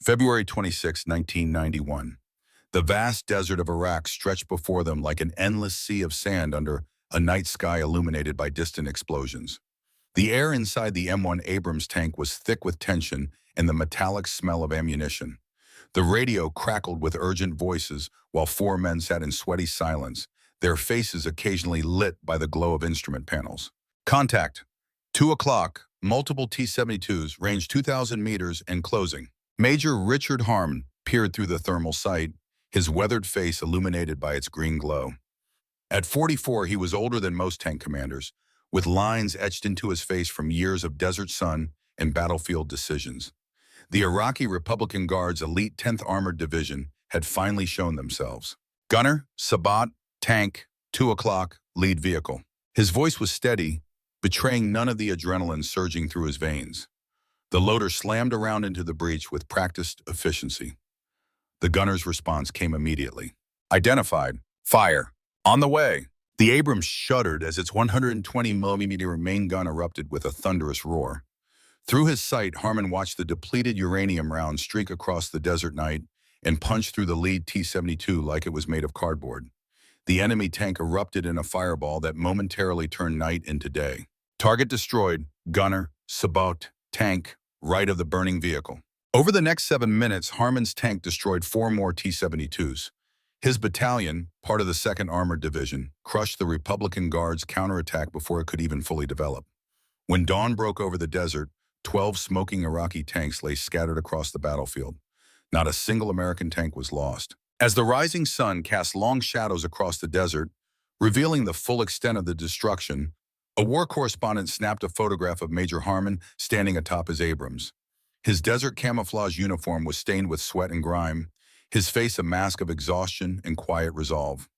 February 26, 1991. The vast desert of Iraq stretched before them like an endless sea of sand under a night sky illuminated by distant explosions. The air inside the M1 Abrams tank was thick with tension and the metallic smell of ammunition. The radio crackled with urgent voices while four men sat in sweaty silence, their faces occasionally lit by the glow of instrument panels. Contact. 2 o'clock. Multiple T-72s, range 2,000 meters and closing. Major Richard Harmon peered through the thermal sight, his weathered face illuminated by its green glow. At 44, he was older than most tank commanders, with lines etched into his face from years of desert sun and battlefield decisions. The Iraqi Republican Guard's elite 10th Armored Division had finally shown themselves. Gunner, Sabat, tank, 2 o'clock, lead vehicle. His voice was steady, betraying none of the adrenaline surging through his veins. The loader slammed around into the breach with practiced efficiency. The gunner's response came immediately. Identified. Fire. On the way. The Abrams shuddered as its 120mm main gun erupted with a thunderous roar. Through his sight, Harmon watched the depleted uranium round streak across the desert night and punch through the lead T-72 like it was made of cardboard. The enemy tank erupted in a fireball that momentarily turned night into day. Target destroyed. Gunner, Sabat, tank, right of the burning vehicle. Over the next 7 minutes, Harmon's tank destroyed 4 more T-72s. His battalion, part of the 2nd Armored Division, crushed the Republican Guard's counterattack before it could even fully develop. When dawn broke over the desert, 12 smoking Iraqi tanks lay scattered across the battlefield. Not a single American tank was lost. As the rising sun cast long shadows across the desert, revealing the full extent of the destruction, a war correspondent snapped a photograph of Major Harmon standing atop his Abrams. His desert camouflage uniform was stained with sweat and grime, his face a mask of exhaustion and quiet resolve.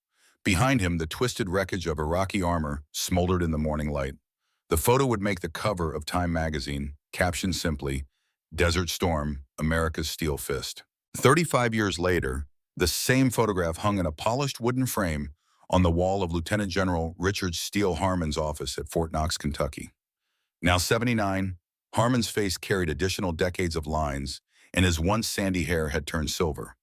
Behind him, the twisted wreckage of Iraqi armor smoldered in the morning light. The photo would make the cover of Time magazine, captioned simply, "Desert Storm, America's Steel Fist." 35 years later, the same photograph hung in a polished wooden frame on the wall of Lieutenant General Richard Steele Harmon's office at Fort Knox, Kentucky. Now 79, Harmon's face carried additional decades of lines, and his once sandy hair had turned silver.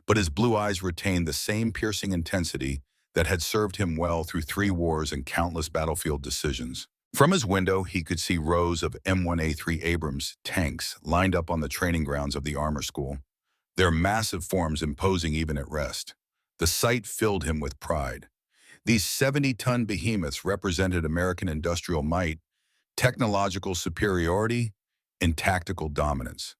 But his blue eyes retained the same piercing intensity that had served him well through 3 wars and countless battlefield decisions. From his window, he could see rows of M1 Abrams tanks lined up on the training grounds of the armor school, their massive forms imposing even at rest. The sight filled him with pride. These 70-ton behemoths represented American industrial might, technological superiority, and tactical dominance.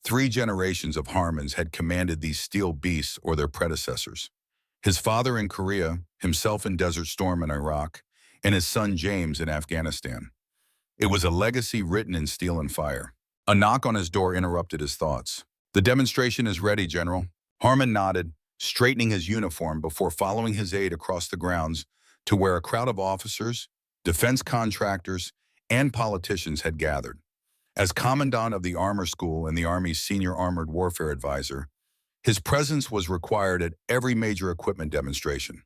3 generations of Harmons had commanded these steel beasts or their predecessors. His father in Korea, himself in Desert Storm in Iraq, and his son James in Afghanistan. It was a legacy written in steel and fire. A knock on his door interrupted his thoughts. "The demonstration is ready, General." Harmon nodded, straightening his uniform before following his aide across the grounds to where a crowd of officers, defense contractors, and politicians had gathered. As Commandant of the Armor School and the Army's senior armored warfare advisor, his presence was required at every major equipment demonstration.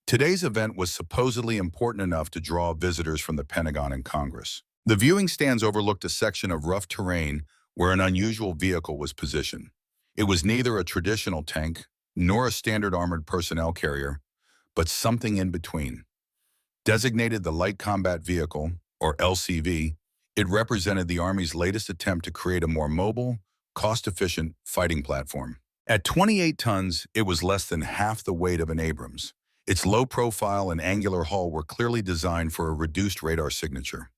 Today's event was supposedly important enough to draw visitors from the Pentagon and Congress. The viewing stands overlooked a section of rough terrain where an unusual vehicle was positioned. It was neither a traditional tank nor a standard armored personnel carrier, but something in between. Designated the Light Combat Vehicle, or LCV, it represented the Army's latest attempt to create a more mobile, cost-efficient fighting platform. At 28 tons, it was less than half the weight of an Abrams. Its low profile and angular hull were clearly designed for a reduced radar signature.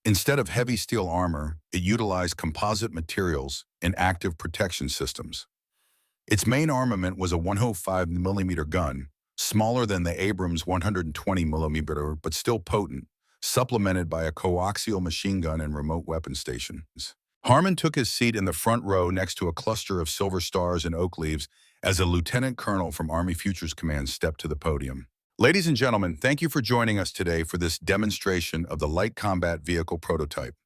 Instead of heavy steel armor, it utilized composite materials and active protection systems. Its main armament was a 105mm gun, smaller than the Abrams 120mm but still potent, supplemented by a coaxial machine gun and remote weapon stations. Harmon took his seat in the front row next to a cluster of silver stars and oak leaves as a lieutenant colonel from Army Futures Command stepped to the podium. Ladies and gentlemen, thank you for joining us today for this demonstration of the Light Combat Vehicle prototype.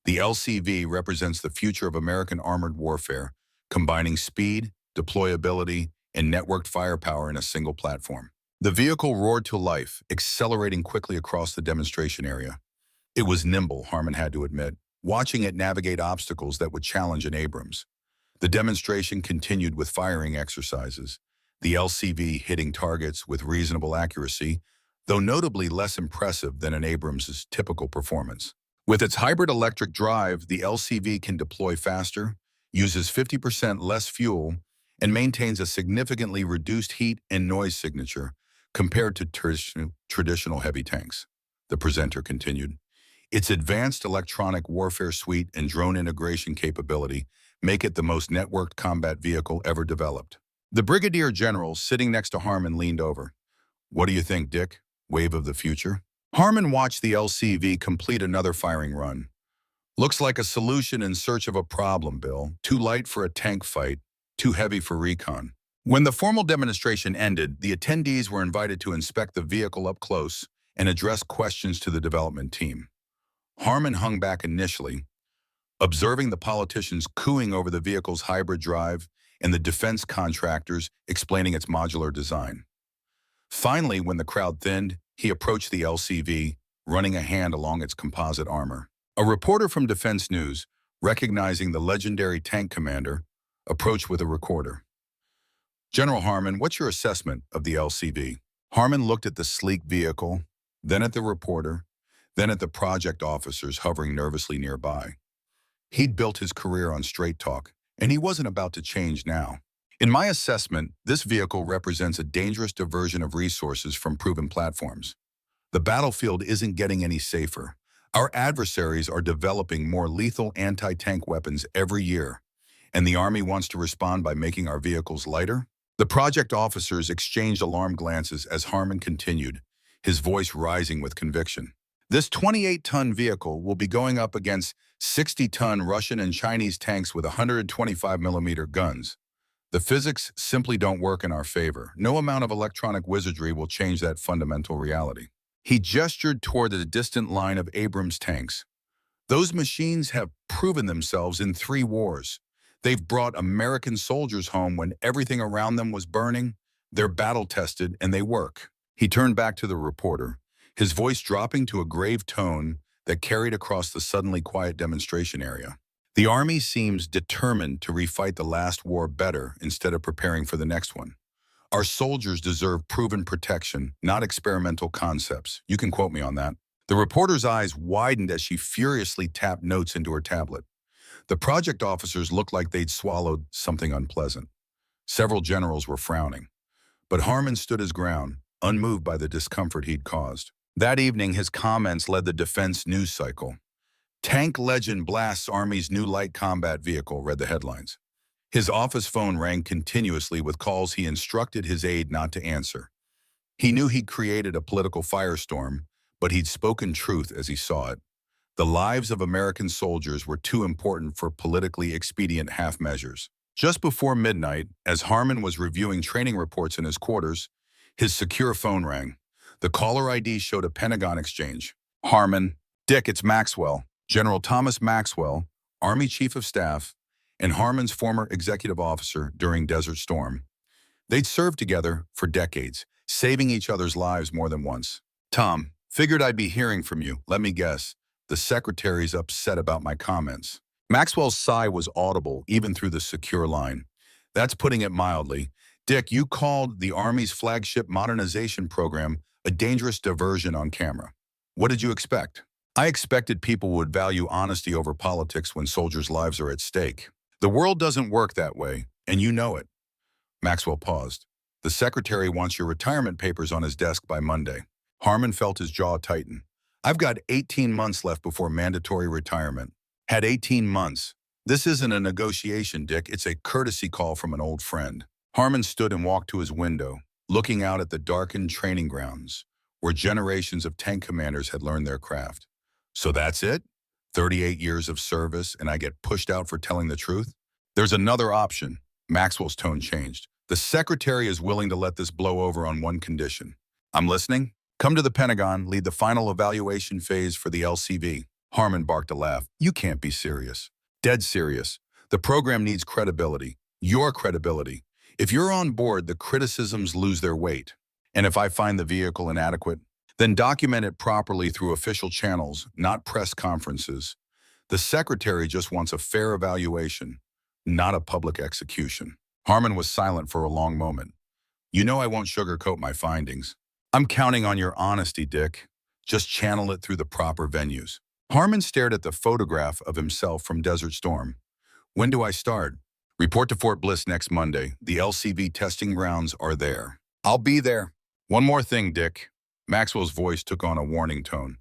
The LCV represents the future of American armored warfare, combining speed, deployability, and networked firepower in a single platform. The vehicle roared to life, accelerating quickly across the demonstration area. It was nimble, Harmon had to admit, watching it navigate obstacles that would challenge an Abrams. The demonstration continued with firing exercises, the LCV hitting targets with reasonable accuracy, though notably less impressive than an Abrams' typical performance. With its hybrid electric drive, the LCV can deploy faster, uses 50% less fuel, and maintains a significantly reduced heat and noise signature compared to traditional heavy tanks. The presenter continued. Its advanced electronic warfare suite and drone integration capability make it the most networked combat vehicle ever developed. The brigadier general sitting next to Harmon leaned over. "What do you think, Dick? Wave of the future?" Harmon watched the LCV complete another firing run. "Looks like a solution in search of a problem, Bill. Too light for a tank fight, too heavy for recon." When the formal demonstration ended, the attendees were invited to inspect the vehicle up close and address questions to the development team. Harmon hung back initially, observing the politicians cooing over the vehicle's hybrid drive and the defense contractors explaining its modular design. Finally, when the crowd thinned, he approached the LCV, running a hand along its composite armor. A reporter from Defense News, recognizing the legendary tank commander, approached with a recorder. "General Harmon, what's your assessment of the LCV?" Harmon looked at the sleek vehicle, then at the reporter, then at the project officers hovering nervously nearby. He'd built his career on straight talk, and he wasn't about to change now. "In my assessment, this vehicle represents a dangerous diversion of resources from proven platforms. The battlefield isn't getting any safer. Our adversaries are developing more lethal anti-tank weapons every year, and the Army wants to respond by making our vehicles lighter." The project officers exchanged alarmed glances as Harmon continued, his voice rising with conviction. "This 28-ton vehicle will be going up against 60-ton Russian and Chinese tanks with 125mm guns. The physics simply don't work in our favor. No amount of electronic wizardry will change that fundamental reality." He gestured toward the distant line of Abrams tanks. "Those machines have proven themselves in 3 wars. They've brought American soldiers home when everything around them was burning. They're battle-tested and they work." He turned back to the reporter, his voice dropping to a grave tone that carried across the suddenly quiet demonstration area. "The Army seems determined to refight the last war better instead of preparing for the next one. Our soldiers deserve proven protection, not experimental concepts. You can quote me on that." The reporter's eyes widened as she furiously tapped notes into her tablet. The project officers looked like they'd swallowed something unpleasant. Several generals were frowning. But Harmon stood his ground, unmoved by the discomfort he'd caused. That evening, his comments led the defense news cycle. "Tank legend blasts Army's new light combat vehicle," read the headlines. His office phone rang continuously with calls he instructed his aide not to answer. He knew he'd created a political firestorm, but he'd spoken truth as he saw it. The lives of American soldiers were too important for politically expedient half measures. Just before midnight, as Harmon was reviewing training reports in his quarters, his secure phone rang. The caller ID showed a Pentagon exchange. "Harmon, Dick, it's Maxwell. General Thomas Maxwell, Army Chief of Staff, and Harmon's former executive officer during Desert Storm. They'd served together for decades, saving each other's lives more than once. Tom, figured I'd be hearing from you. Let me guess. The secretary's upset about my comments." Maxwell's sigh was audible even through the secure line. "That's putting it mildly. Dick, you called the Army's flagship modernization program a dangerous diversion on camera. What did you expect?" "I expected people would value honesty over politics when soldiers' lives are at stake. The world doesn't work that way, and you know it." Maxwell paused. "The secretary wants your retirement papers on his desk by Monday." Harmon felt his jaw tighten. "I've got 18 months left before mandatory retirement." "Had 18 months. This isn't a negotiation, Dick. It's a courtesy call from an old friend." Harmon stood and walked to his window, looking out at the darkened training grounds, where generations of tank commanders had learned their craft. "So that's it? 38 years of service, and I get pushed out for telling the truth?" "There's another option." Maxwell's tone changed. "The secretary is willing to let this blow over on one condition." "I'm listening." "Come to the Pentagon, lead the final evaluation phase for the LCV." Harmon barked a laugh. "You can't be serious." "Dead serious. The program needs credibility. Your credibility. If you're on board, the criticisms lose their weight. And if I find the vehicle inadequate, then document it properly through official channels, not press conferences. The secretary just wants a fair evaluation. not a public execution. Harmon was silent for a long moment. You know I won't sugarcoat my findings. I'm counting on your honesty, Dick. Just channel it through the proper venues. Harmon stared at the photograph of himself from Desert Storm. When do I start? Report to Fort Bliss next Monday. The LCV testing grounds are there. I'll be there. One more thing, Dick. Maxwell's voice took on a warning tone.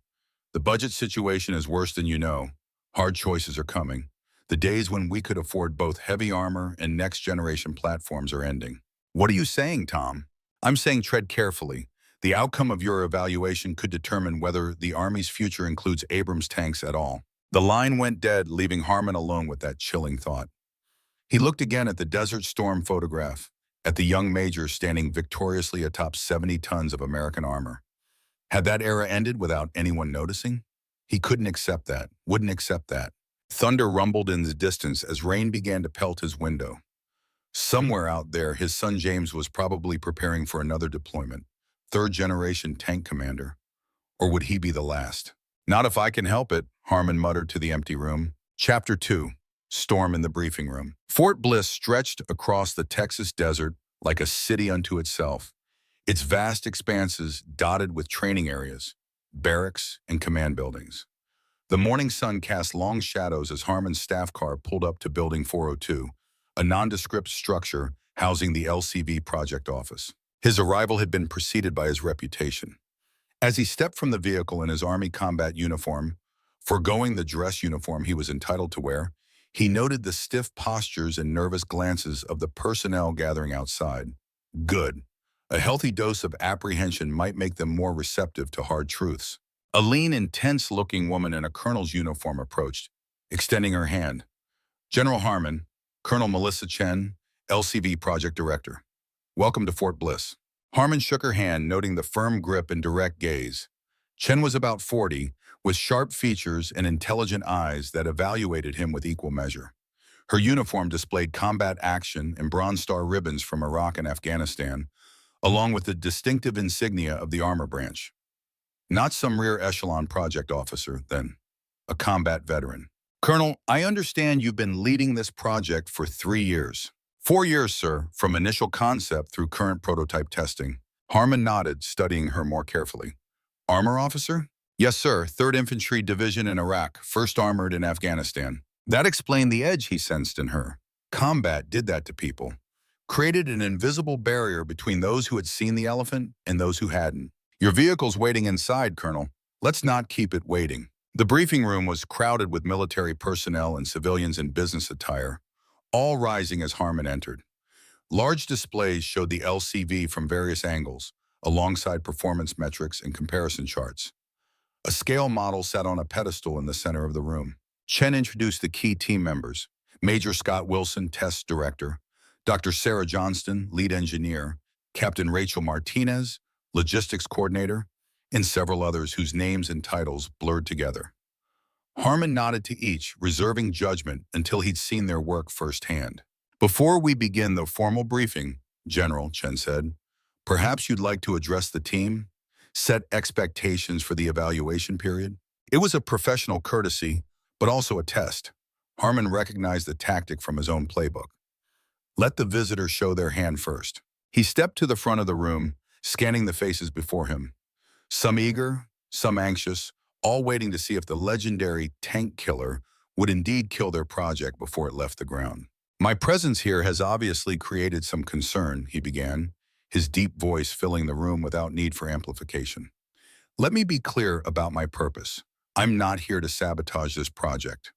The budget situation is worse than you know. Hard choices are coming. The days when we could afford both heavy armor and next-generation platforms are ending. What are you saying, Tom? I'm saying tread carefully. The outcome of your evaluation could determine whether the Army's future includes Abrams tanks at all. The line went dead, leaving Harmon alone with that chilling thought. He looked again at the Desert Storm photograph, at the young major standing victoriously atop 70 tons of American armor. Had that era ended without anyone noticing? He couldn't accept that, wouldn't accept that. Thunder rumbled in the distance as rain began to pelt his window. Somewhere out there, his son James was probably preparing for another deployment, third-generation tank commander. Or would he be the last? Not if I can help it, Harmon muttered to the empty room. Chapter 2. Storm in the briefing room. Fort Bliss stretched across the Texas desert like a city unto itself, its vast expanses dotted with training areas, barracks, and command buildings. The morning sun cast long shadows as Harmon's staff car pulled up to Building 402, a nondescript structure housing the LCV project office. His arrival had been preceded by his reputation. As he stepped from the vehicle in his Army combat uniform, foregoing the dress uniform he was entitled to wear, he noted the stiff postures and nervous glances of the personnel gathering outside. Good. A healthy dose of apprehension might make them more receptive to hard truths. A lean, intense-looking woman in a colonel's uniform approached, extending her hand. General Harmon, Colonel Melissa Chen, LCV Project Director. Welcome to Fort Bliss. Harmon shook her hand, noting the firm grip and direct gaze. Chen was about 40, with sharp features and intelligent eyes that evaluated him with equal measure. Her uniform displayed combat action and Bronze Star ribbons from Iraq and Afghanistan, along with the distinctive insignia of the armor branch. Not some rear echelon project officer, then. A combat veteran. Colonel, I understand you've been leading this project for 3 years. 4 years, sir, from initial concept through current prototype testing. Harmon nodded, studying her more carefully. Armor officer? Yes, sir. 3rd Infantry Division in Iraq, 1st Armored in Afghanistan. That explained the edge he sensed in her. Combat did that to people. Created an invisible barrier between those who had seen the elephant and those who hadn't. Your vehicle's waiting inside, Colonel. Let's not keep it waiting. The briefing room was crowded with military personnel and civilians in business attire, all rising as Harmon entered. Large displays showed the LCV from various angles, alongside performance metrics and comparison charts. A scale model sat on a pedestal in the center of the room. Chen introduced the key team members: Major Scott Wilson, Test Director, Dr. Sarah Johnston, Lead Engineer, Captain Rachel Martinez, Logistics Coordinator, and several others whose names and titles blurred together. Harmon nodded to each, reserving judgment until he'd seen their work firsthand. Before we begin the formal briefing, General, Chen said, perhaps you'd like to address the team, set expectations for the evaluation period. It was a professional courtesy, but also a test. Harmon recognized the tactic from his own playbook. Let the visitor show their hand first. He stepped to the front of the room, scanning the faces before him. Some eager, some anxious, all waiting to see if the legendary tank killer would indeed kill their project before it left the ground. My presence here has obviously created some concern, he began, his deep voice filling the room without need for amplification. Let me be clear about my purpose. I'm not here to sabotage this project.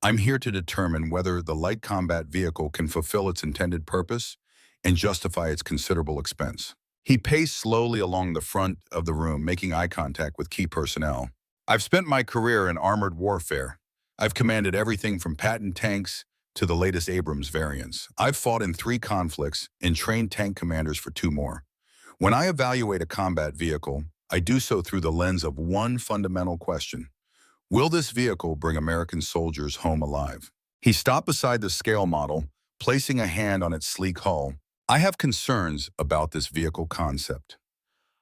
I'm here to determine whether the light combat vehicle can fulfill its intended purpose and justify its considerable expense. He paced slowly along the front of the room, making eye contact with key personnel. I've spent my career in armored warfare. I've commanded everything from Patton tanks to the latest Abrams variants. I've fought in 3 conflicts and trained tank commanders for 2 more. When I evaluate a combat vehicle, I do so through the lens of one fundamental question. Will this vehicle bring American soldiers home alive? He stopped beside the scale model, placing a hand on its sleek hull. I have concerns about this vehicle concept.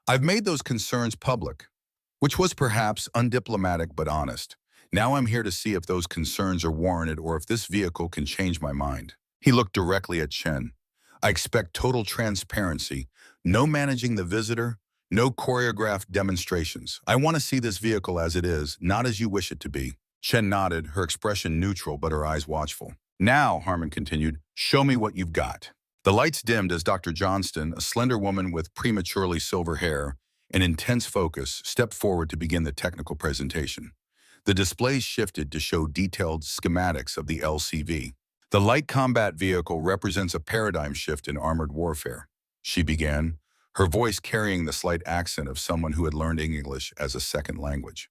I've made those concerns public, which was perhaps undiplomatic but honest. Now I'm here to see if those concerns are warranted or if this vehicle can change my mind. He looked directly at Chen. I expect total transparency. No managing the visitor, no choreographed demonstrations. I want to see this vehicle as it is, not as you wish it to be. Chen nodded, her expression neutral but her eyes watchful. Now, Harmon continued, show me what you've got. The lights dimmed as Dr. Johnston, a slender woman with prematurely silver hair and intense focus, stepped forward to begin the technical presentation. The displays shifted to show detailed schematics of the LCV. The light combat vehicle represents a paradigm shift in armored warfare, she began, her voice carrying the slight accent of someone who had learned English as a second language.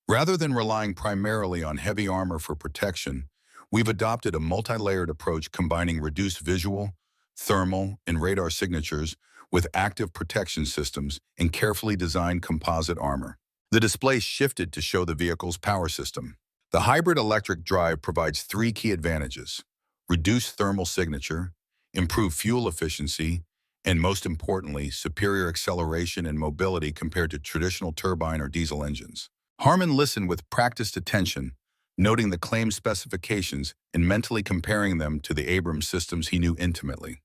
Rather than relying primarily on heavy armor for protection, we've adopted a multi-layered approach combining reduced visual, thermal, and radar signatures with active protection systems and carefully designed composite armor. The display shifted to show the vehicle's power system. The hybrid electric drive provides three key advantages: reduced thermal signature, improved fuel efficiency, and most importantly, superior acceleration and mobility compared to traditional turbine or diesel engines. Harmon listened with practiced attention, noting the claim specifications and mentally comparing them to the Abrams systems he knew intimately.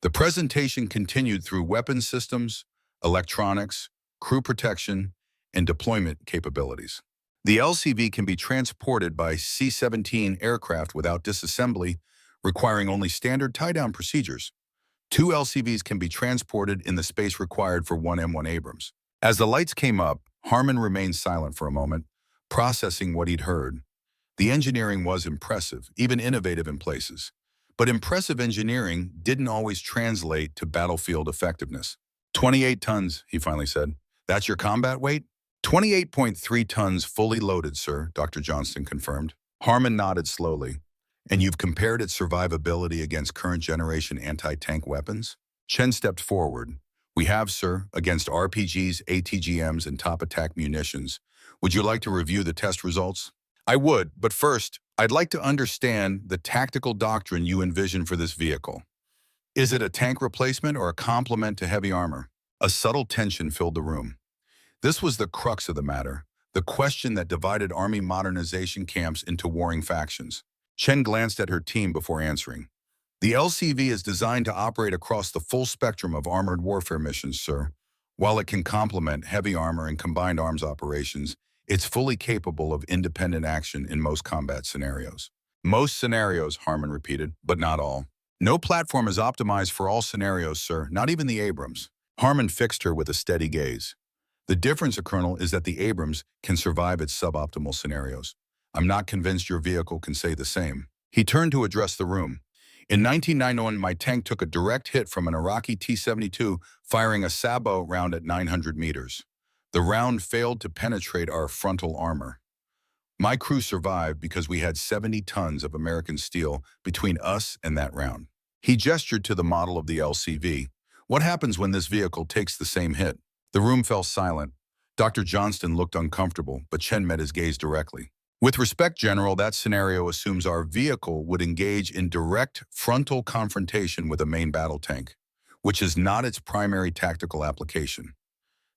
The presentation continued through weapon systems, electronics, crew protection, and deployment capabilities. The LCV can be transported by C-17 aircraft without disassembly, requiring only standard tie-down procedures. 2 LCVs can be transported in the space required for one M1 Abrams. As the lights came up, Harmon remained silent for a moment, processing what he'd heard. The engineering was impressive, even innovative in places. But impressive engineering didn't always translate to battlefield effectiveness. 28 tons, he finally said. That's your combat weight? 28.3 tons fully loaded, sir, Dr. Johnston confirmed. Harmon nodded slowly. And you've compared its survivability against current generation anti-tank weapons? Chen stepped forward. We have, sir, against RPGs, ATGMs, and top attack munitions. Would you like to review the test results? I would, but first, I'd like to understand the tactical doctrine you envision for this vehicle. Is it a tank replacement or a complement to heavy armor? A subtle tension filled the room. This was the crux of the matter, the question that divided army modernization camps into warring factions. Chen glanced at her team before answering. The LCV is designed to operate across the full spectrum of armored warfare missions, sir. While it can complement heavy armor and combined arms operations, it's fully capable of independent action in most combat scenarios. Most scenarios, Harmon repeated, but not all. No platform is optimized for all scenarios, sir, not even the Abrams. Harmon fixed her with a steady gaze. The difference, Colonel, is that the Abrams can survive its suboptimal scenarios. I'm not convinced your vehicle can say the same. He turned to address the room. In 1991, my tank took a direct hit from an Iraqi T-72 firing a sabot round at 900 meters. The round failed to penetrate our frontal armor. My crew survived because we had 70 tons of American steel between us and that round. He gestured to the model of the LCV. What happens when this vehicle takes the same hit? The room fell silent. Dr. Johnston looked uncomfortable, but Chen met his gaze directly. With respect, General, that scenario assumes our vehicle would engage in direct frontal confrontation with a main battle tank, which is not its primary tactical application.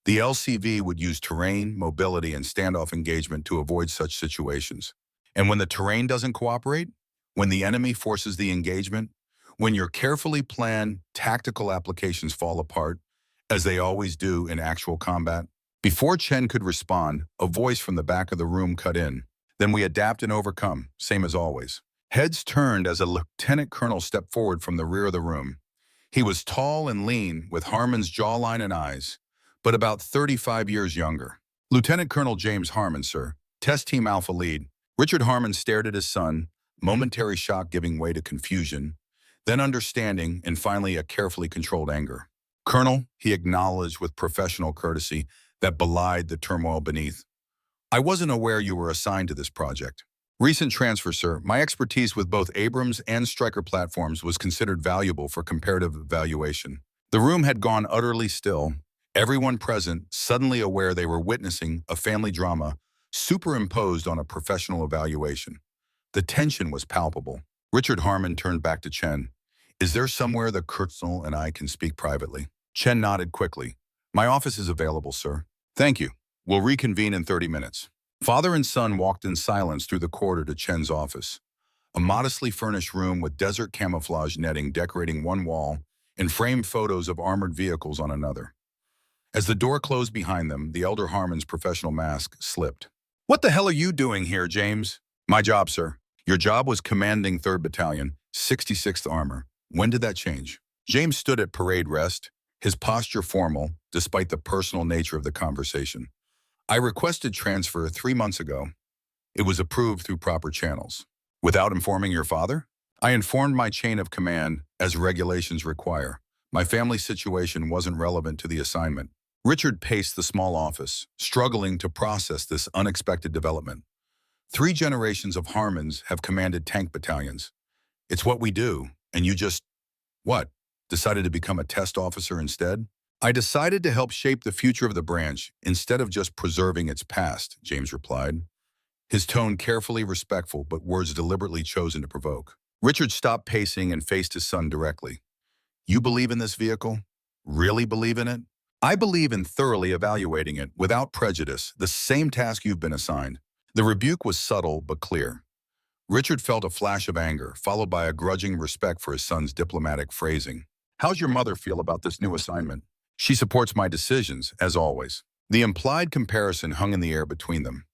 The LCV would use terrain, mobility, and standoff engagement to avoid such situations. And when the terrain doesn't cooperate, when the enemy forces the engagement, when your carefully planned tactical applications fall apart, as they always do in actual combat, before Chen could respond, a voice from the back of the room cut in. Then we adapt and overcome, same as always. Heads turned as a lieutenant colonel stepped forward from the rear of the room. He was tall and lean, with Harmon's jawline and eyes, but about 35 years younger. Lieutenant Colonel James Harmon, sir. Test Team Alpha lead. Richard Harmon stared at his son, momentary shock giving way to confusion, then understanding, and finally a carefully controlled anger. Colonel, he acknowledged with professional courtesy that belied the turmoil beneath. I wasn't aware you were assigned to this project. Recent transfer, sir. My expertise with both Abrams and Stryker platforms was considered valuable for comparative evaluation. The room had gone utterly still, everyone present suddenly aware they were witnessing a family drama superimposed on a professional evaluation. The tension was palpable. Richard Harmon turned back to Chen. Is there somewhere the Colonel and I can speak privately? Chen nodded quickly. My office is available, sir. Thank you. We'll reconvene in 30 minutes. Father and son walked in silence through the corridor to Chen's office. a modestly furnished room with desert camouflage netting decorating one wall and framed photos of armored vehicles on another. As the door closed behind them, the elder Harmon's professional mask slipped. "What the hell are you doing here, James?" "My job, sir." "Your job was commanding 3rd Battalion, 66th Armor. When did that change?" James stood at parade rest, his posture formal, despite the personal nature of the conversation. "I requested transfer 3 months ago. It was approved through proper channels." "Without informing your father?" "I informed my chain of command, as regulations require. My family situation wasn't relevant to the assignment." Richard paced the small office, struggling to process this unexpected development. 3 generations of Harmons have commanded tank battalions. It's what we do, and you just, what, decided to become a test officer instead? "I decided to help shape the future of the branch instead of just preserving its past," James replied, his tone carefully respectful but words deliberately chosen to provoke. Richard stopped pacing and faced his son directly. "You believe in this vehicle? Really believe in it?" "I believe in thoroughly evaluating it, without prejudice, the same task you've been assigned." The rebuke was subtle but clear. Richard felt a flash of anger, followed by a grudging respect for his son's diplomatic phrasing. "How's your mother feel about this new assignment?" "She supports my decisions, as always." The implied comparison hung in the air between them.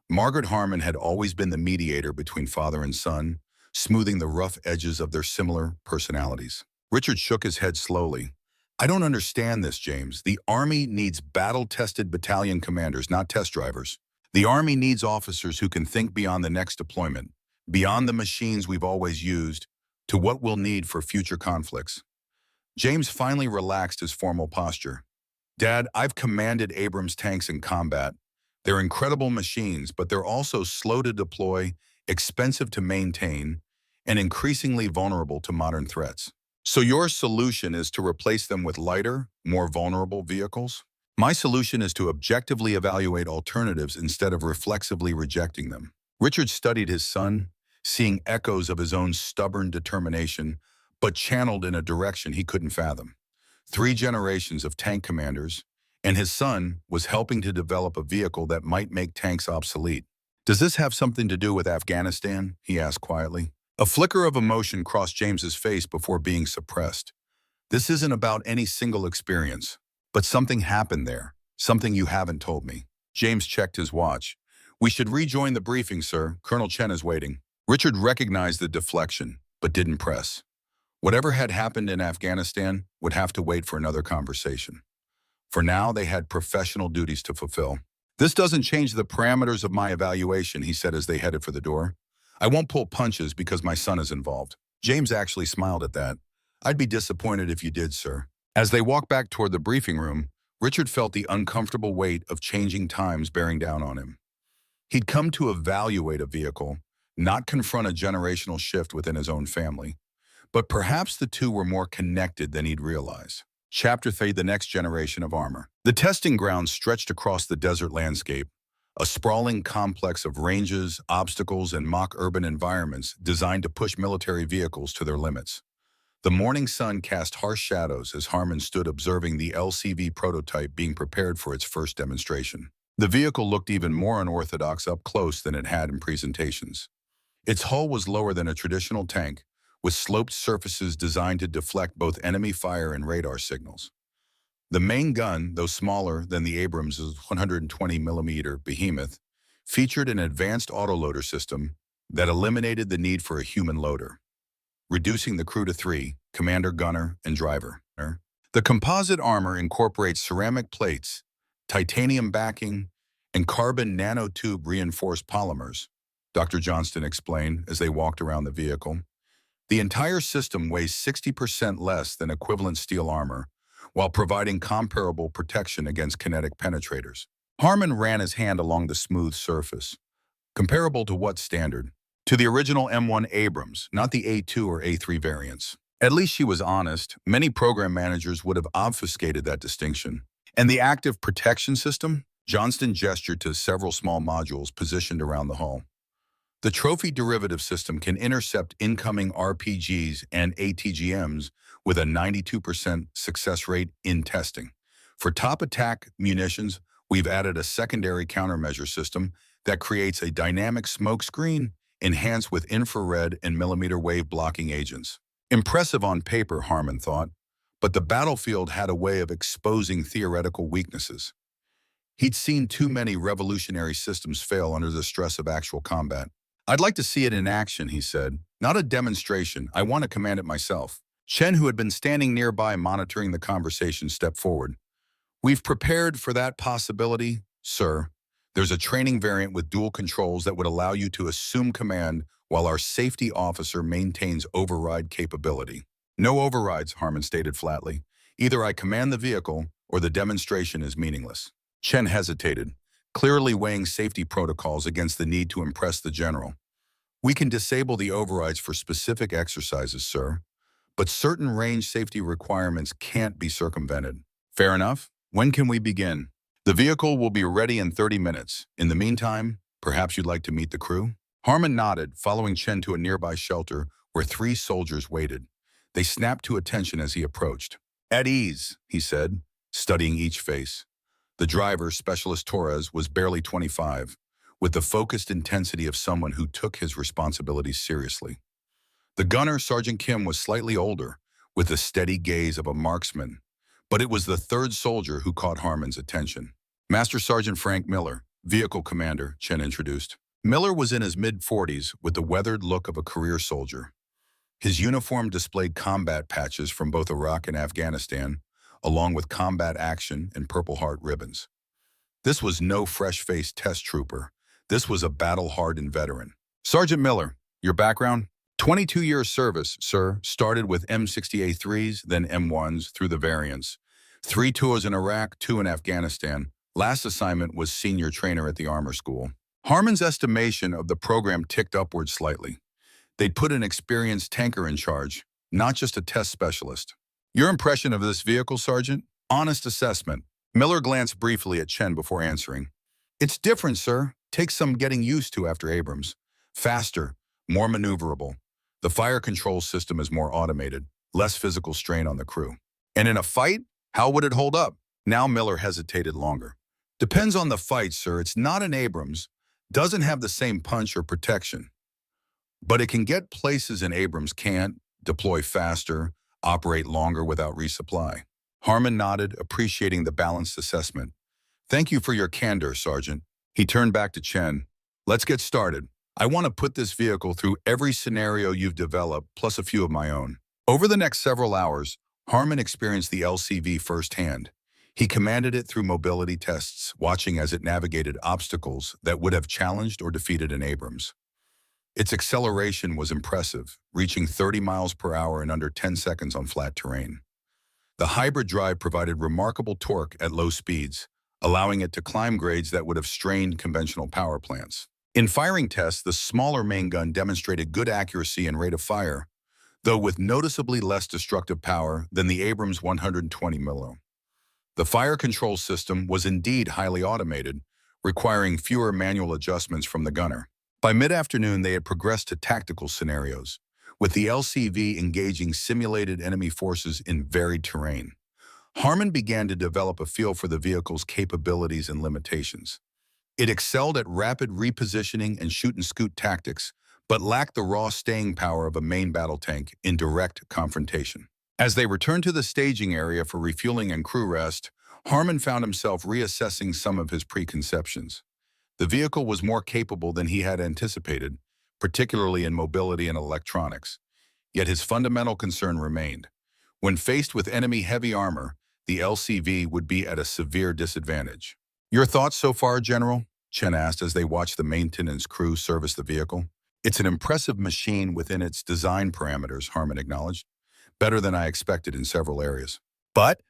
Margaret Harmon had always been the mediator between father and son, smoothing the rough edges of their similar personalities. Richard shook his head slowly. "I don't understand this, James. The Army needs battle-tested battalion commanders, not test drivers. The Army needs officers who can think beyond the next deployment, beyond the machines we've always used, to what we'll need for future conflicts." James finally relaxed his formal posture. "Dad, I've commanded Abrams tanks in combat. They're incredible machines, but they're also slow to deploy, expensive to maintain, and increasingly vulnerable to modern threats. So your solution is to replace them with lighter, more vulnerable vehicles?" "My solution is to objectively evaluate alternatives instead of reflexively rejecting them." Richard studied his son, seeing echoes of his own stubborn determination, but channeled in a direction he couldn't fathom. 3 generations of tank commanders, and his son was helping to develop a vehicle that might make tanks obsolete. "Does this have something to do with Afghanistan?" he asked quietly. A flicker of emotion crossed James's face before being suppressed. "This isn't about any single experience, but something happened there, something you haven't told me." James checked his watch. "We should rejoin the briefing, sir. Colonel Chen is waiting." Richard recognized the deflection, but didn't press. Whatever had happened in Afghanistan would have to wait for another conversation. For now, they had professional duties to fulfill. "This doesn't change the parameters of my evaluation," he said as they headed for the door. "I won't pull punches because my son is involved." James actually smiled at that. "I'd be disappointed if you did, sir." As they walked back toward the briefing room, Richard felt the uncomfortable weight of changing times bearing down on him. He'd come to evaluate a vehicle, not confront a generational shift within his own family. But perhaps the two were more connected than he'd realize. Chapter 3: The Next Generation of Armor. The testing grounds stretched across the desert landscape, a sprawling complex of ranges, obstacles, and mock urban environments designed to push military vehicles to their limits. The morning sun cast harsh shadows as Harmon stood observing the LCV prototype being prepared for its first demonstration. The vehicle looked even more unorthodox up close than it had in presentations. Its hull was lower than a traditional tank, with sloped surfaces designed to deflect both enemy fire and radar signals. The main gun, though smaller than the Abrams' 120mm behemoth, featured an advanced autoloader system that eliminated the need for a human loader, reducing the crew to 3, commander, gunner, and driver. The composite armor incorporates ceramic plates, titanium backing, and carbon nanotube reinforced polymers, Dr. Johnston explained as they walked around the vehicle. The entire system weighs 60% less than equivalent steel armor, while providing comparable protection against kinetic penetrators. Harmon ran his hand along the smooth surface. "Comparable to what standard?" "To the original M1 Abrams, not the A2 or A3 variants." At least she was honest. Many program managers would have obfuscated that distinction. "And the active protection system?" Johnston gestured to several small modules positioned around the hull. "The trophy derivative system can intercept incoming RPGs and ATGMs with a 92% success rate in testing. For top attack munitions, we've added a secondary countermeasure system that creates a dynamic smoke screen enhanced with infrared and millimeter wave blocking agents. Impressive on paper, Harmon thought, but the battlefield had a way of exposing theoretical weaknesses. He'd seen too many revolutionary systems fail under the stress of actual combat. "I'd like to see it in action," he said. "Not a demonstration. I want to command it myself." Chen, who had been standing nearby monitoring the conversation, stepped forward. "We've prepared for that possibility, sir. There's a training variant with dual controls that would allow you to assume command while our safety officer maintains override capability." "No overrides," Harmon stated flatly. "Either I command the vehicle or the demonstration is meaningless." Chen hesitated, clearly weighing safety protocols against the need to impress the general. "We can disable the overrides for specific exercises, sir, but certain range safety requirements can't be circumvented." "Fair enough. When can we begin?" "The vehicle will be ready in 30 minutes. In the meantime, perhaps you'd like to meet the crew?" Harmon nodded, following Chen to a nearby shelter where 3 soldiers waited. They snapped to attention as he approached. "At ease," he said, studying each face. The driver, Specialist Torres, was barely 25, with the focused intensity of someone who took his responsibilities seriously. The gunner, Sergeant Kim, was slightly older, with the steady gaze of a marksman, but it was the 3rd soldier who caught Harmon's attention. "Master Sergeant Frank Miller, vehicle commander," Chen introduced. Miller was in his mid-40s with the weathered look of a career soldier. His uniform displayed combat patches from both Iraq and Afghanistan, along with combat action and Purple Heart ribbons. This was no fresh-faced test trooper. This was a battle-hardened veteran. "Sergeant Miller, your background?" 22 years service, sir. Started with M60A3s, then M1s through the variants. 3 tours in Iraq, 2 in Afghanistan. Last assignment was senior trainer at the armor school. Harmon's estimation of the program ticked upward slightly. They'd put an experienced tanker in charge, not just a test specialist. "Your impression of this vehicle, Sergeant?" "Honest assessment." Miller glanced briefly at Chen before answering. "It's different, sir. Takes some getting used to after Abrams. Faster, more maneuverable. The fire control system is more automated, less physical strain on the crew." "And in a fight, how would it hold up?" Now Miller hesitated longer. "Depends on the fight, sir. It's not an Abrams. Doesn't have the same punch or protection. But it can get places an Abrams can't, deploy faster, operate longer without resupply." Harmon nodded, appreciating the balanced assessment. "Thank you for your candor, Sergeant." He turned back to Chen. "Let's get started. I want to put this vehicle through every scenario you've developed, plus a few of my own." Over the next several hours, Harmon experienced the LCV firsthand. He commanded it through mobility tests, watching as it navigated obstacles that would have challenged or defeated an Abrams. Its acceleration was impressive, reaching 30 miles per hour in under 10 seconds on flat terrain. The hybrid drive provided remarkable torque at low speeds, allowing it to climb grades that would have strained conventional power plants. In firing tests, the smaller main gun demonstrated good accuracy and rate of fire, though with noticeably less destructive power than the Abrams 120mm. The fire control system was indeed highly automated, requiring fewer manual adjustments from the gunner. By mid-afternoon, they had progressed to tactical scenarios, with the LCV engaging simulated enemy forces in varied terrain. Harmon began to develop a feel for the vehicle's capabilities and limitations. It excelled at rapid repositioning and shoot-and-scoot tactics, but lacked the raw staying power of a main battle tank in direct confrontation. As they returned to the staging area for refueling and crew rest, Harmon found himself reassessing some of his preconceptions. The vehicle was more capable than he had anticipated, particularly in mobility and electronics. Yet his fundamental concern remained. When faced with enemy heavy armor, the LCV would be at a severe disadvantage. "Your thoughts so far, General?" Chen asked as they watched the maintenance crew service the vehicle. "It's an impressive machine within its design parameters," Harmon acknowledged. "Better than I expected in several areas. But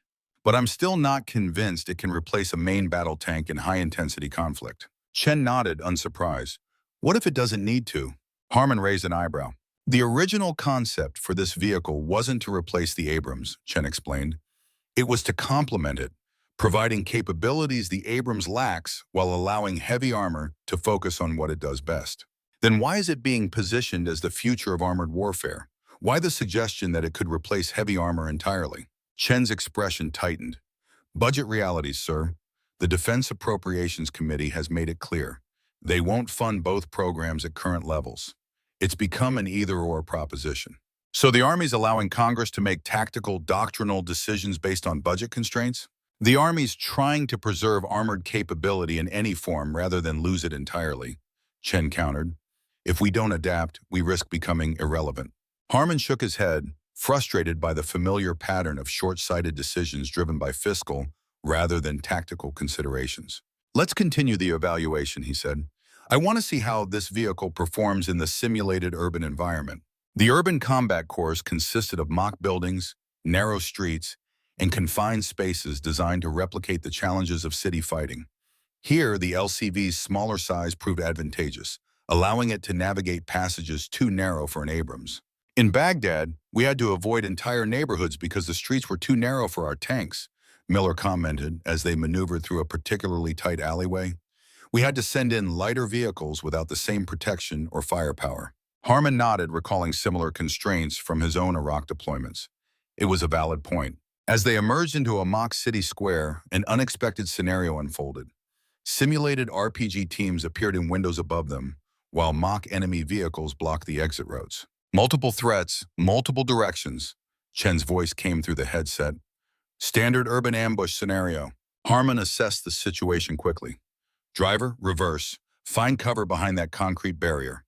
I'm still not convinced it can replace a main battle tank in high-intensity conflict." Chen nodded, unsurprised. "What if it doesn't need to?" Harmon raised an eyebrow. "The original concept for this vehicle wasn't to replace the Abrams," Chen explained. "It was to complement it, providing capabilities the Abrams lacks while allowing heavy armor to focus on what it does best." "Then why is it being positioned as the future of armored warfare? Why the suggestion that it could replace heavy armor entirely?" Chen's expression tightened. "Budget realities, sir. The Defense Appropriations Committee has made it clear. They won't fund both programs at current levels. It's become an either-or proposition. So the Army's allowing Congress to make tactical, doctrinal decisions based on budget constraints? The Army's trying to preserve armored capability in any form rather than lose it entirely, Chen countered. If we don't adapt, we risk becoming irrelevant. Harmon shook his head, frustrated by the familiar pattern of short-sighted decisions driven by fiscal rather than tactical considerations. Let's continue the evaluation, he said. I want to see how this vehicle performs in the simulated urban environment. The urban combat course consisted of mock buildings, narrow streets, and confined spaces designed to replicate the challenges of city fighting. Here, the LCV's smaller size proved advantageous, allowing it to navigate passages too narrow for an Abrams. In Baghdad, we had to avoid entire neighborhoods because the streets were too narrow for our tanks, Miller commented as they maneuvered through a particularly tight alleyway. We had to send in lighter vehicles without the same protection or firepower. Harmon nodded, recalling similar constraints from his own Iraq deployments. It was a valid point. As they emerged into a mock city square, an unexpected scenario unfolded. Simulated RPG teams appeared in windows above them, while mock enemy vehicles blocked the exit roads. Multiple threats, multiple directions. Chen's voice came through the headset. Standard urban ambush scenario. Harmon assessed the situation quickly. Driver, reverse. Find cover behind that concrete barrier.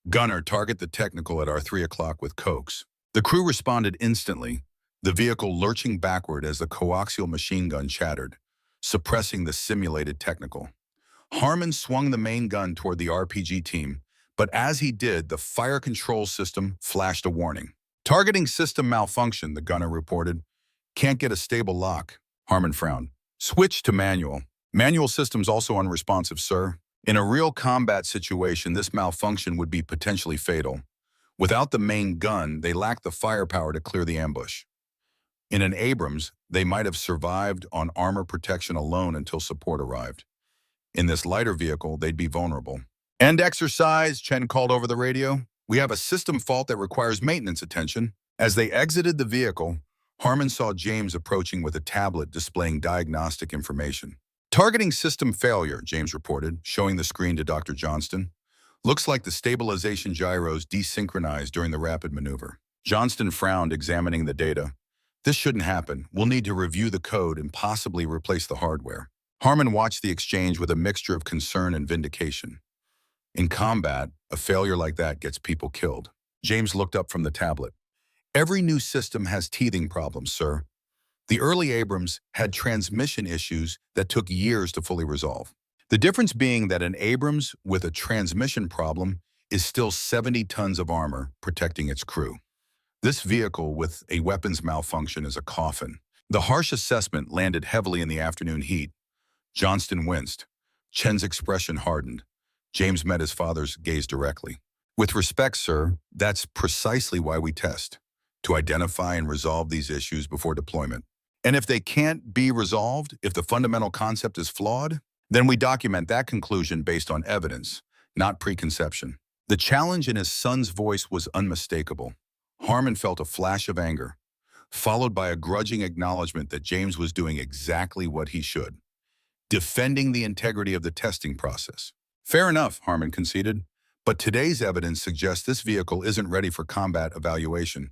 Gunner, target the technical at our 3 o'clock with cokes. The crew responded instantly, the vehicle lurching backward as the coaxial machine gun chattered, suppressing the simulated technical. Harmon swung the main gun toward the RPG team, but as he did, the fire control system flashed a warning. Targeting system malfunction, the gunner reported. Can't get a stable lock. Harmon frowned. Switch to manual. Manual system's also unresponsive, sir. In a real combat situation, this malfunction would be potentially fatal. Without the main gun, they lack the firepower to clear the ambush. In an Abrams, they might have survived on armor protection alone until support arrived. In this lighter vehicle, they'd be vulnerable. End exercise, Chen called over the radio. We have a system fault that requires maintenance attention. As they exited the vehicle, Harmon saw James approaching with a tablet displaying diagnostic information. Targeting system failure, James reported, showing the screen to Dr. Johnston. Looks like the stabilization gyros desynchronized during the rapid maneuver. Johnston frowned, examining the data. This shouldn't happen. We'll need to review the code and possibly replace the hardware. Harmon watched the exchange with a mixture of concern and vindication. In combat, a failure like that gets people killed. James looked up from the tablet. Every new system has teething problems, sir. The early Abrams had transmission issues that took years to fully resolve. The difference being that an Abrams with a transmission problem is still 70 tons of armor protecting its crew. This vehicle with a weapons malfunction is a coffin. The harsh assessment landed heavily in the afternoon heat. Johnston winced. Chen's expression hardened. James met his father's gaze directly. With respect, sir, that's precisely why we test, to identify and resolve these issues before deployment. And if they can't be resolved, if the fundamental concept is flawed, then we document that conclusion based on evidence, not preconception. The challenge in his son's voice was unmistakable. Harmon felt a flash of anger, followed by a grudging acknowledgement that James was doing exactly what he should, defending the integrity of the testing process. Fair enough, Harmon conceded, but today's evidence suggests this vehicle isn't ready for combat evaluation,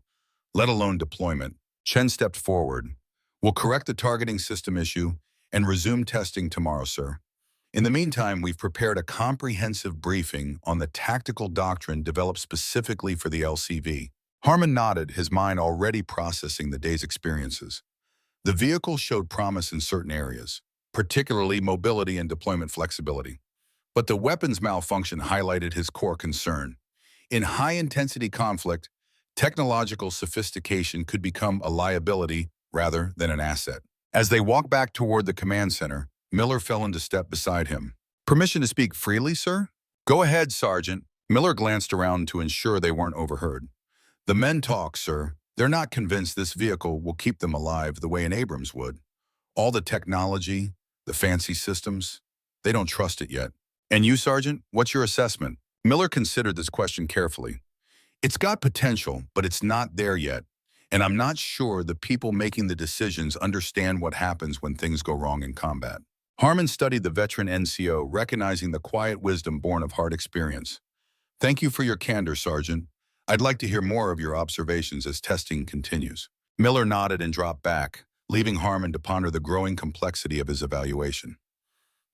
let alone deployment. Chen stepped forward. We'll correct the targeting system issue and resume testing tomorrow, sir. In the meantime, we've prepared a comprehensive briefing on the tactical doctrine developed specifically for the LCV. Harmon nodded, his mind already processing the day's experiences. The vehicle showed promise in certain areas, particularly mobility and deployment flexibility. But the weapons malfunction highlighted his core concern. In high-intensity conflict, technological sophistication could become a liability rather than an asset. As they walked back toward the command center, Miller fell into step beside him. Permission to speak freely, sir? Go ahead, Sergeant. Miller glanced around to ensure they weren't overheard. The men talk, sir. They're not convinced this vehicle will keep them alive the way an Abrams would. All the technology, the fancy systems, they don't trust it yet. And you, Sergeant, what's your assessment? Miller considered this question carefully. It's got potential, but it's not there yet. And I'm not sure the people making the decisions understand what happens when things go wrong in combat. Harmon studied the veteran NCO, recognizing the quiet wisdom born of hard experience. Thank you for your candor, Sergeant. I'd like to hear more of your observations as testing continues. Miller nodded and dropped back, leaving Harmon to ponder the growing complexity of his evaluation.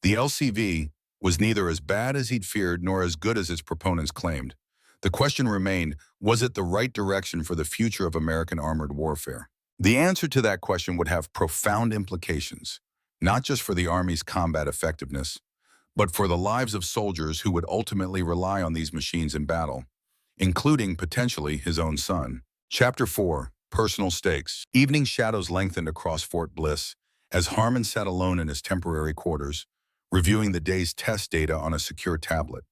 The LCV was neither as bad as he'd feared nor as good as its proponents claimed. The question remained, was it the right direction for the future of American armored warfare? The answer to that question would have profound implications, not just for the Army's combat effectiveness, but for the lives of soldiers who would ultimately rely on these machines in battle, including potentially his own son. Chapter 4, Personal Stakes. Evening shadows lengthened across Fort Bliss as Harmon sat alone in his temporary quarters, reviewing the day's test data on a secure tablet.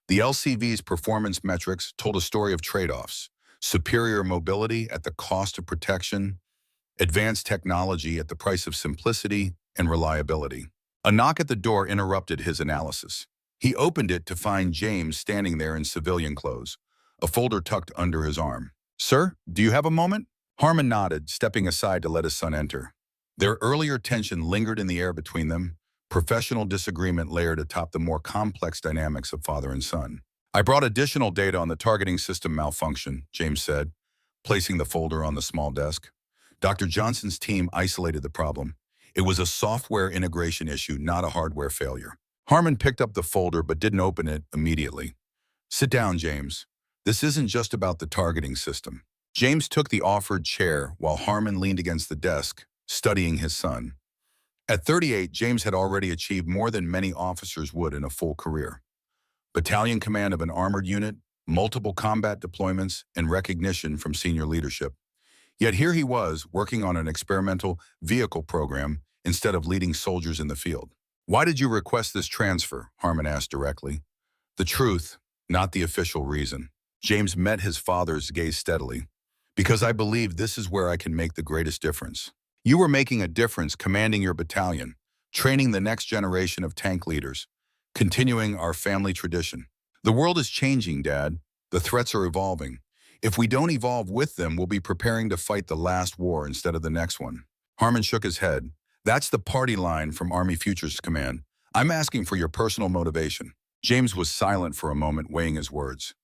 The LCV's performance metrics told a story of trade-offs: superior mobility at the cost of protection, advanced technology at the price of simplicity and reliability. A knock at the door interrupted his analysis. He opened it to find James standing there in civilian clothes, a folder tucked under his arm. "Sir, do you have a moment?" Harmon nodded, stepping aside to let his son enter. Their earlier tension lingered in the air between them, professional disagreement layered atop the more complex dynamics of father and son. "I brought additional data on the targeting system malfunction," James said, placing the folder on the small desk. Dr. Johnson's team isolated the problem. It was a software integration issue, not a hardware failure. Harmon picked up the folder but didn't open it immediately. "Sit down, James. This isn't just about the targeting system." James took the offered chair while Harmon leaned against the desk, studying his son. At 38, James had already achieved more than many officers would in a full career. Battalion command of an armored unit, multiple combat deployments, and recognition from senior leadership. Yet here he was, working on an experimental vehicle program instead of leading soldiers in the field. "Why did you request this transfer?" Harmon asked directly. "The truth, not the official reason." James met his father's gaze steadily. "Because I believe this is where I can make the greatest difference. You were making a difference commanding your battalion, training the next generation of tank leaders, continuing our family tradition. The world is changing, Dad. The threats are evolving. If we don't evolve with them, we'll be preparing to fight the last war instead of the next one." Harmon shook his head. "That's the party line from Army Futures Command. I'm asking for your personal motivation." James was silent for a moment, weighing his words.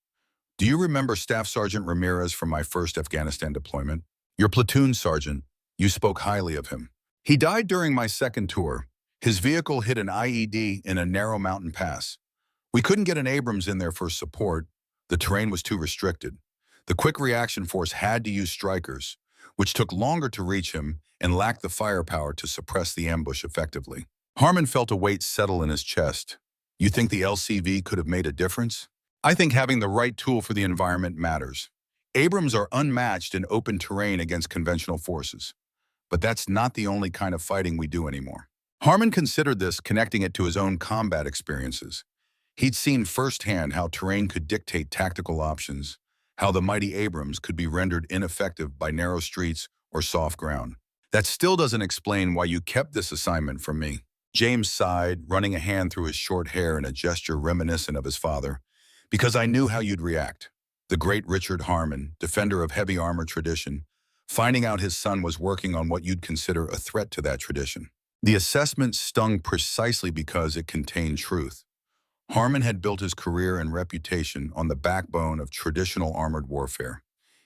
"Do you remember Staff Sergeant Ramirez from my first Afghanistan deployment? Your platoon sergeant. You spoke highly of him. He died during my second tour. His vehicle hit an IED in a narrow mountain pass. We couldn't get an Abrams in there for support. The terrain was too restricted. The quick reaction force had to use strikers, which took longer to reach him and lacked the firepower to suppress the ambush effectively." Harmon felt a weight settle in his chest. "You think the LCV could have made a difference?" "I think having the right tool for the environment matters. Abrams are unmatched in open terrain against conventional forces. But that's not the only kind of fighting we do anymore." Harmon considered this, connecting it to his own combat experiences. He'd seen firsthand how terrain could dictate tactical options, how the mighty Abrams could be rendered ineffective by narrow streets or soft ground. "That still doesn't explain why you kept this assignment from me." James sighed, running a hand through his short hair in a gesture reminiscent of his father. "Because I knew how you'd react." The great Richard Harmon, defender of heavy armor tradition, finding out his son was working on what you'd consider a threat to that tradition. The assessment stung precisely because it contained truth. Harmon had built his career and reputation on the backbone of traditional armored warfare.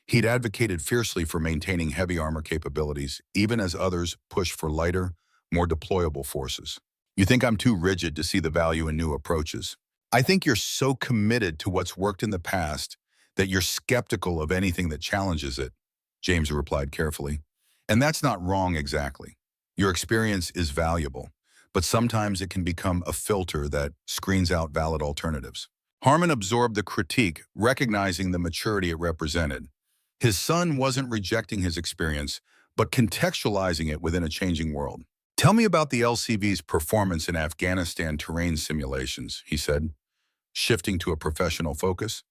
He'd advocated fiercely for maintaining heavy armor capabilities, even as others pushed for lighter, more deployable forces. "You think I'm too rigid to see the value in new approaches? I think you're so committed to what's worked in the past that you're skeptical of anything that challenges it," James replied carefully. "And that's not wrong exactly. Your experience is valuable, but sometimes it can become a filter that screens out valid alternatives." Harmon absorbed the critique, recognizing the maturity it represented. His son wasn't rejecting his experience, but contextualizing it within a changing world. "Tell me about the LCV's performance in Afghanistan terrain simulations," he said, shifting to a professional focus.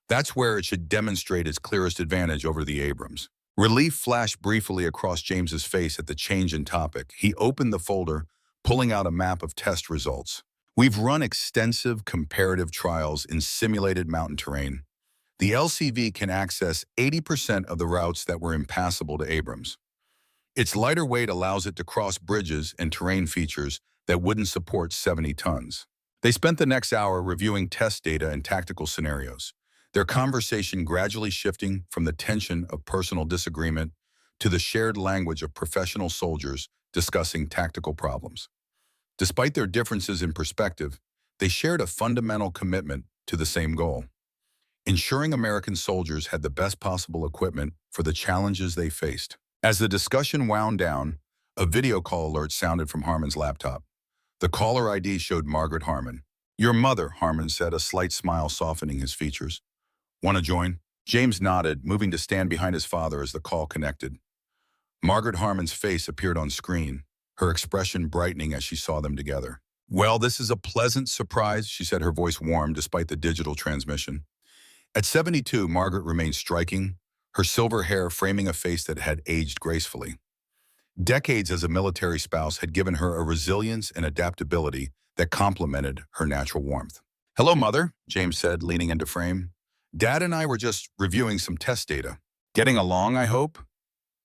"That's where it should demonstrate its clearest advantage over the Abrams." Relief flashed briefly across James's face at the change in topic. He opened the folder, pulling out a map of test results. "We've run extensive comparative trials in simulated mountain terrain. The LCV can access 80% of the routes that were impassable to Abrams. Its lighter weight allows it to cross bridges and terrain features that wouldn't support 70 tons." They spent the next hour reviewing test data and tactical scenarios. their conversation gradually shifting from the tension of personal disagreement to the shared language of professional soldiers discussing tactical problems. Despite their differences in perspective, they shared a fundamental commitment to the same goal: ensuring American soldiers had the best possible equipment for the challenges they faced. As the discussion wound down, a video call alert sounded from Harmon's laptop. The caller ID showed Margaret Harmon. "Your mother," Harmon said, a slight smile softening his features. "Want to join?" James nodded, moving to stand behind his father as the call connected. Margaret Harmon's face appeared on screen, her expression brightening as she saw them together. "Well, this is a pleasant surprise," she said, her voice warm despite the digital transmission. At 72, Margaret remained striking, her silver hair framing a face that had aged gracefully. Decades as a military spouse had given her a resilience and adaptability that complemented her natural warmth. "Hello, Mother," James said, leaning into frame. "Dad and I were just reviewing some test data. Getting along, I hope?"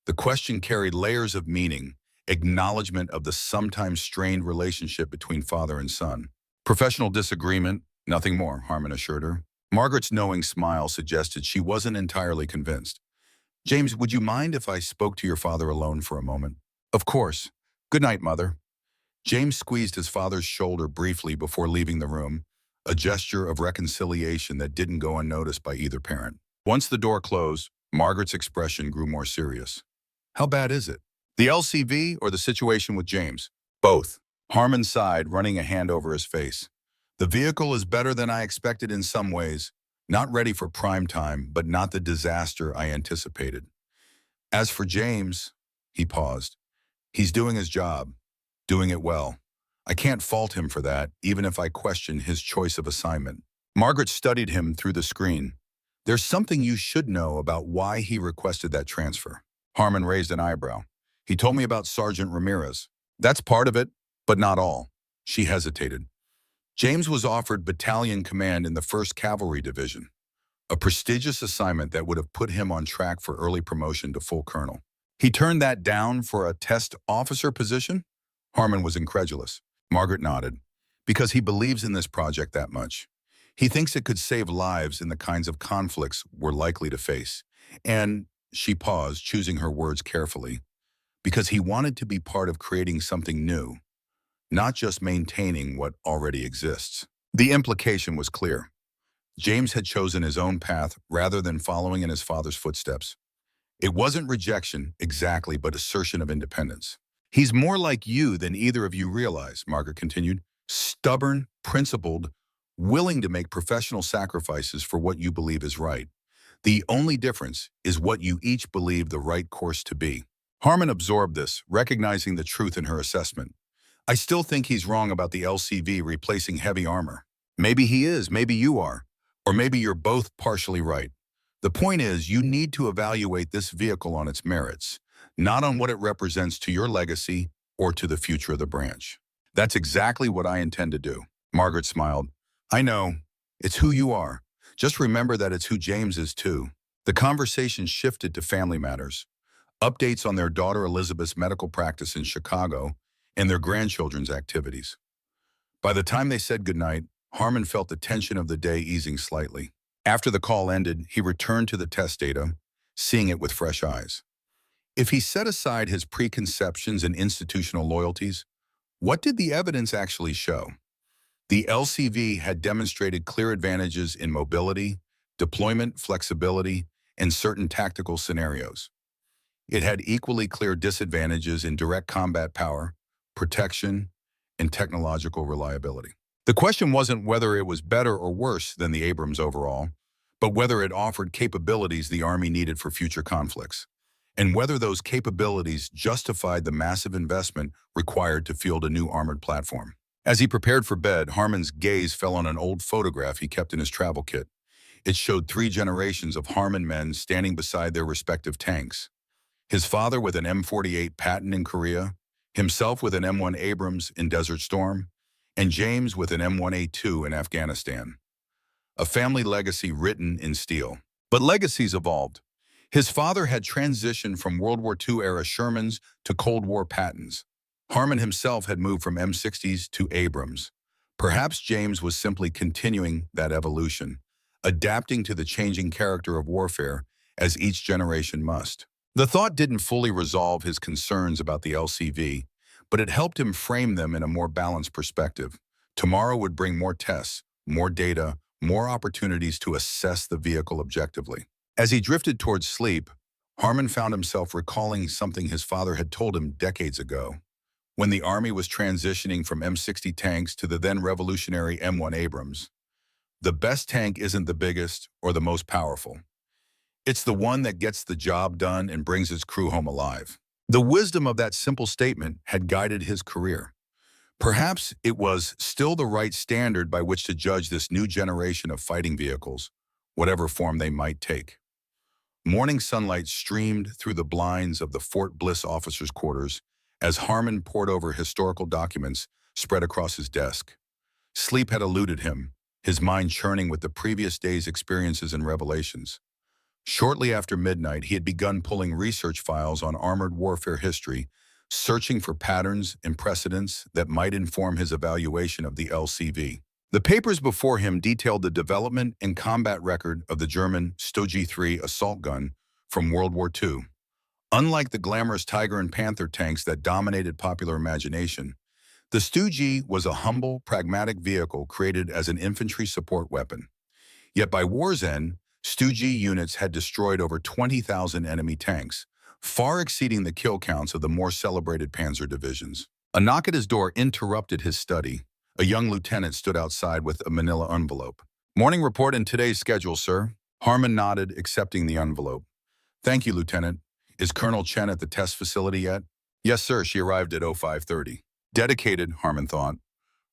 The question carried layers of meaning, acknowledgement of the sometimes strained relationship between father and son. "Professional disagreement, nothing more," Harmon assured her. Margaret's knowing smile suggested she wasn't entirely convinced. "James, would you mind if I spoke to your father alone for a moment?" "Of course. Good night, Mother." James squeezed his father's shoulder briefly before leaving the room, a gesture of reconciliation that didn't go unnoticed by either parent. Once the door closed, Margaret's expression grew more serious. "How bad is it? The LCV or the situation with James?" "Both." Harmon sighed, running a hand over his face. "The vehicle is better than I expected in some ways. Not ready for prime time, but not the disaster I anticipated. As for James," he paused, "he's doing his job, doing it well. I can't fault him for that, even if I question his choice of assignment." Margaret studied him through the screen. "There's something you should know about why he requested that transfer." Harmon raised an eyebrow. "He told me about Sergeant Ramirez." "That's part of it, but not all." She hesitated. "James was offered battalion command in the 1st Cavalry Division, a prestigious assignment that would have put him on track for early promotion to full colonel. He turned that down for a test officer position?" Harmon was incredulous. Margaret nodded. "Because he believes in this project that much. He thinks it could save lives in the kinds of conflicts we're likely to face. And," she paused, choosing her words carefully, "because he wanted to be part of creating something new, not just maintaining what already exists." The implication was clear. James had chosen his own path rather than following in his father's footsteps. It wasn't rejection exactly, but assertion of independence. "He's more like you than either of you realize," Margaret continued. "Stubborn, principled, willing to make professional sacrifices for what you believe is right. The only difference is what you each believe the right course to be." Harmon absorbed this, recognizing the truth in her assessment. "I still think he's wrong about the LCV replacing heavy armor." "Maybe he is, maybe you are. Or maybe you're both partially right. The point is, you need to evaluate this vehicle on its merits, not on what it represents to your legacy or to the future of the branch." "That's exactly what I intend to do." Margaret smiled. "I know. It's who you are. Just remember that it's who James is too." The conversation shifted to family matters, updates on their daughter Elizabeth's medical practice in Chicago and their grandchildren's activities. By the time they said goodnight, Harmon felt the tension of the day easing slightly. After the call ended, he returned to the test data, seeing it with fresh eyes. If he set aside his preconceptions and institutional loyalties, what did the evidence actually show? The LCV had demonstrated clear advantages in mobility, deployment flexibility, and certain tactical scenarios. It had equally clear disadvantages in direct combat power, protection, and technological reliability. The question wasn't whether it was better or worse than the Abrams overall, but whether it offered capabilities the Army needed for future conflicts, and whether those capabilities justified the massive investment required to field a new armored platform. As he prepared for bed, Harmon's gaze fell on an old photograph he kept in his travel kit. It showed 3 generations of Harmon men standing beside their respective tanks. His father with an M48 Patton in Korea, himself with an M1 Abrams in Desert Storm, and James with an M1A2 in Afghanistan. A family legacy written in steel. But legacies evolved. His father had transitioned from World War II-era Shermans to Cold War Pattons. Harmon himself had moved from M60s to Abrams. Perhaps James was simply continuing that evolution, adapting to the changing character of warfare as each generation must. The thought didn't fully resolve his concerns about the LCV, but it helped him frame them in a more balanced perspective. Tomorrow would bring more tests, more data, more opportunities to assess the vehicle objectively. As he drifted towards sleep, Harmon found himself recalling something his father had told him decades ago. When the Army was transitioning from M60 tanks to the then revolutionary M1 Abrams, the best tank isn't the biggest or the most powerful. It's the one that gets the job done and brings its crew home alive. The wisdom of that simple statement had guided his career. Perhaps it was still the right standard by which to judge this new generation of fighting vehicles, whatever form they might take. Morning sunlight streamed through the blinds of the Fort Bliss officers' quarters as Harmon pored over historical documents spread across his desk. Sleep had eluded him, his mind churning with the previous day's experiences and revelations. Shortly after midnight, he had begun pulling research files on armored warfare history, searching for patterns and precedents that might inform his evaluation of the LCV. The papers before him detailed the development and combat record of the German Sto-G3 assault gun from World War II. Unlike the glamorous Tiger and Panther tanks that dominated popular imagination, the Sto-G was a humble, pragmatic vehicle created as an infantry support weapon. Yet by war's end, Sto-G units had destroyed over 20,000 enemy tanks, far exceeding the kill counts of the more celebrated panzer divisions. A knock at his door interrupted his study. A young lieutenant stood outside with a manila envelope. "Morning report in today's schedule, sir." Harmon nodded, accepting the envelope. "Thank you, Lieutenant. Is Colonel Chen at the test facility yet?" "Yes, sir. She arrived at 0530. Dedicated, Harmon thought.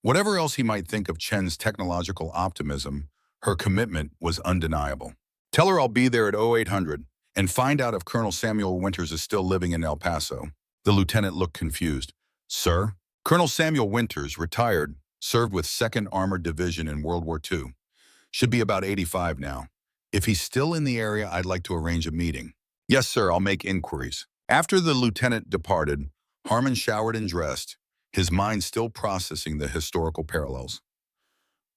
Whatever else he might think of Chen's technological optimism, her commitment was undeniable. "Tell her I'll be there at 0800 and find out if Colonel Samuel Winters is still living in El Paso." The lieutenant looked confused. "Sir?" "Colonel Samuel Winters, retired, served with 2nd Armored Division in World War II. Should be about 85 now. If he's still in the area, I'd like to arrange a meeting." "Yes, sir, I'll make inquiries." After the lieutenant departed, Harmon showered and dressed, his mind still processing the historical parallels.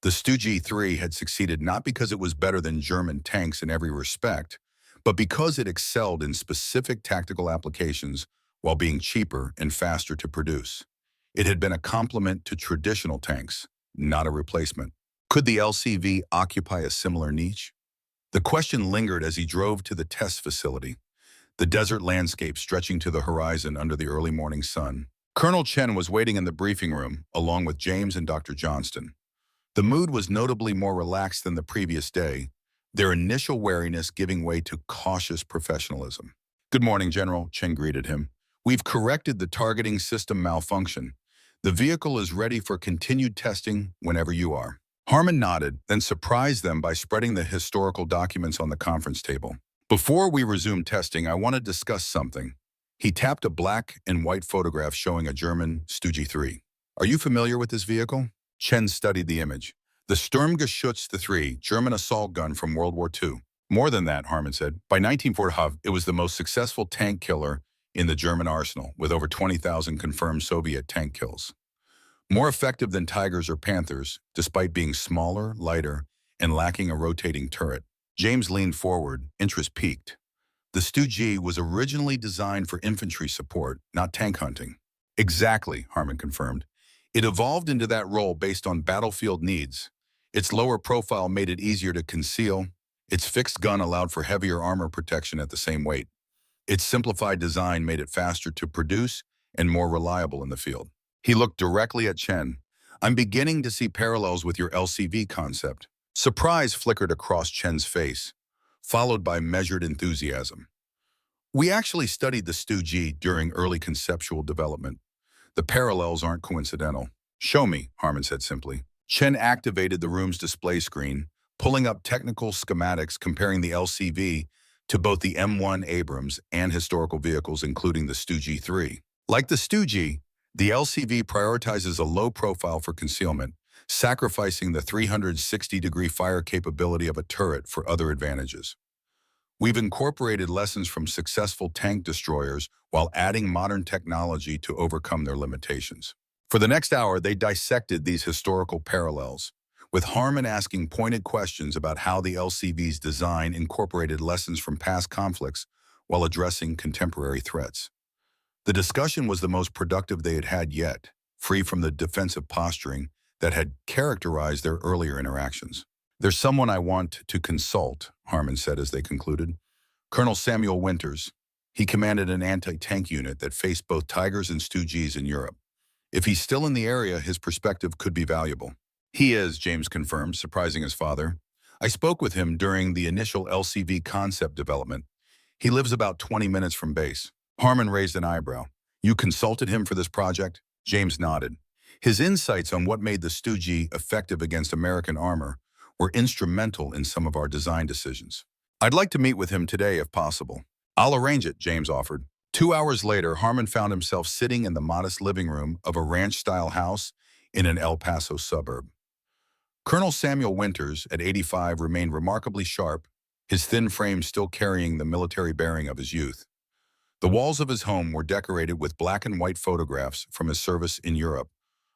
The Sto-G3 had succeeded not because it was better than German tanks in every respect, but because it excelled in specific tactical applications while being cheaper and faster to produce. It had been a complement to traditional tanks, not a replacement. Could the LCV occupy a similar niche? The question lingered as he drove to the test facility, the desert landscape stretching to the horizon under the early morning sun. Colonel Chen was waiting in the briefing room, along with James and Dr. Johnston. The mood was notably more relaxed than the previous day, their initial wariness giving way to cautious professionalism. "Good morning, General," Chen greeted him. "We've corrected the targeting system malfunction. The vehicle is ready for continued testing whenever you are." Harmon nodded, then surprised them by spreading the historical documents on the conference table. "Before we resume testing, I want to discuss something." He tapped a black and white photograph showing a German Sto-G3. "Are you familiar with this vehicle?" Chen studied the image. "The Sturmgeschütz III, German assault gun from World War II. "More than that," Harmon said. "By 1945, it was the most successful tank killer in the German arsenal, with over 20,000 confirmed Soviet tank kills. More effective than Tigers or Panthers, despite being smaller, lighter, and lacking a rotating turret." James leaned forward, interest piqued. "The Sto-G was originally designed for infantry support, not tank hunting." "Exactly," Harmon confirmed. "It evolved into that role based on battlefield needs. Its lower profile made it easier to conceal. Its fixed gun allowed for heavier armor protection at the same weight. Its simplified design made it faster to produce and more reliable in the field." He looked directly at Chen. "I'm beginning to see parallels with your LCV concept." Surprise flickered across Chen's face, followed by measured enthusiasm. "We actually studied the Sto-G during early conceptual development. The parallels aren't coincidental." "Show me," Harmon said simply. Chen activated the room's display screen, pulling up technical schematics comparing the LCV to both the M1 Abrams and historical vehicles, including the Sto-G3. Like the Sto-G, the LCV prioritizes a low profile for concealment, sacrificing the 360-degree fire capability of a turret for other advantages. We've incorporated lessons from successful tank destroyers while adding modern technology to overcome their limitations. For the next hour, they dissected these historical parallels, with Harmon asking pointed questions about how the LCV's design incorporated lessons from past conflicts while addressing contemporary threats. The discussion was the most productive they had had yet, free from the defensive posturing that had characterized their earlier interactions. "There's someone I want to consult," Harmon said as they concluded. "Colonel Samuel Winters. He commanded an anti-tank unit that faced both Tigers and Stu-Gs in Europe. If he's still in the area, his perspective could be valuable." "He is," James confirmed, surprising his father. "I spoke with him during the initial LCV concept development. He lives about 20 minutes from base." Harmon raised an eyebrow. "You consulted him for this project?" James nodded. His insights on what made the Stu-G effective against American armor were instrumental in some of our design decisions. "I'd like to meet with him today if possible." "I'll arrange it," James offered. 2 hours later, Harmon found himself sitting in the modest living room of a ranch-style house in an El Paso suburb. Colonel Samuel Winters, at 85, remained remarkably sharp, his thin frame still carrying the military bearing of his youth. The walls of his home were decorated with black and white photographs from his service in Europe,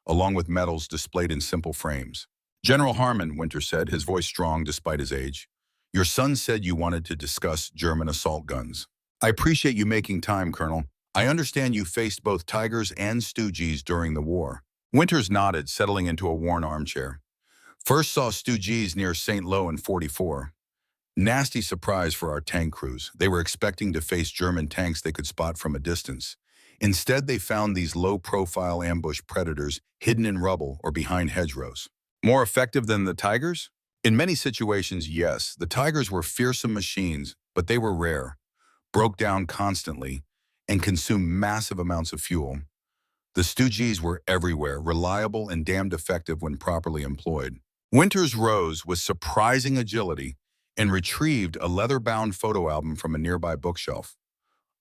along with medals displayed in simple frames. "General Harmon," Winters said, his voice strong despite his age, "your son said you wanted to discuss German assault guns." "I appreciate you making time, Colonel. I understand you faced both Tigers and Stu-Gs during the war." Winters nodded, settling into a worn armchair. "First saw Stu-Gs near St. Lo in '44. Nasty surprise for our tank crews. They were expecting to face German tanks they could spot from a distance. Instead, they found these low-profile ambush predators hidden in rubble or behind hedgerows." "More effective than the Tigers?" "In many situations, yes. The Tigers were fearsome machines, but they were rare, broke down constantly, and consumed massive amounts of fuel. The Stu-Gs were everywhere, reliable and damned effective when properly employed." Winters rose with surprising agility and retrieved a leather-bound photo album from a nearby bookshelf.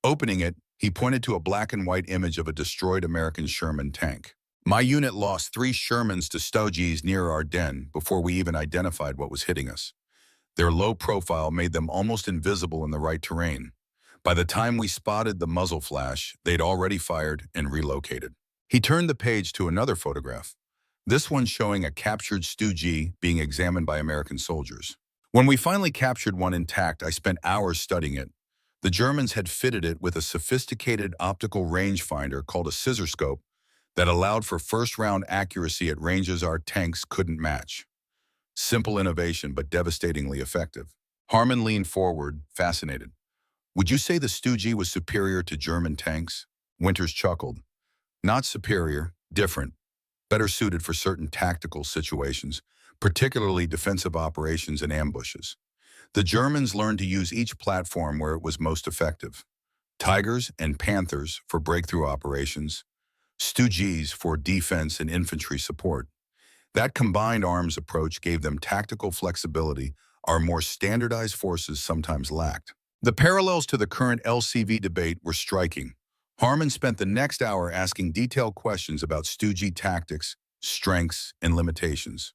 Opening it, he pointed to a black and white image of a destroyed American Sherman tank. "My unit lost 3 Shermans to Stu-Gs near our den before we even identified what was hitting us. Their low profile made them almost invisible in the right terrain. By the time we spotted the muzzle flash, they'd already fired and relocated." He turned the page to another photograph, this one showing a captured Stu-G being examined by American soldiers. "When we finally captured one intact, I spent hours studying it. The Germans had fitted it with a sophisticated optical rangefinder called a scissor scope that allowed for first-round accuracy at ranges our tanks couldn't match. Simple innovation, but devastatingly effective." Harmon leaned forward, fascinated. "Would you say the Stu-G was superior to German tanks?" Winters chuckled. "Not superior, different. Better suited for certain tactical situations, particularly defensive operations and ambushes. The Germans learned to use each platform where it was most effective. Tigers and Panthers for breakthrough operations, Stu-Gs for defense and infantry support. That combined arms approach gave them tactical flexibility our more standardized forces sometimes lacked." The parallels to the current LCV debate were striking. Harmon spent the next hour asking detailed questions about Stu-G tactics, strengths, and limitations,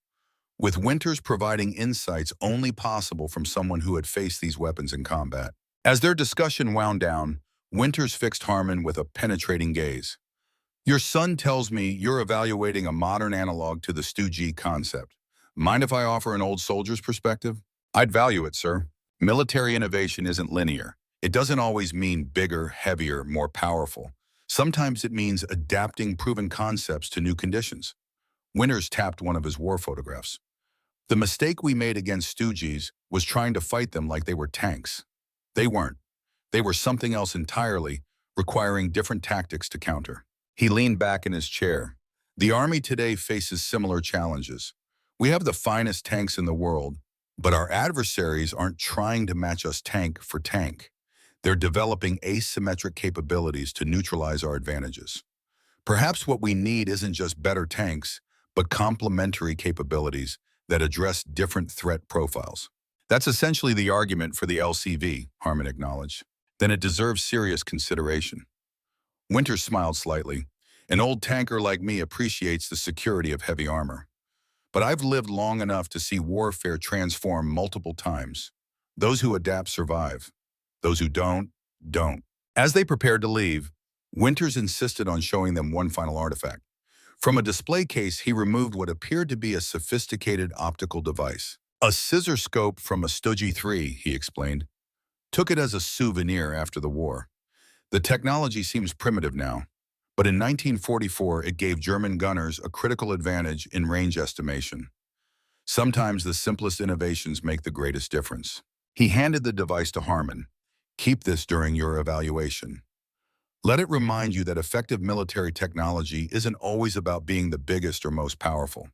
with Winters providing insights only possible from someone who had faced these weapons in combat. As their discussion wound down, Winters fixed Harmon with a penetrating gaze. "Your son tells me you're evaluating a modern analog to the Stu-G concept. Mind if I offer an old soldier's perspective?" "I'd value it, sir." Military innovation isn't linear. It doesn't always mean bigger, heavier, more powerful. Sometimes it means adapting proven concepts to new conditions. Winters tapped one of his war photographs. "The mistake we made against Stu-Gs was trying to fight them like they were tanks. They weren't. They were something else entirely, requiring different tactics to counter." He leaned back in his chair. "The Army today faces similar challenges. We have the finest tanks in the world, but our adversaries aren't trying to match us tank for tank. They're developing asymmetric capabilities to neutralize our advantages. Perhaps what we need isn't just better tanks, but complementary capabilities that address different threat profiles." "That's essentially the argument for the LCV," Harmon acknowledged. "Then it deserves serious consideration." Winters smiled slightly. "An old tanker like me appreciates the security of heavy armor. But I've lived long enough to see warfare transform multiple times. Those who adapt survive. Those who don't, don't." As they prepared to leave, Winters insisted on showing them one final artifact. From a display case, he removed what appeared to be a sophisticated optical device. A scissor scope from a Stuggy 3, he explained. Took it as a souvenir after the war. The technology seems primitive now, but in 1944 it gave German gunners a critical advantage in range estimation. Sometimes the simplest innovations make the greatest difference. He handed the device to Harmon. Keep this during your evaluation. Let it remind you that effective military technology isn't always about being the biggest or most powerful.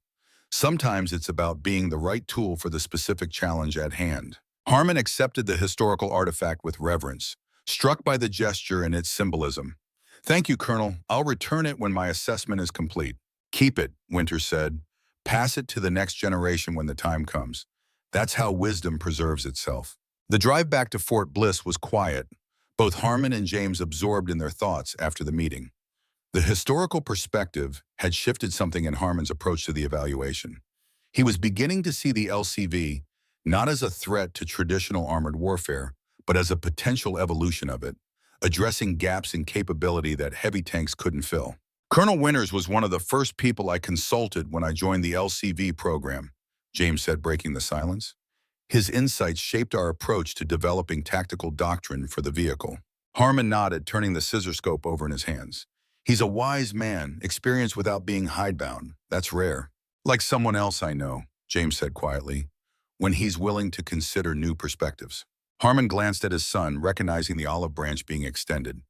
Sometimes it's about being the right tool for the specific challenge at hand. Harmon accepted the historical artifact with reverence, struck by the gesture and its symbolism. Thank you, Colonel. I'll return it when my assessment is complete. Keep it, Winters said. Pass it to the next generation when the time comes. That's how wisdom preserves itself. The drive back to Fort Bliss was quiet, both Harmon and James absorbed in their thoughts after the meeting. The historical perspective had shifted something in Harmon's approach to the evaluation. He was beginning to see the LCV not as a threat to traditional armored warfare, but as a potential evolution of it, addressing gaps in capability that heavy tanks couldn't fill. Colonel Winters was one of the first people I consulted when I joined the LCV program, James said, breaking the silence. His insights shaped our approach to developing tactical doctrine for the vehicle. Harmon nodded, turning the scissor scope over in his hands. He's a wise man, experienced without being hidebound. That's rare. Like someone else I know, James said quietly, when he's willing to consider new perspectives. Harmon glanced at his son, recognizing the olive branch being extended.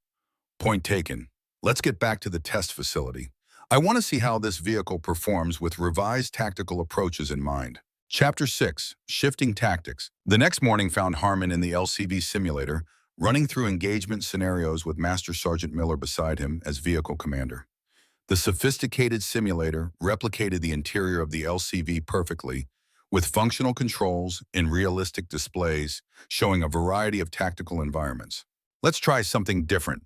Point taken. Let's get back to the test facility. I want to see how this vehicle performs with revised tactical approaches in mind. Chapter 6, Shifting Tactics. The next morning found Harmon in the LCV simulator, running through engagement scenarios with Master Sergeant Miller beside him as vehicle commander. The sophisticated simulator replicated the interior of the LCV perfectly, with functional controls and realistic displays showing a variety of tactical environments. Let's try something different,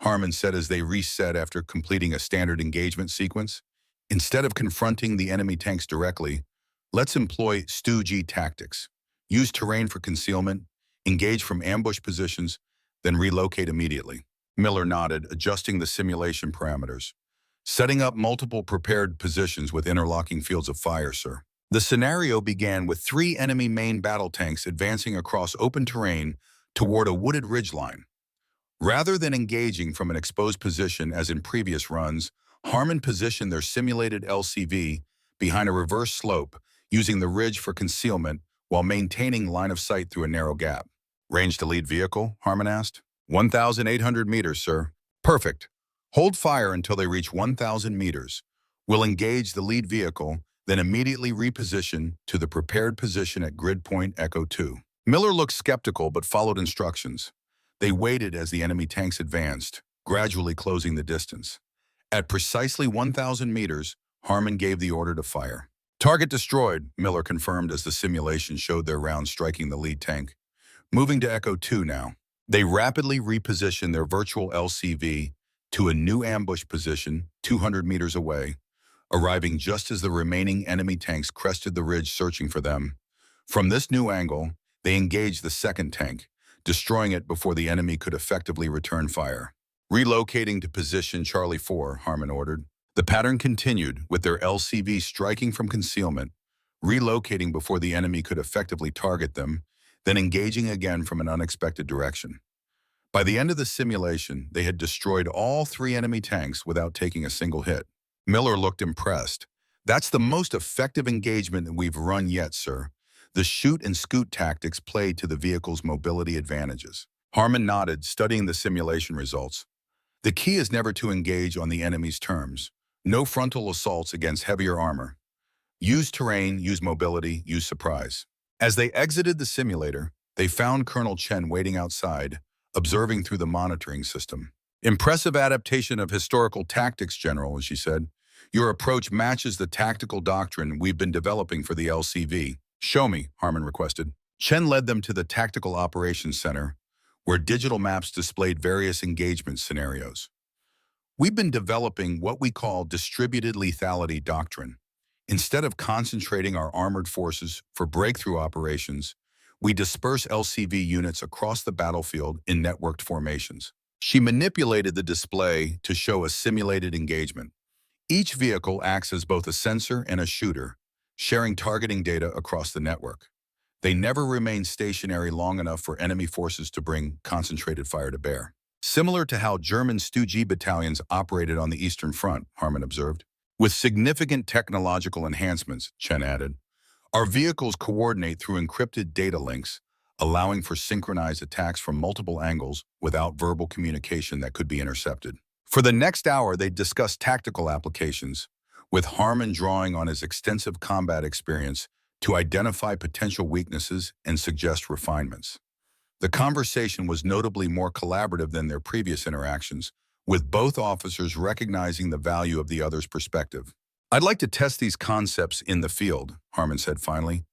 Harmon said as they reset after completing a standard engagement sequence. Instead of confronting the enemy tanks directly, let's employ Stuggy tactics. Use terrain for concealment, engage from ambush positions, then relocate immediately. Miller nodded, adjusting the simulation parameters. Setting up multiple prepared positions with interlocking fields of fire, sir. The scenario began with 3 enemy main battle tanks advancing across open terrain toward a wooded ridgeline. Rather than engaging from an exposed position as in previous runs, Harmon positioned their simulated LCV behind a reverse slope, using the ridge for concealment while maintaining line of sight through a narrow gap. Range to lead vehicle, Harmon asked. 1,800 meters, sir. Perfect. Hold fire until they reach 1,000 meters. We'll engage the lead vehicle, then immediately reposition to the prepared position at grid point Echo 2. Miller looked skeptical but followed instructions. They waited as the enemy tanks advanced, gradually closing the distance. At precisely 1,000 meters, Harmon gave the order to fire. Target destroyed, Miller confirmed as the simulation showed their rounds striking the lead tank. Moving to Echo 2 now. They rapidly repositioned their virtual LCV to a new ambush position 200 meters away, arriving just as the remaining enemy tanks crested the ridge searching for them. From this new angle, they engaged the second tank, destroying it before the enemy could effectively return fire. Relocating to position Charlie 4, Harmon ordered. The pattern continued, with their LCV striking from concealment, relocating before the enemy could effectively target them, then engaging again from an unexpected direction. By the end of the simulation, they had destroyed all 3 enemy tanks without taking a single hit. Miller looked impressed. That's the most effective engagement that we've run yet, sir. The shoot and scoot tactics played to the vehicle's mobility advantages. Harmon nodded, studying the simulation results. The key is never to engage on the enemy's terms. No frontal assaults against heavier armor. Use terrain, use mobility, use surprise. As they exited the simulator, they found Colonel Chen waiting outside, observing through the monitoring system. Impressive adaptation of historical tactics, General, she said. Your approach matches the tactical doctrine we've been developing for the LCV. Show me, Harmon requested. Chen led them to the Tactical Operations Center, where digital maps displayed various engagement scenarios. We've been developing what we call distributed lethality doctrine. Instead of concentrating our armored forces for breakthrough operations, we disperse LCV units across the battlefield in networked formations. She manipulated the display to show a simulated engagement. Each vehicle acts as both a sensor and a shooter, sharing targeting data across the network. They never remain stationary long enough for enemy forces to bring concentrated fire to bear. Similar to how German Stu-G battalions operated on the Eastern Front, Harmon observed. With significant technological enhancements, Chen added, our vehicles coordinate through encrypted data links, allowing for synchronized attacks from multiple angles without verbal communication that could be intercepted. For the next hour, they discussed tactical applications, with Harmon drawing on his extensive combat experience to identify potential weaknesses and suggest refinements. The conversation was notably more collaborative than their previous interactions, with both officers recognizing the value of the other's perspective. I'd like to test these concepts in the field, Harmon said finally.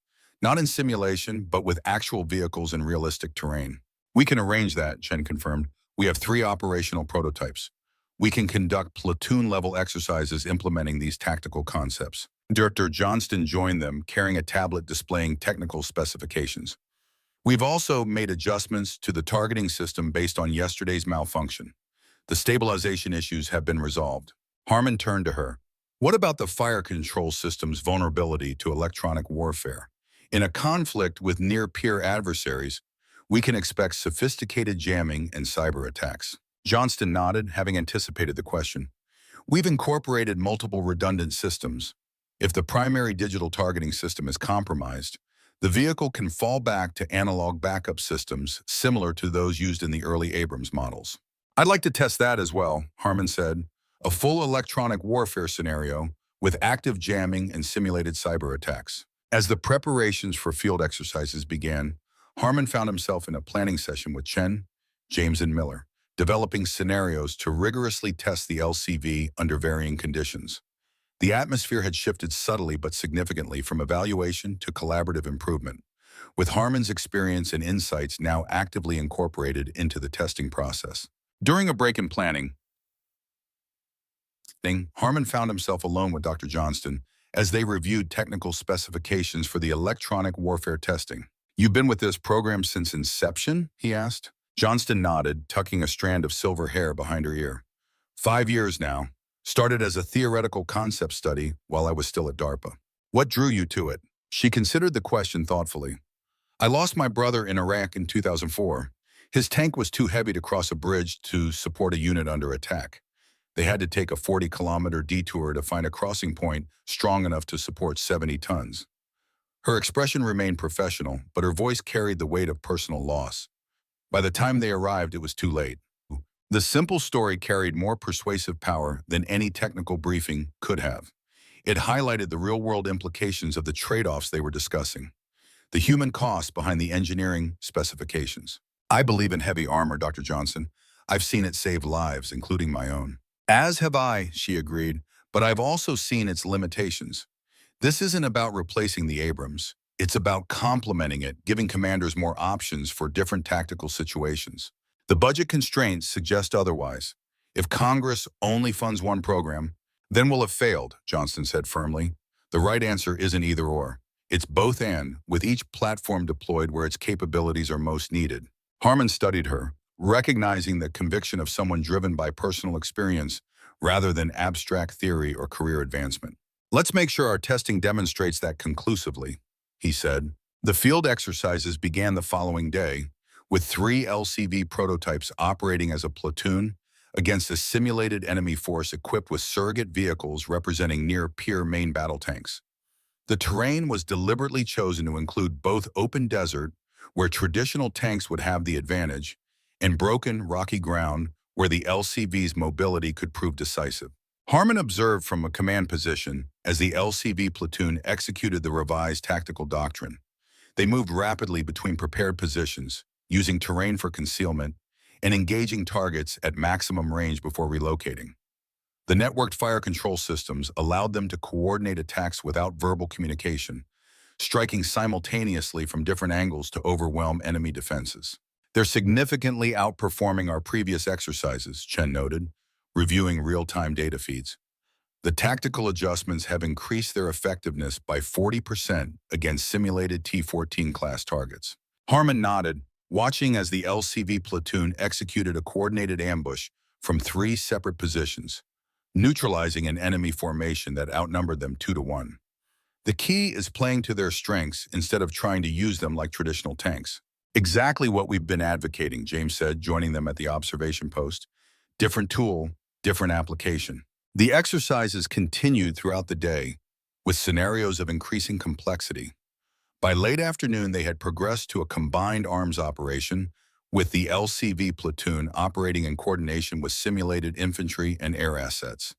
Not in simulation, but with actual vehicles in realistic terrain. We can arrange that, Chen confirmed. We have 3 operational prototypes. We can conduct platoon-level exercises implementing these tactical concepts. Director Johnston joined them, carrying a tablet displaying technical specifications. We've also made adjustments to the targeting system based on yesterday's malfunction. The stabilization issues have been resolved. Harmon turned to her. What about the fire control system's vulnerability to electronic warfare? In a conflict with near-peer adversaries, we can expect sophisticated jamming and cyber attacks. Johnston nodded, having anticipated the question. We've incorporated multiple redundant systems. If the primary digital targeting system is compromised, the vehicle can fall back to analog backup systems similar to those used in the early Abrams models. I'd like to test that as well, Harmon said. A full electronic warfare scenario with active jamming and simulated cyber attacks. As the preparations for field exercises began, Harmon found himself in a planning session with Chen, James, and Miller, developing scenarios to rigorously test the LCV under varying conditions. The atmosphere had shifted subtly but significantly from evaluation to collaborative improvement, with Harmon's experience and insights now actively incorporated into the testing process. During a break in planning, Harmon found himself alone with Dr. Johnston as they reviewed technical specifications for the electronic warfare testing. You've been with this program since inception? He asked. Johnston nodded, tucking a strand of silver hair behind her ear. 5 years now. Started as a theoretical concept study while I was still at DARPA. What drew you to it? She considered the question thoughtfully. I lost my brother in Iraq in 2004. His tank was too heavy to cross a bridge to support a unit under attack. They had to take a 40-kilometer detour to find a crossing point strong enough to support 70 tons. Her expression remained professional, but her voice carried the weight of personal loss. By the time they arrived, it was too late. The simple story carried more persuasive power than any technical briefing could have. It highlighted the real-world implications of the trade-offs they were discussing, the human cost behind the engineering specifications. I believe in heavy armor, Dr. Johnson. I've seen it save lives, including my own. As have I, she agreed, but I've also seen its limitations. This isn't about replacing the Abrams. It's about complementing it, giving commanders more options for different tactical situations. The budget constraints suggest otherwise. If Congress only funds one program, then we'll have failed, Johnston said firmly. The right answer isn't either or. It's both and, with each platform deployed where its capabilities are most needed. Harmon studied her, recognizing the conviction of someone driven by personal experience rather than abstract theory or career advancement. Let's make sure our testing demonstrates that conclusively, he said. The field exercises began the following day, with 3 LCV prototypes operating as a platoon against a simulated enemy force equipped with surrogate vehicles representing near-peer main battle tanks. The terrain was deliberately chosen to include both open desert, where traditional tanks would have the advantage, and broken, rocky ground, where the LCV's mobility could prove decisive. Harmon observed from a command position as the LCV platoon executed the revised tactical doctrine. They moved rapidly between prepared positions, using terrain for concealment, and engaging targets at maximum range before relocating. The networked fire control systems allowed them to coordinate attacks without verbal communication, striking simultaneously from different angles to overwhelm enemy defenses. They're significantly outperforming our previous exercises, Chen noted, reviewing real-time data feeds. The tactical adjustments have increased their effectiveness by 40% against simulated T-14 class targets. Harmon nodded, watching as the LCV platoon executed a coordinated ambush from 3 separate positions. neutralizing an enemy formation that outnumbered them 2-1. The key is playing to their strengths instead of trying to use them like traditional tanks. Exactly what we've been advocating, James said, joining them at the observation post. Different tool, different application. The exercises continued throughout the day, with scenarios of increasing complexity. By late afternoon, they had progressed to a combined arms operation, with the LCV platoon operating in coordination with simulated infantry and air assets.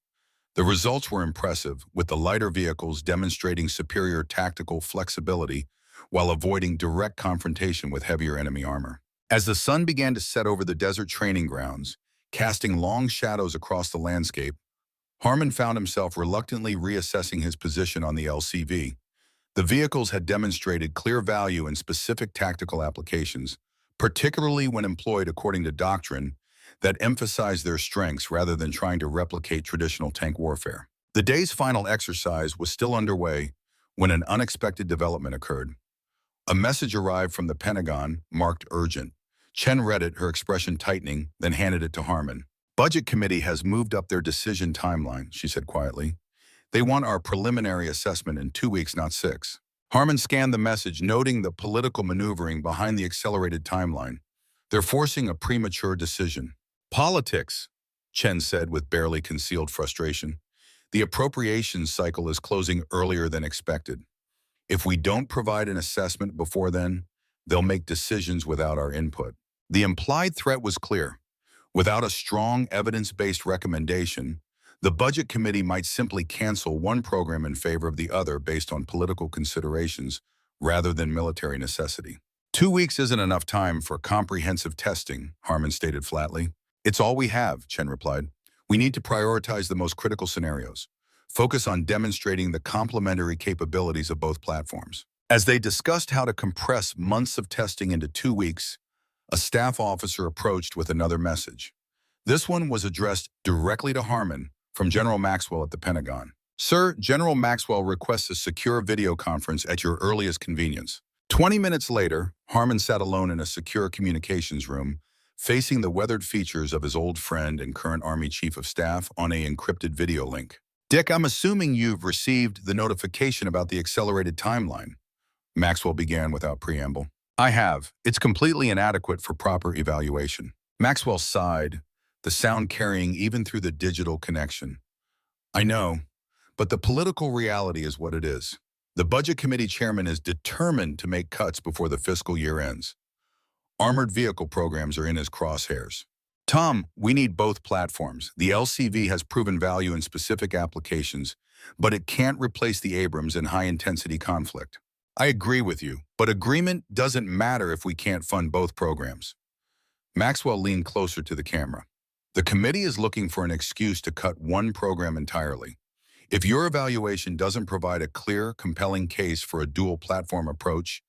The results were impressive, with the lighter vehicles demonstrating superior tactical flexibility while avoiding direct confrontation with heavier enemy armor. As the sun began to set over the desert training grounds, casting long shadows across the landscape, Harmon found himself reluctantly reassessing his position on the LCV. The vehicles had demonstrated clear value in specific tactical applications, particularly when employed according to doctrine, that emphasized their strengths rather than trying to replicate traditional tank warfare. The day's final exercise was still underway when an unexpected development occurred. A message arrived from the Pentagon, marked urgent. Chen read it, her expression tightening, then handed it to Harmon. "Budget Committee has moved up their decision timeline," she said quietly. "They want our preliminary assessment in 2 weeks, not 6. Harmon scanned the message, noting the political maneuvering behind the accelerated timeline. "They're forcing a premature decision." "Politics," Chen said with barely concealed frustration. "The appropriations cycle is closing earlier than expected. If we don't provide an assessment before then, they'll make decisions without our input." The implied threat was clear. Without a strong evidence-based recommendation, the Budget Committee might simply cancel one program in favor of the other based on political considerations rather than military necessity. 2 weeks isn't enough time for comprehensive testing," Harmon stated flatly. "It's all we have," Chen replied. "We need to prioritize the most critical scenarios. Focus on demonstrating the complementary capabilities of both platforms." As they discussed how to compress months of testing into 2 weeks, a staff officer approached with another message. This one was addressed directly to Harmon from General Maxwell at the Pentagon. "Sir, General Maxwell requests a secure video conference at your earliest convenience." 20 minutes later, Harmon sat alone in a secure communications room, facing the weathered features of his old friend and current Army Chief of Staff on an encrypted video link. "Dick, I'm assuming you've received the notification about the accelerated timeline," Maxwell began without preamble. "I have. It's completely inadequate for proper evaluation." Maxwell sighed, the sound carrying even through the digital connection. "I know, but the political reality is what it is. The Budget Committee chairman is determined to make cuts before the fiscal year ends. Armored vehicle programs are in his crosshairs. Tom, we need both platforms. The LCV has proven value in specific applications, but it can't replace the Abrams in high-intensity conflict. I agree with you, but agreement doesn't matter if we can't fund both programs." Maxwell leaned closer to the camera. "The committee is looking for an excuse to cut one program entirely. If your evaluation doesn't provide a clear, compelling case for a dual-platform approach,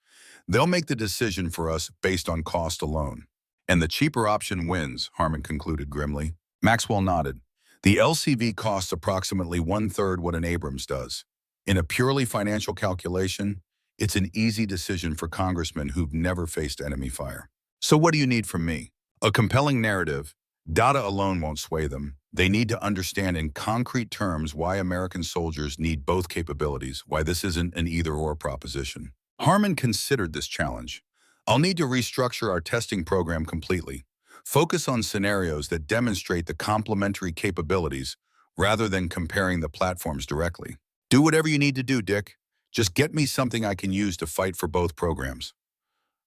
they'll make the decision for us based on cost alone. And the cheaper option wins," Harmon concluded grimly. Maxwell nodded. "The LCV costs approximately 1/3 what an Abrams does. In a purely financial calculation, it's an easy decision for congressmen who've never faced enemy fire. So what do you need from me? A compelling narrative. Data alone won't sway them. They need to understand in concrete terms why American soldiers need both capabilities, why this isn't an either-or proposition." Harmon considered this challenge. "I'll need to restructure our testing program completely. Focus on scenarios that demonstrate the complementary capabilities rather than comparing the platforms directly. Do whatever you need to do, Dick. Just get me something I can use to fight for both programs."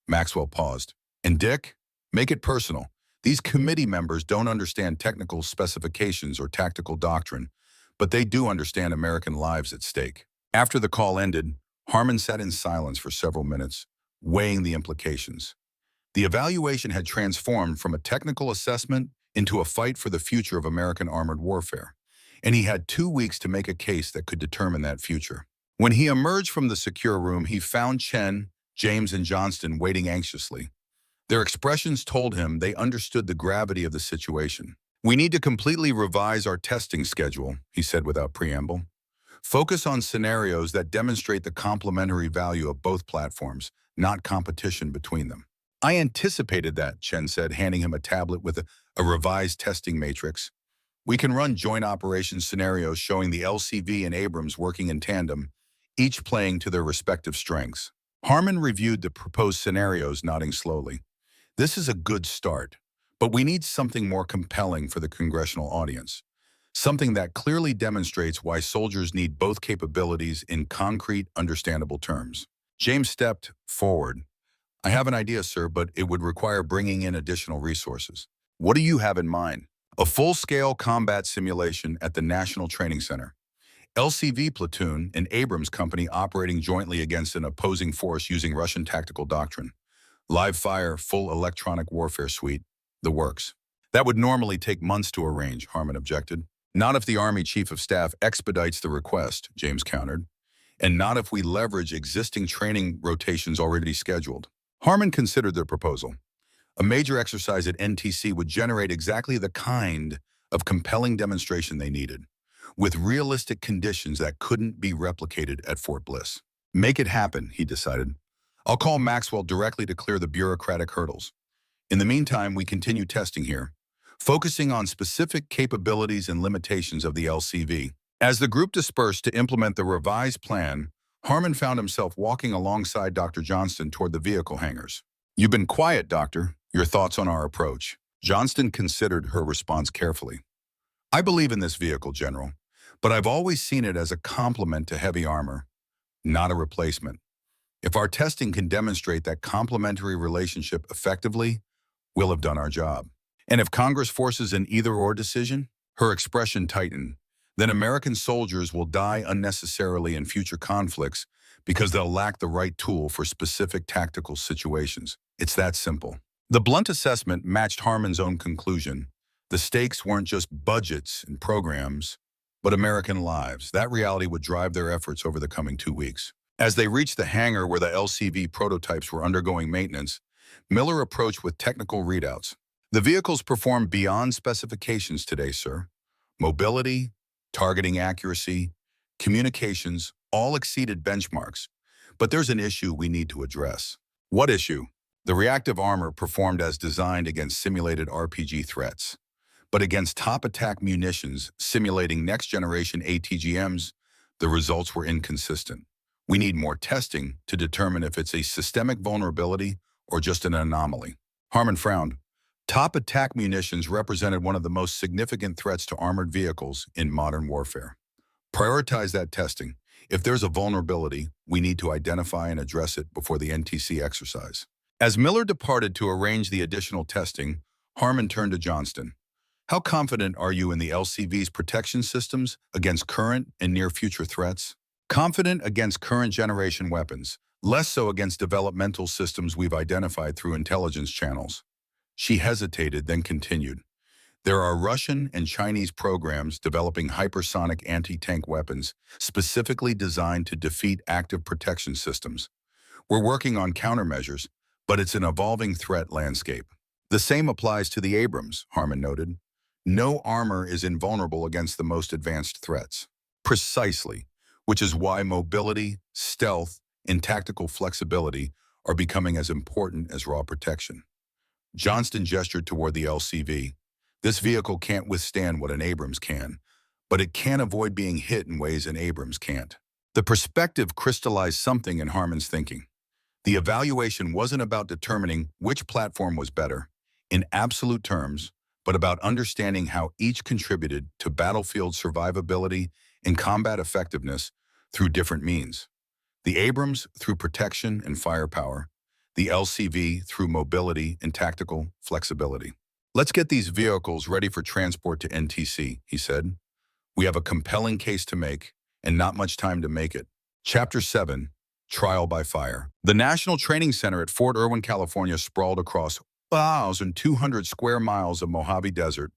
Maxwell paused. "And Dick, make it personal. These committee members don't understand technical specifications or tactical doctrine, but they do understand American lives at stake." After the call ended, Harmon sat in silence for several minutes, weighing the implications. The evaluation had transformed from a technical assessment into a fight for the future of American armored warfare, and he had 2 weeks to make a case that could determine that future. When he emerged from the secure room, he found Chen, James, and Johnston waiting anxiously. Their expressions told him they understood the gravity of the situation. "We need to completely revise our testing schedule," he said without preamble. "Focus on scenarios that demonstrate the complementary value of both platforms, not competition between them." "I anticipated that," Chen said, handing him a tablet with a revised testing matrix. We can run joint operations scenarios showing the LCV and Abrams working in tandem, each playing to their respective strengths. Harmon reviewed the proposed scenarios, nodding slowly. This is a good start, but we need something more compelling for the congressional audience. Something that clearly demonstrates why soldiers need both capabilities in concrete, understandable terms. James stepped forward. I have an idea, sir, but it would require bringing in additional resources. What do you have in mind? A full-scale combat simulation at the National Training Center. LCV platoon and Abrams company operating jointly against an opposing force using Russian tactical doctrine. Live fire, full electronic warfare suite, the works. That would normally take months to arrange, Harmon objected. Not if the Army Chief of Staff expedites the request, James countered. And not if we leverage existing training rotations already scheduled. Harmon considered their proposal. A major exercise at NTC would generate exactly the kind of compelling demonstration they needed, with realistic conditions that couldn't be replicated at Fort Bliss. Make it happen, he decided. I'll call Maxwell directly to clear the bureaucratic hurdles. In the meantime, we continue testing here, focusing on specific capabilities and limitations of the LCV. As the group dispersed to implement the revised plan, Harmon found himself walking alongside Dr. Johnston toward the vehicle hangars. You've been quiet, Doctor. Your thoughts on our approach? Johnston considered her response carefully. I believe in this vehicle, General, but I've always seen it as a complement to heavy armor, not a replacement. If our testing can demonstrate that complementary relationship effectively, we'll have done our job. And if Congress forces an either-or decision, her expression tightened, then American soldiers will die unnecessarily in future conflicts because they'll lack the right tool for specific tactical situations. It's that simple. The blunt assessment matched Harmon's own conclusion. The stakes weren't just budgets and programs, but American lives. That reality would drive their efforts over the coming 2 weeks. As they reached the hangar where the LCV prototypes were undergoing maintenance, Miller approached with technical readouts. The vehicles performed beyond specifications today, sir. Mobility, targeting accuracy, communications, all exceeded benchmarks. But there's an issue we need to address. What issue? The reactive armor performed as designed against simulated RPG threats. But against top attack munitions simulating next-generation ATGMs, the results were inconsistent. We need more testing to determine if it's a systemic vulnerability or just an anomaly. Harmon frowned. Top attack munitions represented one of the most significant threats to armored vehicles in modern warfare. Prioritize that testing. If there's a vulnerability, we need to identify and address it before the NTC exercise. As Miller departed to arrange the additional testing, Harmon turned to Johnston. How confident are you in the LCV's protection systems against current and near-future threats? Confident against current-generation weapons, less so against developmental systems we've identified through intelligence channels. She hesitated, then continued. There are Russian and Chinese programs developing hypersonic anti-tank weapons specifically designed to defeat active protection systems. We're working on countermeasures, but it's an evolving threat landscape. The same applies to the Abrams, Harmon noted. No armor is invulnerable against the most advanced threats. Precisely, which is why mobility, stealth, and tactical flexibility are becoming as important as raw protection. Johnston gestured toward the LCV. This vehicle can't withstand what an Abrams can, but it can avoid being hit in ways an Abrams can't. The perspective crystallized something in Harmon's thinking. The evaluation wasn't about determining which platform was better, in absolute terms, but about understanding how each contributed to battlefield survivability and combat effectiveness through different means. The Abrams through protection and firepower, the LCV through mobility and tactical flexibility. Let's get these vehicles ready for transport to NTC, he said. We have a compelling case to make and not much time to make it. Chapter 7, Trial by Fire. The National Training Center at Fort Irwin, California sprawled across 1,200 square miles of Mojave Desert,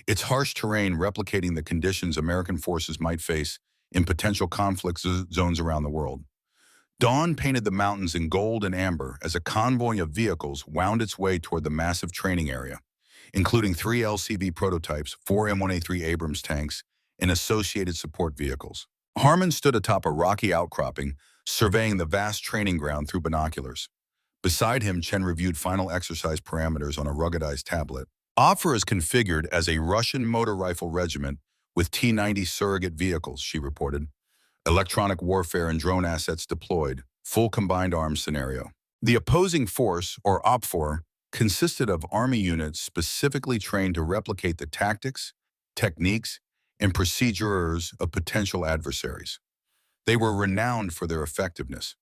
its harsh terrain replicating the conditions American forces might face in potential conflict zones around the world. Dawn painted the mountains in gold and amber as a convoy of vehicles wound its way toward the massive training area, including 3 LCV prototypes, 4 M1 Abrams tanks, and associated support vehicles. Harmon stood atop a rocky outcropping, surveying the vast training ground through binoculars. Beside him, Chen reviewed final exercise parameters on a ruggedized tablet. OPFOR is configured as a Russian motor rifle regiment with T-90 surrogate vehicles, she reported. Electronic warfare and drone assets deployed, full combined arms scenario. The opposing force, or OPFOR, consisted of Army units specifically trained to replicate the tactics, techniques, and procedures of potential adversaries. They were renowned for their effectiveness,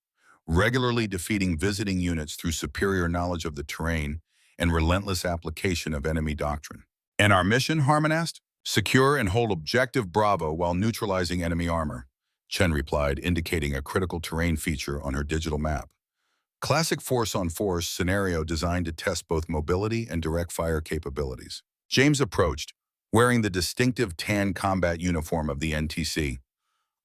regularly defeating visiting units through superior knowledge of the terrain and relentless application of enemy doctrine. And our mission, Harmon asked? Secure and hold objective Bravo while neutralizing enemy armor, Chen replied, indicating a critical terrain feature on her digital map. Classic force-on-force scenario designed to test both mobility and direct fire capabilities. James approached, wearing the distinctive tan combat uniform of the NTC.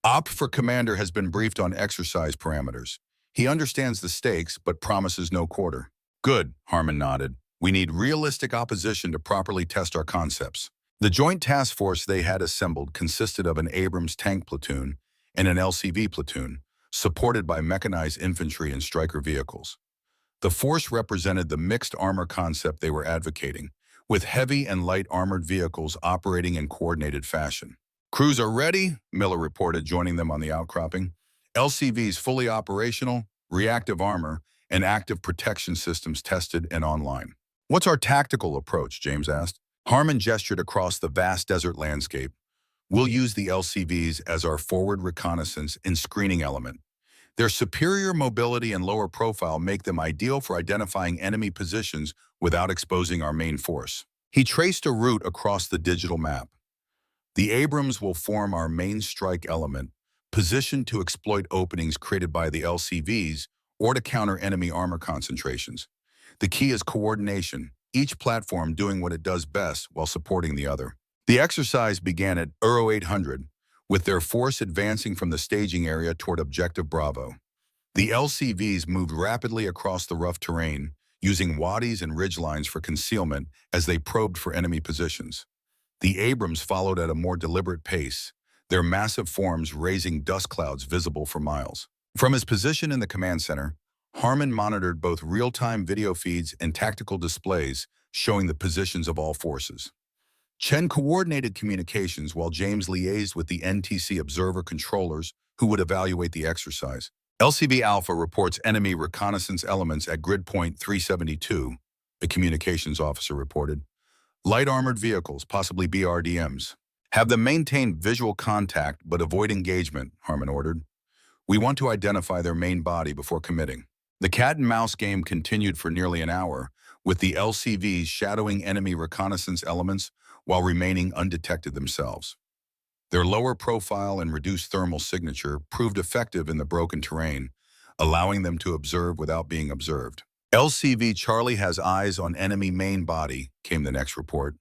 OPFOR commander has been briefed on exercise parameters. He understands the stakes, but promises no quarter. Good, Harmon nodded. We need realistic opposition to properly test our concepts. The joint task force they had assembled consisted of an Abrams tank platoon and an LCV platoon, supported by mechanized infantry and Stryker vehicles. The force represented the mixed armor concept they were advocating, with heavy and light armored vehicles operating in coordinated fashion. Crews are ready, Miller reported, joining them on the outcropping. LCVs fully operational, reactive armor, and active protection systems tested and online. What's our tactical approach, James asked. Harmon gestured across the vast desert landscape. We'll use the LCVs as our forward reconnaissance and screening element. Their superior mobility and lower profile make them ideal for identifying enemy positions without exposing our main force. He traced a route across the digital map. The Abrams will form our main strike element, positioned to exploit openings created by the LCVs or to counter enemy armor concentrations. The key is coordination, each platform doing what it does best while supporting the other. The exercise began at Euro 800, with their force advancing from the staging area toward Objective Bravo. The LCVs moved rapidly across the rough terrain, using wadis and ridgelines for concealment as they probed for enemy positions. The Abrams followed at a more deliberate pace, their massive forms raising dust clouds visible for miles. From his position in the command center, Harmon monitored both real-time video feeds and tactical displays showing the positions of all forces. Chen coordinated communications while James liaised with the NTC observer controllers who would evaluate the exercise. LCV Alpha reports enemy reconnaissance elements at grid point 372, the communications officer reported. Light armored vehicles, possibly BRDMs. Have them maintain visual contact but avoid engagement, Harmon ordered. We want to identify their main body before committing. The cat-and-mouse game continued for nearly an hour, with the LCVs shadowing enemy reconnaissance elements while remaining undetected themselves. Their lower profile and reduced thermal signature proved effective in the broken terrain, allowing them to observe without being observed. LCV Charlie has eyes on enemy main body, came the next report.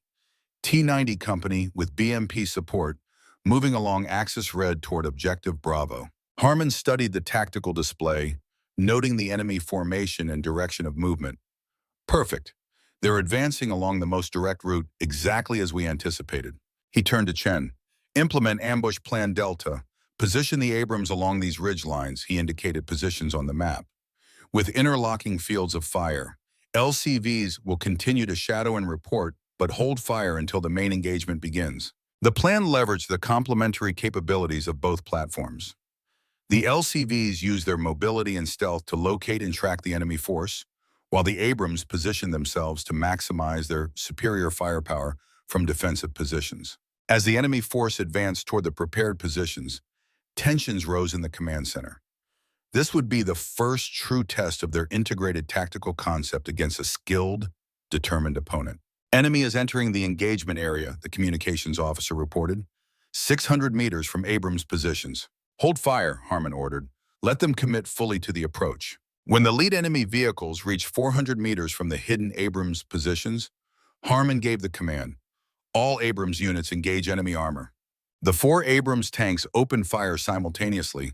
T-90 company with BMP support, moving along axis red toward Objective Bravo. Harmon studied the tactical display, noting the enemy formation and direction of movement. Perfect. They're advancing along the most direct route exactly as we anticipated. He turned to Chen. Implement ambush plan Delta. Position the Abrams along these ridge lines, he indicated positions on the map. With interlocking fields of fire, LCVs will continue to shadow and report, but hold fire until the main engagement begins. The plan leveraged the complementary capabilities of both platforms. The LCVs use their mobility and stealth to locate and track the enemy force, while the Abrams position themselves to maximize their superior firepower from defensive positions. As the enemy force advanced toward the prepared positions, tensions rose in the command center. This would be the first true test of their integrated tactical concept against a skilled, determined opponent. Enemy is entering the engagement area, the communications officer reported. 600 meters from Abrams' positions. Hold fire, Harmon ordered. Let them commit fully to the approach. When the lead enemy vehicles reached 400 meters from the hidden Abrams positions, Harmon gave the command. All Abrams units engage enemy armor. The 4 Abrams tanks opened fire simultaneously,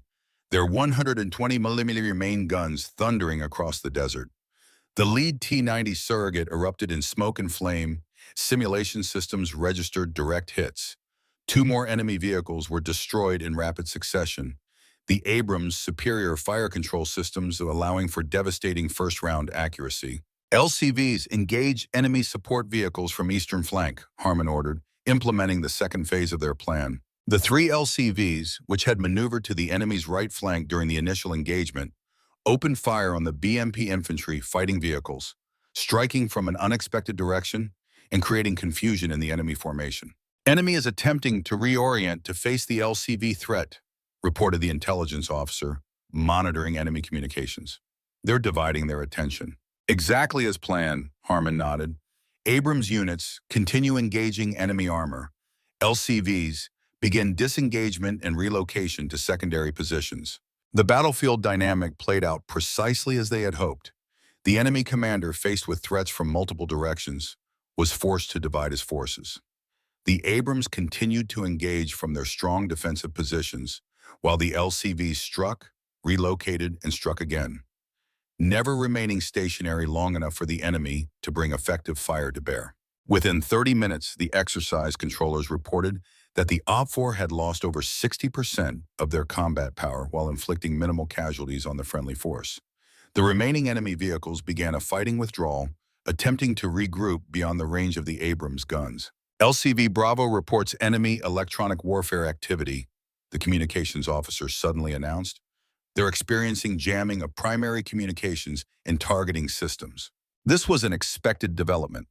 their 120mm main guns thundering across the desert. The lead T-90 surrogate erupted in smoke and flame. Simulation systems registered direct hits. 2 more enemy vehicles were destroyed in rapid succession. The Abrams' superior fire control systems allowing for devastating first-round accuracy. LCVs engage enemy support vehicles from eastern flank, Harmon ordered, implementing the second phase of their plan. The three LCVs, which had maneuvered to the enemy's right flank during the initial engagement, opened fire on the BMP infantry fighting vehicles, striking from an unexpected direction and creating confusion in the enemy formation. Enemy is attempting to reorient to face the LCV threat, reported the intelligence officer, monitoring enemy communications. They're dividing their attention. Exactly as planned, Harmon nodded. Abrams units continue engaging enemy armor. LCVs begin disengagement and relocation to secondary positions. The battlefield dynamic played out precisely as they had hoped. The enemy commander, faced with threats from multiple directions, was forced to divide his forces. The Abrams continued to engage from their strong defensive positions, while the LCVs struck, relocated, and struck again, never remaining stationary long enough for the enemy to bring effective fire to bear. Within 30 minutes, the exercise controllers reported that the OPFOR had lost over 60% of their combat power while inflicting minimal casualties on the friendly force. The remaining enemy vehicles began a fighting withdrawal, attempting to regroup beyond the range of the Abrams guns. LCV Bravo reports enemy electronic warfare activity, the communications officer suddenly announced. They're experiencing jamming of primary communications and targeting systems. This was an expected development.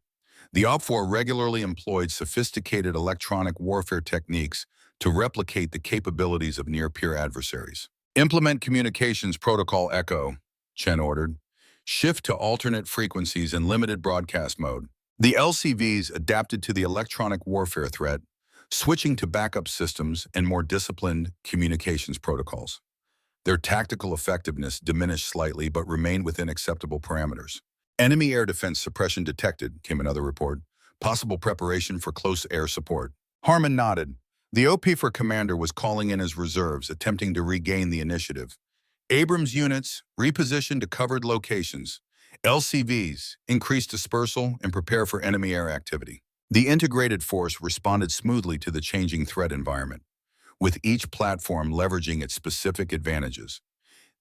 The OPFOR regularly employed sophisticated electronic warfare techniques to replicate the capabilities of near-peer adversaries. Implement Communications Protocol Echo, Chen ordered. Shift to alternate frequencies in limited broadcast mode. The LCVs adapted to the electronic warfare threat, switching to backup systems and more disciplined communications protocols. Their tactical effectiveness diminished slightly but remained within acceptable parameters. Enemy air defense suppression detected, came another report. Possible preparation for close air support. Harmon nodded. The OP-4 commander was calling in his reserves, attempting to regain the initiative. Abrams units repositioned to covered locations. LCVs increased dispersal and prepare for enemy air activity. The integrated force responded smoothly to the changing threat environment, with each platform leveraging its specific advantages.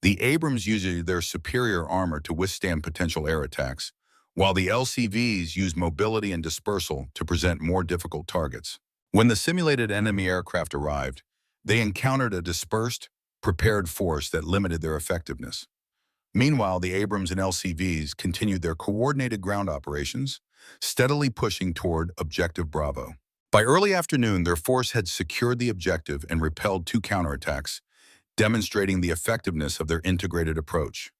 The Abrams used their superior armor to withstand potential air attacks, while the LCVs used mobility and dispersal to present more difficult targets. When the simulated enemy aircraft arrived, they encountered a dispersed, prepared force that limited their effectiveness. Meanwhile, the Abrams and LCVs continued their coordinated ground operations, steadily pushing toward Objective Bravo. By early afternoon, their force had secured the objective and repelled 2 counterattacks, demonstrating the effectiveness of their integrated approach.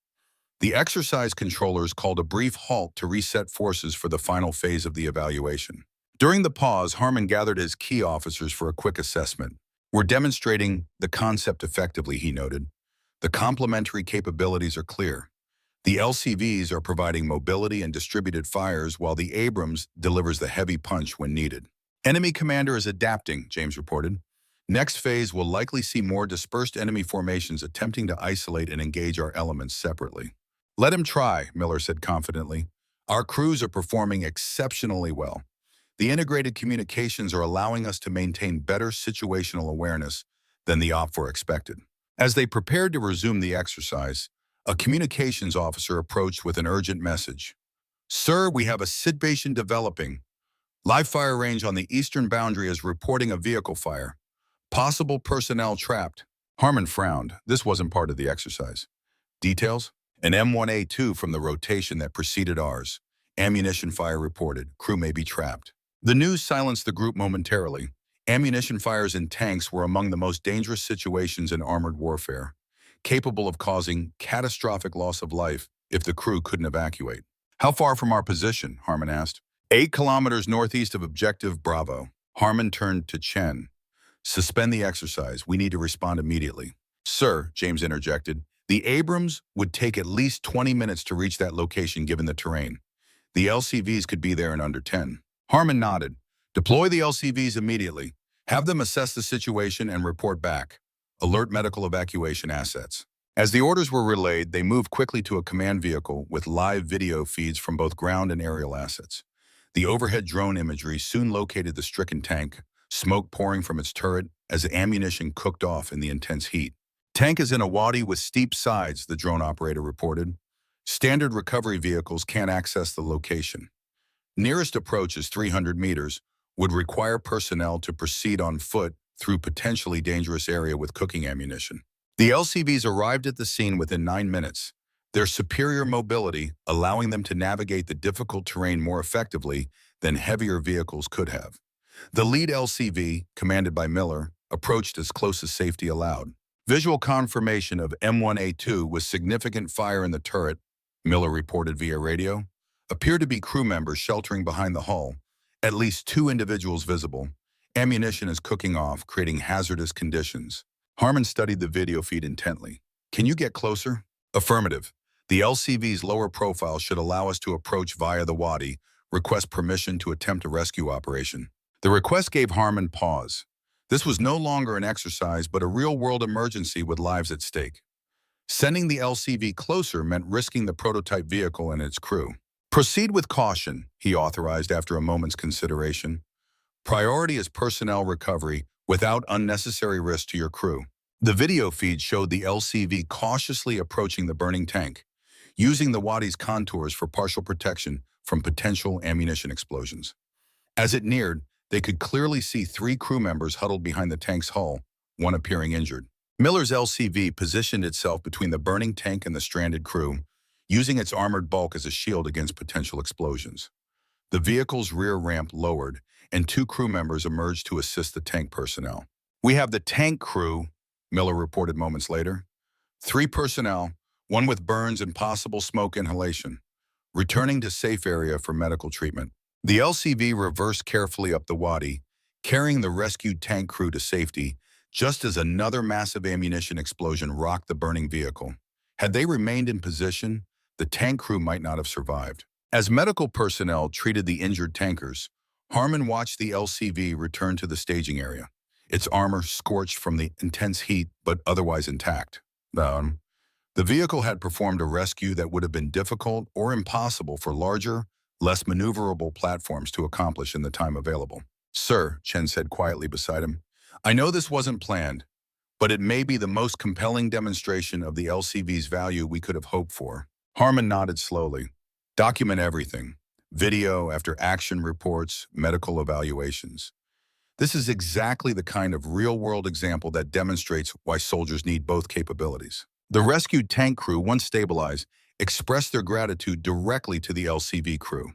The exercise controllers called a brief halt to reset forces for the final phase of the evaluation. During the pause, Harmon gathered his key officers for a quick assessment. "We're demonstrating the concept effectively," he noted. "The complementary capabilities are clear. The LCVs are providing mobility and distributed fires, while the Abrams delivers the heavy punch when needed." Enemy commander is adapting, James reported. Next phase will likely see more dispersed enemy formations attempting to isolate and engage our elements separately. "Let him try," Miller said confidently. "Our crews are performing exceptionally well. The integrated communications are allowing us to maintain better situational awareness than the OPFOR expected." As they prepared to resume the exercise, a communications officer approached with an urgent message. "Sir, we have a situation developing. Live fire range on the eastern boundary is reporting a vehicle fire. Possible personnel trapped." Harmon frowned. This wasn't part of the exercise. "Details? An M1A2 from the rotation that preceded ours. Ammunition fire reported. Crew may be trapped." The news silenced the group momentarily. Ammunition fires in tanks were among the most dangerous situations in armored warfare, capable of causing catastrophic loss of life if the crew couldn't evacuate. "How far from our position?" Harmon asked. 8 kilometers northeast of Objective Bravo. Harmon turned to Chen. "Suspend the exercise. We need to respond immediately." "Sir," James interjected, "the Abrams would take at least 20 minutes to reach that location given the terrain. The LCVs could be there in under 10. Harmon nodded. "Deploy the LCVs immediately. Have them assess the situation and report back. Alert medical evacuation assets." As the orders were relayed, they moved quickly to a command vehicle with live video feeds from both ground and aerial assets. The overhead drone imagery soon located the stricken tank, smoke pouring from its turret as ammunition cooked off in the intense heat. "Tank is in a wadi with steep sides," the drone operator reported. Standard recovery vehicles can't access the location. Nearest approach is 300 meters, would require personnel to proceed on foot through potentially dangerous area with cooking ammunition. The LCVs arrived at the scene within 9 minutes, their superior mobility allowing them to navigate the difficult terrain more effectively than heavier vehicles could have. The lead LCV, commanded by Miller, approached as close as safety allowed. Visual confirmation of M1A2 with significant fire in the turret, Miller reported via radio, appeared to be crew members sheltering behind the hull, at least 2 individuals visible. Ammunition is cooking off, creating hazardous conditions. Harmon studied the video feed intently. Can you get closer? Affirmative. The LCV's lower profile should allow us to approach via the wadi, request permission to attempt a rescue operation. The request gave Harmon pause. This was no longer an exercise, but a real-world emergency with lives at stake. Sending the LCV closer meant risking the prototype vehicle and its crew. Proceed with caution, he authorized after a moment's consideration. Priority is personnel recovery without unnecessary risk to your crew. The video feed showed the LCV cautiously approaching the burning tank, using the wadi's contours for partial protection from potential ammunition explosions. As it neared, they could clearly see 3 crew members huddled behind the tank's hull, one appearing injured. Miller's LCV positioned itself between the burning tank and the stranded crew, using its armored bulk as a shield against potential explosions. The vehicle's rear ramp lowered, and 2 crew members emerged to assist the tank personnel. We have the tank crew, Miller reported moments later. 3 personnel, 1 with burns and possible smoke inhalation, returning to safe area for medical treatment. The LCV reversed carefully up the wadi, carrying the rescued tank crew to safety, just as another massive ammunition explosion rocked the burning vehicle. Had they remained in position, the tank crew might not have survived. As medical personnel treated the injured tankers, Harmon watched the LCV return to the staging area, its armor scorched from the intense heat but otherwise intact. The vehicle had performed a rescue that would have been difficult or impossible for larger, less maneuverable platforms to accomplish in the time available. Sir, Chen said quietly beside him, I know this wasn't planned, but it may be the most compelling demonstration of the LCV's value we could have hoped for. Harmon nodded slowly. Document everything. Video after action reports, medical evaluations. This is exactly the kind of real-world example that demonstrates why soldiers need both capabilities. The rescued tank crew, once stabilized, expressed their gratitude directly to the LCV crew.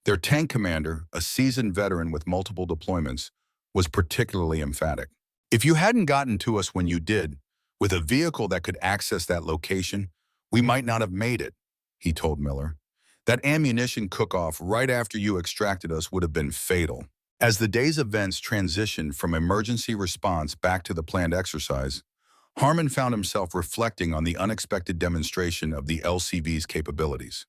Their tank commander, a seasoned veteran with multiple deployments, was particularly emphatic. If you hadn't gotten to us when you did, with a vehicle that could access that location, we might not have made it, he told Miller. That ammunition cook-off right after you extracted us would have been fatal. As the day's events transitioned from emergency response back to the planned exercise, Harmon found himself reflecting on the unexpected demonstration of the LCV's capabilities.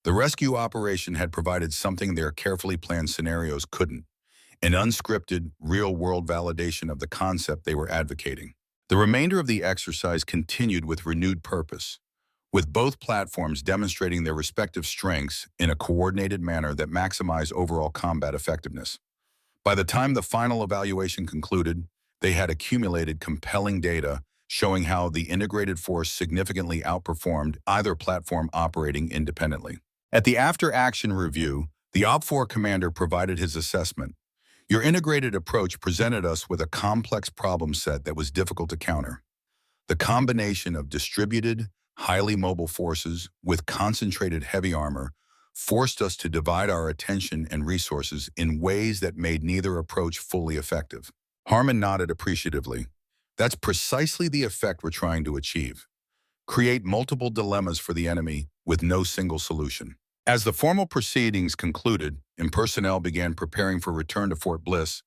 The rescue operation had provided something their carefully planned scenarios couldn't, an unscripted, real-world validation of the concept they were advocating. The remainder of the exercise continued with renewed purpose, with both platforms demonstrating their respective strengths in a coordinated manner that maximized overall combat effectiveness. By the time the final evaluation concluded, they had accumulated compelling data showing how the integrated force significantly outperformed either platform operating independently. At the after-action review, the OPFOR commander provided his assessment. Your integrated approach presented us with a complex problem set that was difficult to counter. The combination of distributed, highly mobile forces with concentrated heavy armor forced us to divide our attention and resources in ways that made neither approach fully effective. Harmon nodded appreciatively. That's precisely the effect we're trying to achieve. Create multiple dilemmas for the enemy with no single solution. As the formal proceedings concluded and personnel began preparing for return to Fort Bliss,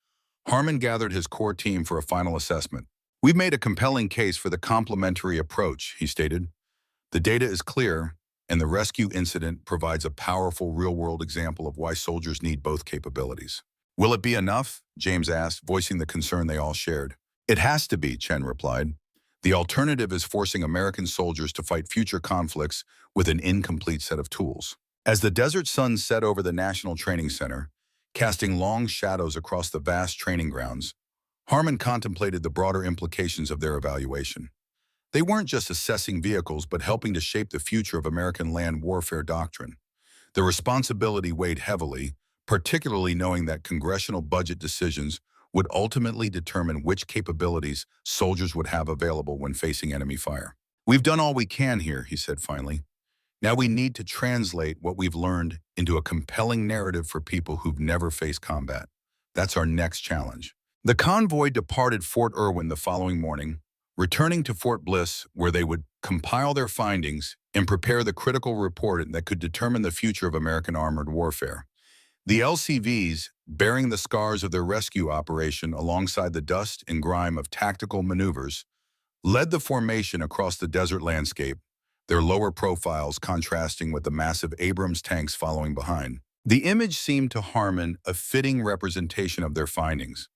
Harmon gathered his core team for a final assessment. We've made a compelling case for the complementary approach, he stated. The data is clear, and the rescue incident provides a powerful real-world example of why soldiers need both capabilities. Will it be enough? James asked, voicing the concern they all shared. It has to be, Chen replied. The alternative is forcing American soldiers to fight future conflicts with an incomplete set of tools. As the desert sun set over the National Training Center, casting long shadows across the vast training grounds, Harmon contemplated the broader implications of their evaluation. They weren't just assessing vehicles, but helping to shape the future of American land warfare doctrine. The responsibility weighed heavily, particularly knowing that congressional budget decisions would ultimately determine which capabilities soldiers would have available when facing enemy fire. "We've done all we can here," he said finally. "Now we need to translate what we've learned into a compelling narrative for people who've never faced combat. That's our next challenge." The convoy departed Fort Irwin the following morning, returning to Fort Bliss, where they would compile their findings and prepare the critical report that could determine the future of American armored warfare. The LCVs, bearing the scars of their rescue operation alongside the dust and grime of tactical maneuvers, led the formation across the desert landscape, their lower profiles contrasting with the massive Abrams tanks following behind. The image seemed to Harmon a fitting representation of their findings.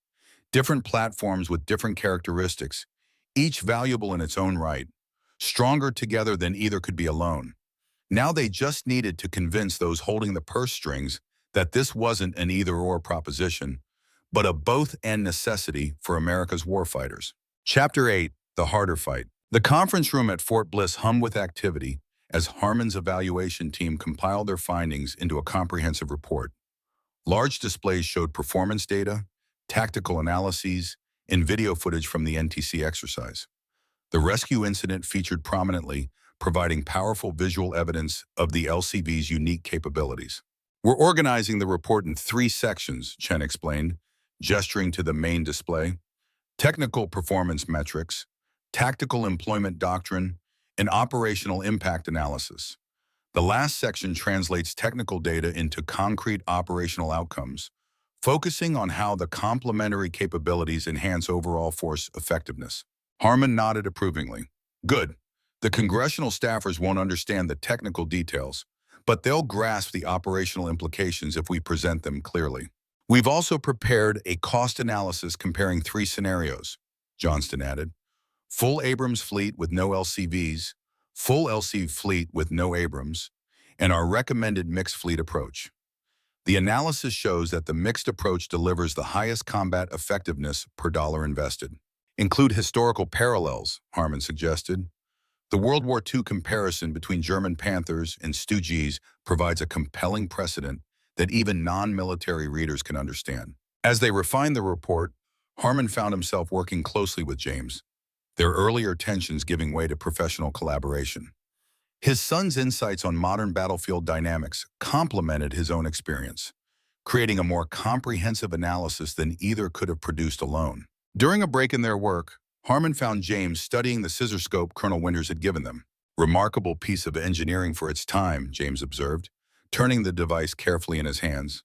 Different platforms with different characteristics, each valuable in its own right, stronger together than either could be alone. Now they just needed to convince those holding the purse strings that this wasn't an either-or proposition, but a both-and necessity for America's warfighters. Chapter 8, The Harder Fight. The conference room at Fort Bliss hummed with activity as Harmon's evaluation team compiled their findings into a comprehensive report. Large displays showed performance data, tactical analyses, and video footage from the NTC exercise. The rescue incident featured prominently, providing powerful visual evidence of the LCV's unique capabilities. "We're organizing the report in 3 sections," Chen explained, gesturing to the main display: technical performance metrics, tactical employment doctrine, and operational impact analysis. The last section translates technical data into concrete operational outcomes, focusing on how the complementary capabilities enhance overall force effectiveness. Harmon nodded approvingly. "Good. The congressional staffers won't understand the technical details, but they'll grasp the operational implications if we present them clearly. We've also prepared a cost analysis comparing 3 scenarios," Johnston added. "Full Abrams fleet with no LCVs, full LC fleet with no Abrams, and our recommended mixed fleet approach. The analysis shows that the mixed approach delivers the highest combat effectiveness per dollar invested." "Include historical parallels," Harmon suggested. "The World War II comparison between German Panthers and Stooges provides a compelling precedent that even non-military readers can understand." As they refined the report, Harmon found himself working closely with James, their earlier tensions giving way to professional collaboration. His son's insights on modern battlefield dynamics complemented his own experience, creating a more comprehensive analysis than either could have produced alone. During a break in their work, Harmon found James studying the scissor scope Colonel Winters had given them. "Remarkable piece of engineering for its time," James observed, turning the device carefully in his hands.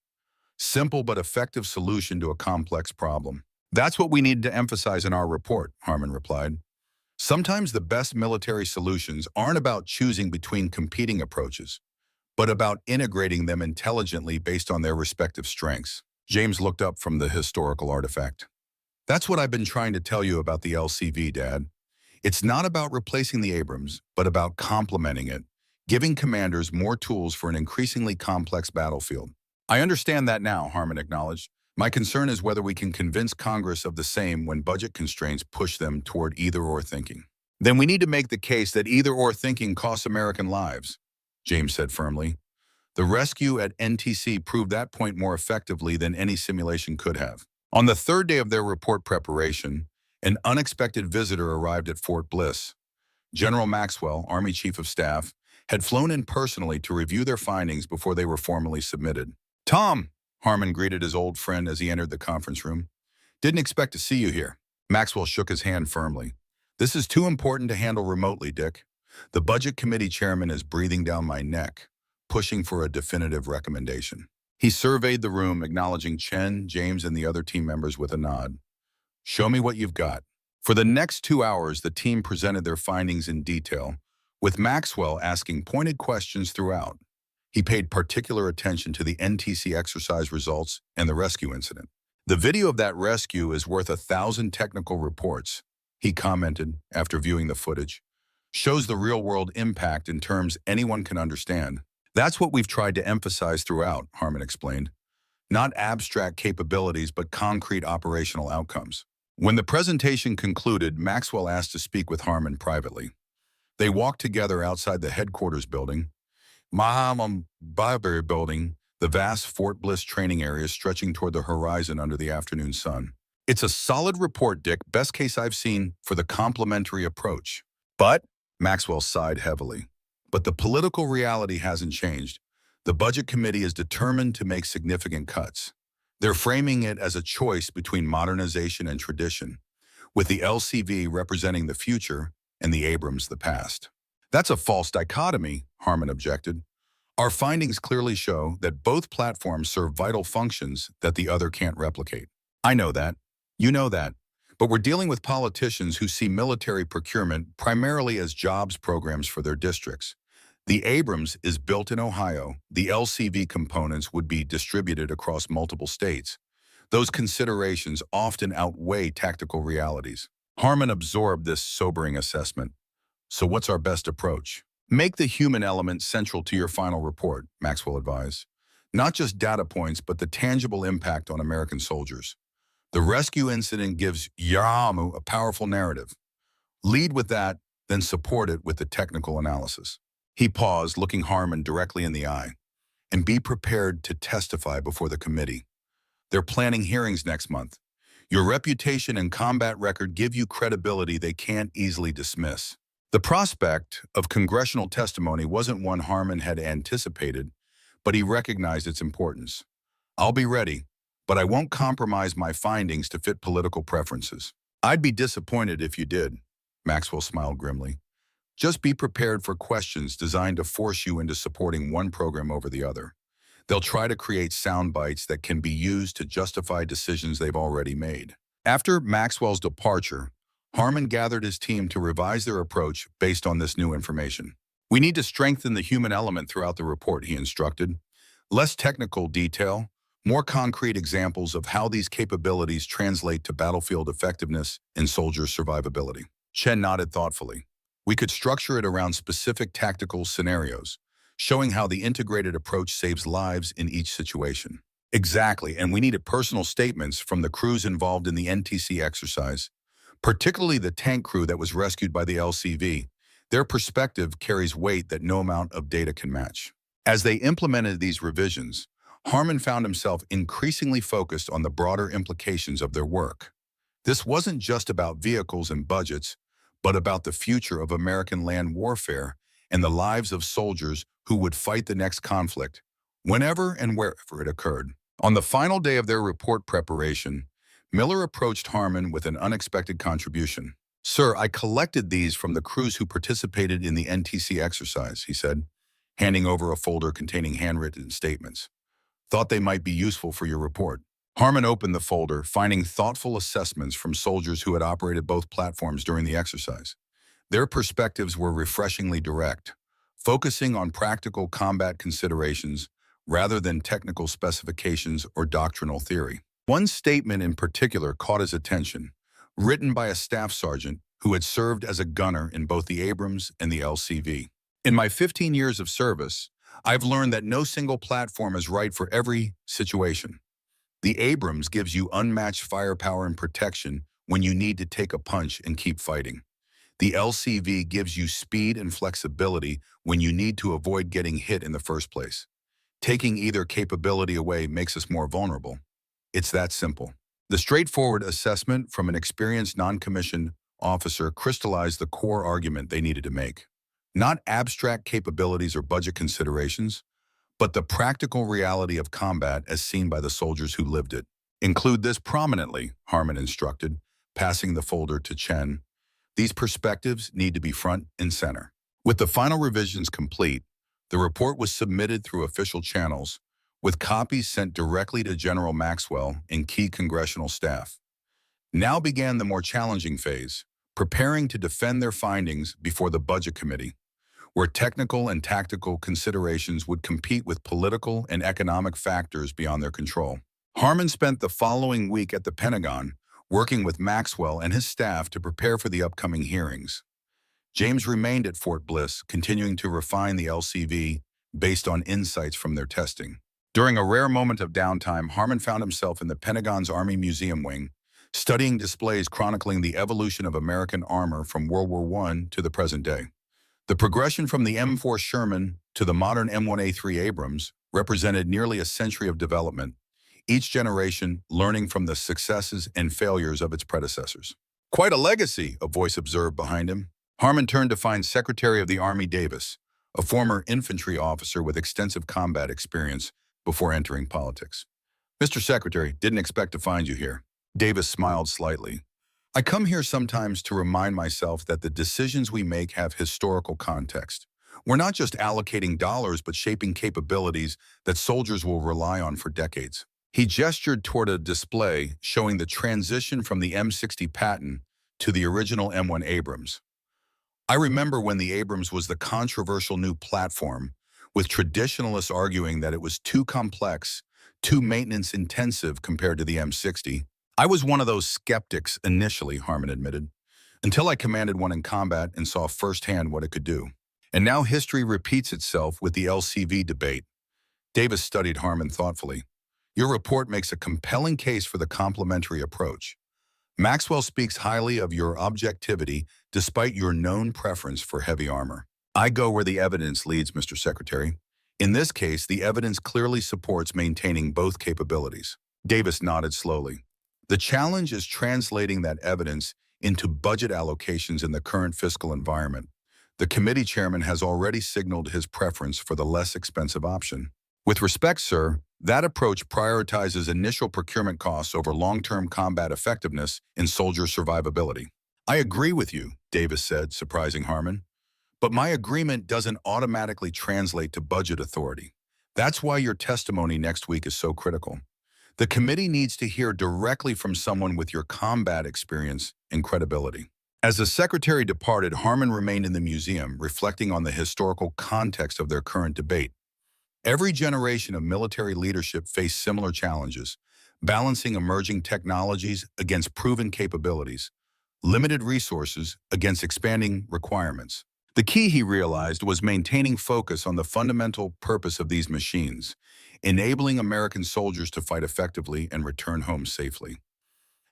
"Simple but effective solution to a complex problem." "That's what we needed to emphasize in our report," Harmon replied. "Sometimes the best military solutions aren't about choosing between competing approaches, but about integrating them intelligently based on their respective strengths." James looked up from the historical artifact. "That's what I've been trying to tell you about the LCV, Dad. It's not about replacing the Abrams, but about complementing it, giving commanders more tools for an increasingly complex battlefield." "I understand that now," Harmon acknowledged. "My concern is whether we can convince Congress of the same when budget constraints push them toward either-or thinking." "Then we need to make the case that either-or thinking costs American lives," James said firmly. "The rescue at NTC proved that point more effectively than any simulation could have." On the 3rd day of their report preparation, an unexpected visitor arrived at Fort Bliss. General Maxwell, Army Chief of Staff, had flown in personally to review their findings before they were formally submitted. "Tom," Harmon greeted his old friend as he entered the conference room. "Didn't expect to see you here." Maxwell shook his hand firmly. "This is too important to handle remotely, Dick. The Budget Committee chairman is breathing down my neck, pushing for a definitive recommendation." He surveyed the room, acknowledging Chen, James, and the other team members with a nod. "Show me what you've got." For the next 2 hours, the team presented their findings in detail, with Maxwell asking pointed questions throughout. He paid particular attention to the NTC exercise results and the rescue incident. "The video of that rescue is worth 1,000 technical reports," he commented after viewing the footage. "Shows the real-world impact in terms anyone can understand." "That's what we've tried to emphasize throughout," Harmon explained. "Not abstract capabilities, but concrete operational outcomes." When the presentation concluded, Maxwell asked to speak with Harmon privately. They walked together outside the headquarters building, Maham Barber building, the vast Fort Bliss training area stretching toward the horizon under the afternoon sun. It's a solid report, Dick, best case I've seen for the complementary approach. But, Maxwell sighed heavily, but the political reality hasn't changed. The Budget Committee is determined to make significant cuts. They're framing it as a choice between modernization and tradition, with the LCV representing the future and the Abrams the past. That's a false dichotomy, Harmon objected. Our findings clearly show that both platforms serve vital functions that the other can't replicate. I know that. You know that. But we're dealing with politicians who see military procurement primarily as jobs programs for their districts. The Abrams is built in Ohio. The LCV components would be distributed across multiple states. Those considerations often outweigh tactical realities. Harmon absorbed this sobering assessment. So what's our best approach? Make the human element central to your final report, Maxwell advised. Not just data points, but the tangible impact on American soldiers. The rescue incident gives Yaramu a powerful narrative. Lead with that, then support it with the technical analysis. He paused, looking Harmon directly in the eye. And be prepared to testify before the committee. They're planning hearings next month. Your reputation and combat record give you credibility they can't easily dismiss. The prospect of congressional testimony wasn't one Harmon had anticipated, but he recognized its importance. I'll be ready, but I won't compromise my findings to fit political preferences. I'd be disappointed if you did, Maxwell smiled grimly. Just be prepared for questions designed to force you into supporting one program over the other. They'll try to create sound bites that can be used to justify decisions they've already made. After Maxwell's departure, Harmon gathered his team to revise their approach based on this new information. We need to strengthen the human element throughout the report, he instructed. Less technical detail, more concrete examples of how these capabilities translate to battlefield effectiveness and soldier survivability. Chen nodded thoughtfully. We could structure it around specific tactical scenarios, showing how the integrated approach saves lives in each situation. Exactly, and we needed personal statements from the crews involved in the NTC exercise, particularly the tank crew that was rescued by the LCV. Their perspective carries weight that no amount of data can match. As they implemented these revisions, Harmon found himself increasingly focused on the broader implications of their work. This wasn't just about vehicles and budgets, but about the future of American land warfare and the lives of soldiers who would fight the next conflict, whenever and wherever it occurred. On the final day of their report preparation, Miller approached Harmon with an unexpected contribution. Sir, I collected these from the crews who participated in the NTC exercise, he said, handing over a folder containing handwritten statements. Thought they might be useful for your report. Harmon opened the folder, finding thoughtful assessments from soldiers who had operated both platforms during the exercise. Their perspectives were refreshingly direct, focusing on practical combat considerations rather than technical specifications or doctrinal theory. One statement in particular caught his attention, written by a staff sergeant who had served as a gunner in both the Abrams and the LCV. In my 15 years of service, I've learned that no single platform is right for every situation. The Abrams gives you unmatched firepower and protection when you need to take a punch and keep fighting. The LCV gives you speed and flexibility when you need to avoid getting hit in the first place. Taking either capability away makes us more vulnerable. It's that simple. The straightforward assessment from an experienced non-commissioned officer crystallized the core argument they needed to make. Not abstract capabilities or budget considerations, but the practical reality of combat as seen by the soldiers who lived it. Include this prominently, Harmon instructed, passing the folder to Chen. These perspectives need to be front and center. With the final revisions complete, the report was submitted through official channels, with copies sent directly to General Maxwell and key congressional staff. Now began the more challenging phase, preparing to defend their findings before the Budget Committee, where technical and tactical considerations would compete with political and economic factors beyond their control. Harmon spent the following week at the Pentagon, working with Maxwell and his staff to prepare for the upcoming hearings. James remained at Fort Bliss, continuing to refine the LCV based on insights from their testing. During a rare moment of downtime, Harmon found himself in the Pentagon's Army Museum wing, studying displays chronicling the evolution of American armor from World War I to the present day. The progression from the M4 Sherman to the modern M1A3 Abrams represented nearly a century of development, each generation learning from the successes and failures of its predecessors. Quite a legacy, a voice observed behind him. Harmon turned to find Secretary of the Army Davis, a former infantry officer with extensive combat experience before entering politics. Mr. Secretary, didn't expect to find you here. Davis smiled slightly. I come here sometimes to remind myself that the decisions we make have historical context. We're not just allocating dollars, but shaping capabilities that soldiers will rely on for decades. He gestured toward a display showing the transition from the M60 Patton to the original M1 Abrams. I remember when the Abrams was the controversial new platform, with traditionalists arguing that it was too complex, too maintenance-intensive compared to the M60. I was one of those skeptics initially, Harmon admitted, until I commanded one in combat and saw firsthand what it could do. And now history repeats itself with the LCV debate. Davis studied Harmon thoughtfully. Your report makes a compelling case for the complementary approach. Maxwell speaks highly of your objectivity despite your known preference for heavy armor. I go where the evidence leads, Mr. Secretary. In this case, the evidence clearly supports maintaining both capabilities. Davis nodded slowly. The challenge is translating that evidence into budget allocations in the current fiscal environment. The committee chairman has already signaled his preference for the less expensive option. With respect, sir, that approach prioritizes initial procurement costs over long-term combat effectiveness and soldier survivability. I agree with you, Davis said, surprising Harmon. But my agreement doesn't automatically translate to budget authority. That's why your testimony next week is so critical. The committee needs to hear directly from someone with your combat experience and credibility. As the secretary departed, Harmon remained in the museum, reflecting on the historical context of their current debate. Every generation of military leadership faced similar challenges, balancing emerging technologies against proven capabilities, limited resources against expanding requirements. The key, he realized, was maintaining focus on the fundamental purpose of these machines, enabling American soldiers to fight effectively and return home safely.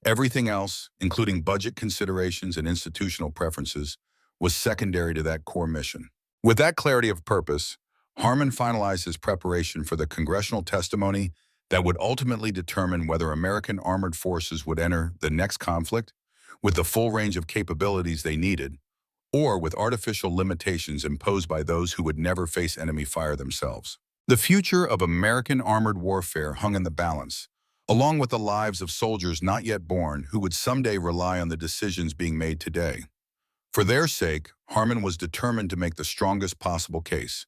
Everything else, including budget considerations and institutional preferences, was secondary to that core mission. With that clarity of purpose, Harmon finalized his preparation for the congressional testimony that would ultimately determine whether American armored forces would enter the next conflict with the full range of capabilities they needed, or with artificial limitations imposed by those who would never face enemy fire themselves. The future of American armored warfare hung in the balance, along with the lives of soldiers not yet born who would someday rely on the decisions being made today. For their sake, Harmon was determined to make the strongest possible case,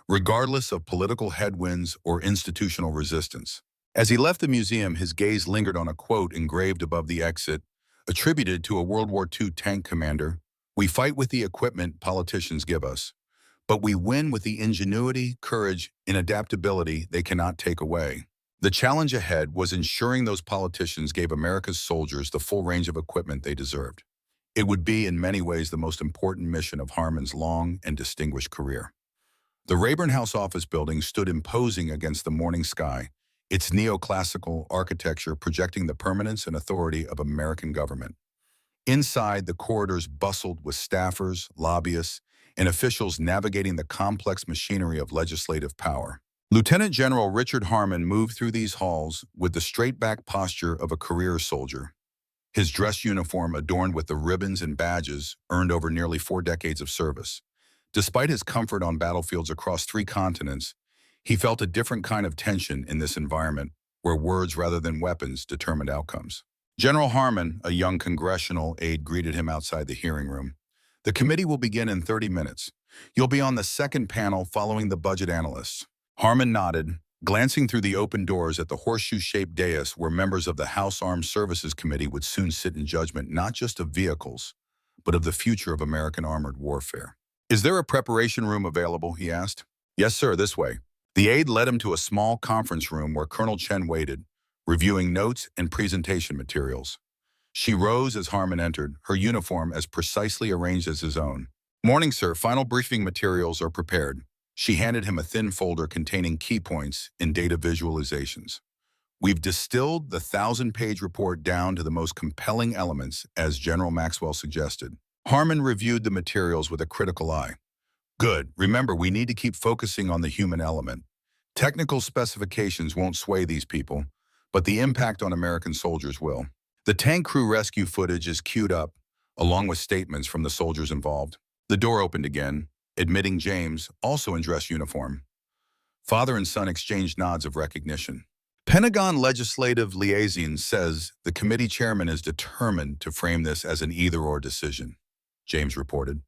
regardless of political headwinds or institutional resistance. As he left the museum, his gaze lingered on a quote engraved above the exit, attributed to a World War II tank commander. "We fight with the equipment politicians give us, but we win with the ingenuity, courage, and adaptability they cannot take away." The challenge ahead was ensuring those politicians gave America's soldiers the full range of equipment they deserved. It would be, in many ways, the most important mission of Harmon's long and distinguished career. The Rayburn House office building stood imposing against the morning sky, its neoclassical architecture projecting the permanence and authority of American government. Inside, the corridors bustled with staffers, lobbyists, and officials navigating the complex machinery of legislative power. Lieutenant General Richard Harmon moved through these halls with the straight-back posture of a career soldier, his dress uniform adorned with the ribbons and badges earned over nearly 4 decades of service. Despite his comfort on battlefields across 3 continents, he felt a different kind of tension in this environment where words rather than weapons determined outcomes. General Harmon, a young congressional aide, greeted him outside the hearing room. "The committee will begin in 30 minutes. You'll be on the second panel following the budget analysts." Harmon nodded, glancing through the open doors at the horseshoe-shaped dais where members of the House Armed Services Committee would soon sit in judgment not just of vehicles, but of the future of American armored warfare. "Is there a preparation room available?" he asked. "Yes, sir, this way." The aide led him to a small conference room where Colonel Chen waited, reviewing notes and presentation materials. She rose as Harmon entered, her uniform as precisely arranged as his own. "Morning, sir. Final briefing materials are prepared." She handed him a thin folder containing key points and data visualizations. We've distilled the 1,000-page report down to the most compelling elements, as General Maxwell suggested. Harmon reviewed the materials with a critical eye. Good. Remember, we need to keep focusing on the human element. Technical specifications won't sway these people, but the impact on American soldiers will. The tank crew rescue footage is queued up, along with statements from the soldiers involved. The door opened again, admitting James, also in dress uniform. Father and son exchanged nods of recognition. Pentagon Legislative Liaison says the committee chairman is determined to frame this as an either-or decision, James reported.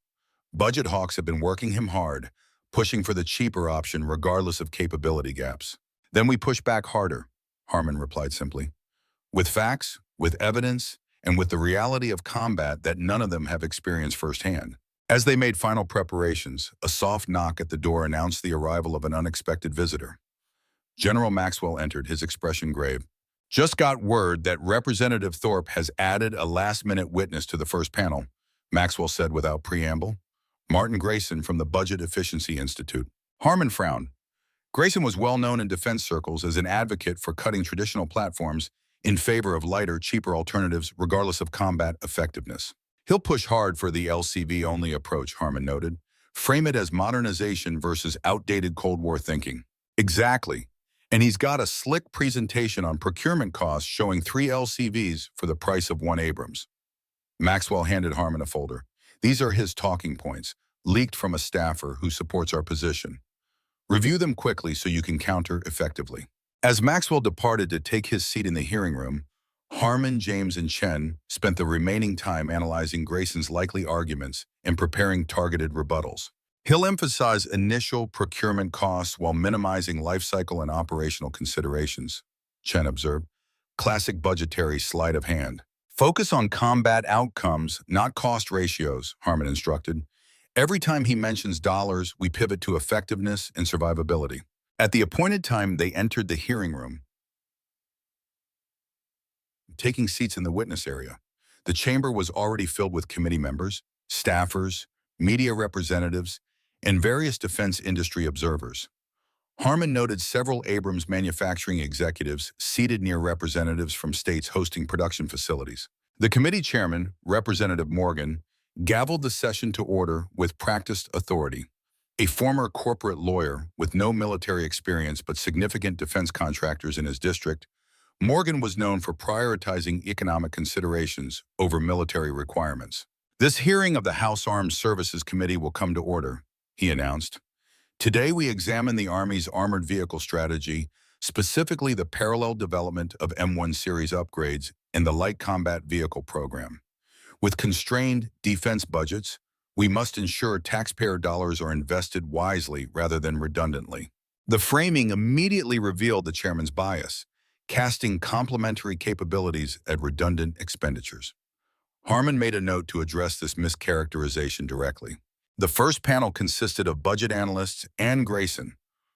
Budget hawks have been working him hard, pushing for the cheaper option regardless of capability gaps. Then we push back harder, Harmon replied simply. With facts, with evidence, and with the reality of combat that none of them have experienced firsthand. As they made final preparations, a soft knock at the door announced the arrival of an unexpected visitor. General Maxwell entered, his expression grave. Just got word that Representative Thorpe has added a last-minute witness to the first panel, Maxwell said without preamble. Martin Grayson from the Budget Efficiency Institute. Harmon frowned. Grayson was well known in defense circles as an advocate for cutting traditional platforms in favor of lighter, cheaper alternatives regardless of combat effectiveness. He'll push hard for the LCV-only approach, Harmon noted. Frame it as modernization versus outdated Cold War thinking. Exactly. And he's got a slick presentation on procurement costs showing 3 LCVs for the price of 1 Abrams. Maxwell handed Harmon a folder. These are his talking points, leaked from a staffer who supports our position. Review them quickly so you can counter effectively. As Maxwell departed to take his seat in the hearing room, Harmon, James, and Chen spent the remaining time analyzing Grayson's likely arguments and preparing targeted rebuttals. He'll emphasize initial procurement costs while minimizing life cycle and operational considerations, Chen observed. Classic budgetary sleight of hand. Focus on combat outcomes, not cost ratios, Harmon instructed. Every time he mentions dollars, we pivot to effectiveness and survivability. At the appointed time, they entered the hearing room, taking seats in the witness area. The chamber was already filled with committee members, staffers, media representatives, and various defense industry observers. Harmon noted several Abrams manufacturing executives seated near representatives from states hosting production facilities. The committee chairman, Representative Morgan, gavelled the session to order with practiced authority. A former corporate lawyer with no military experience but significant defense contractors in his district, Morgan was known for prioritizing economic considerations over military requirements. This hearing of the House Armed Services Committee will come to order, he announced. Today we examine the Army's armored vehicle strategy, specifically the parallel development of M1 series upgrades and the light combat vehicle program. With constrained defense budgets, we must ensure taxpayer dollars are invested wisely rather than redundantly. The framing immediately revealed the chairman's bias, casting complementary capabilities at redundant expenditures. Harmon made a note to address this mischaracterization directly. The first panel consisted of budget analysts and Grayson,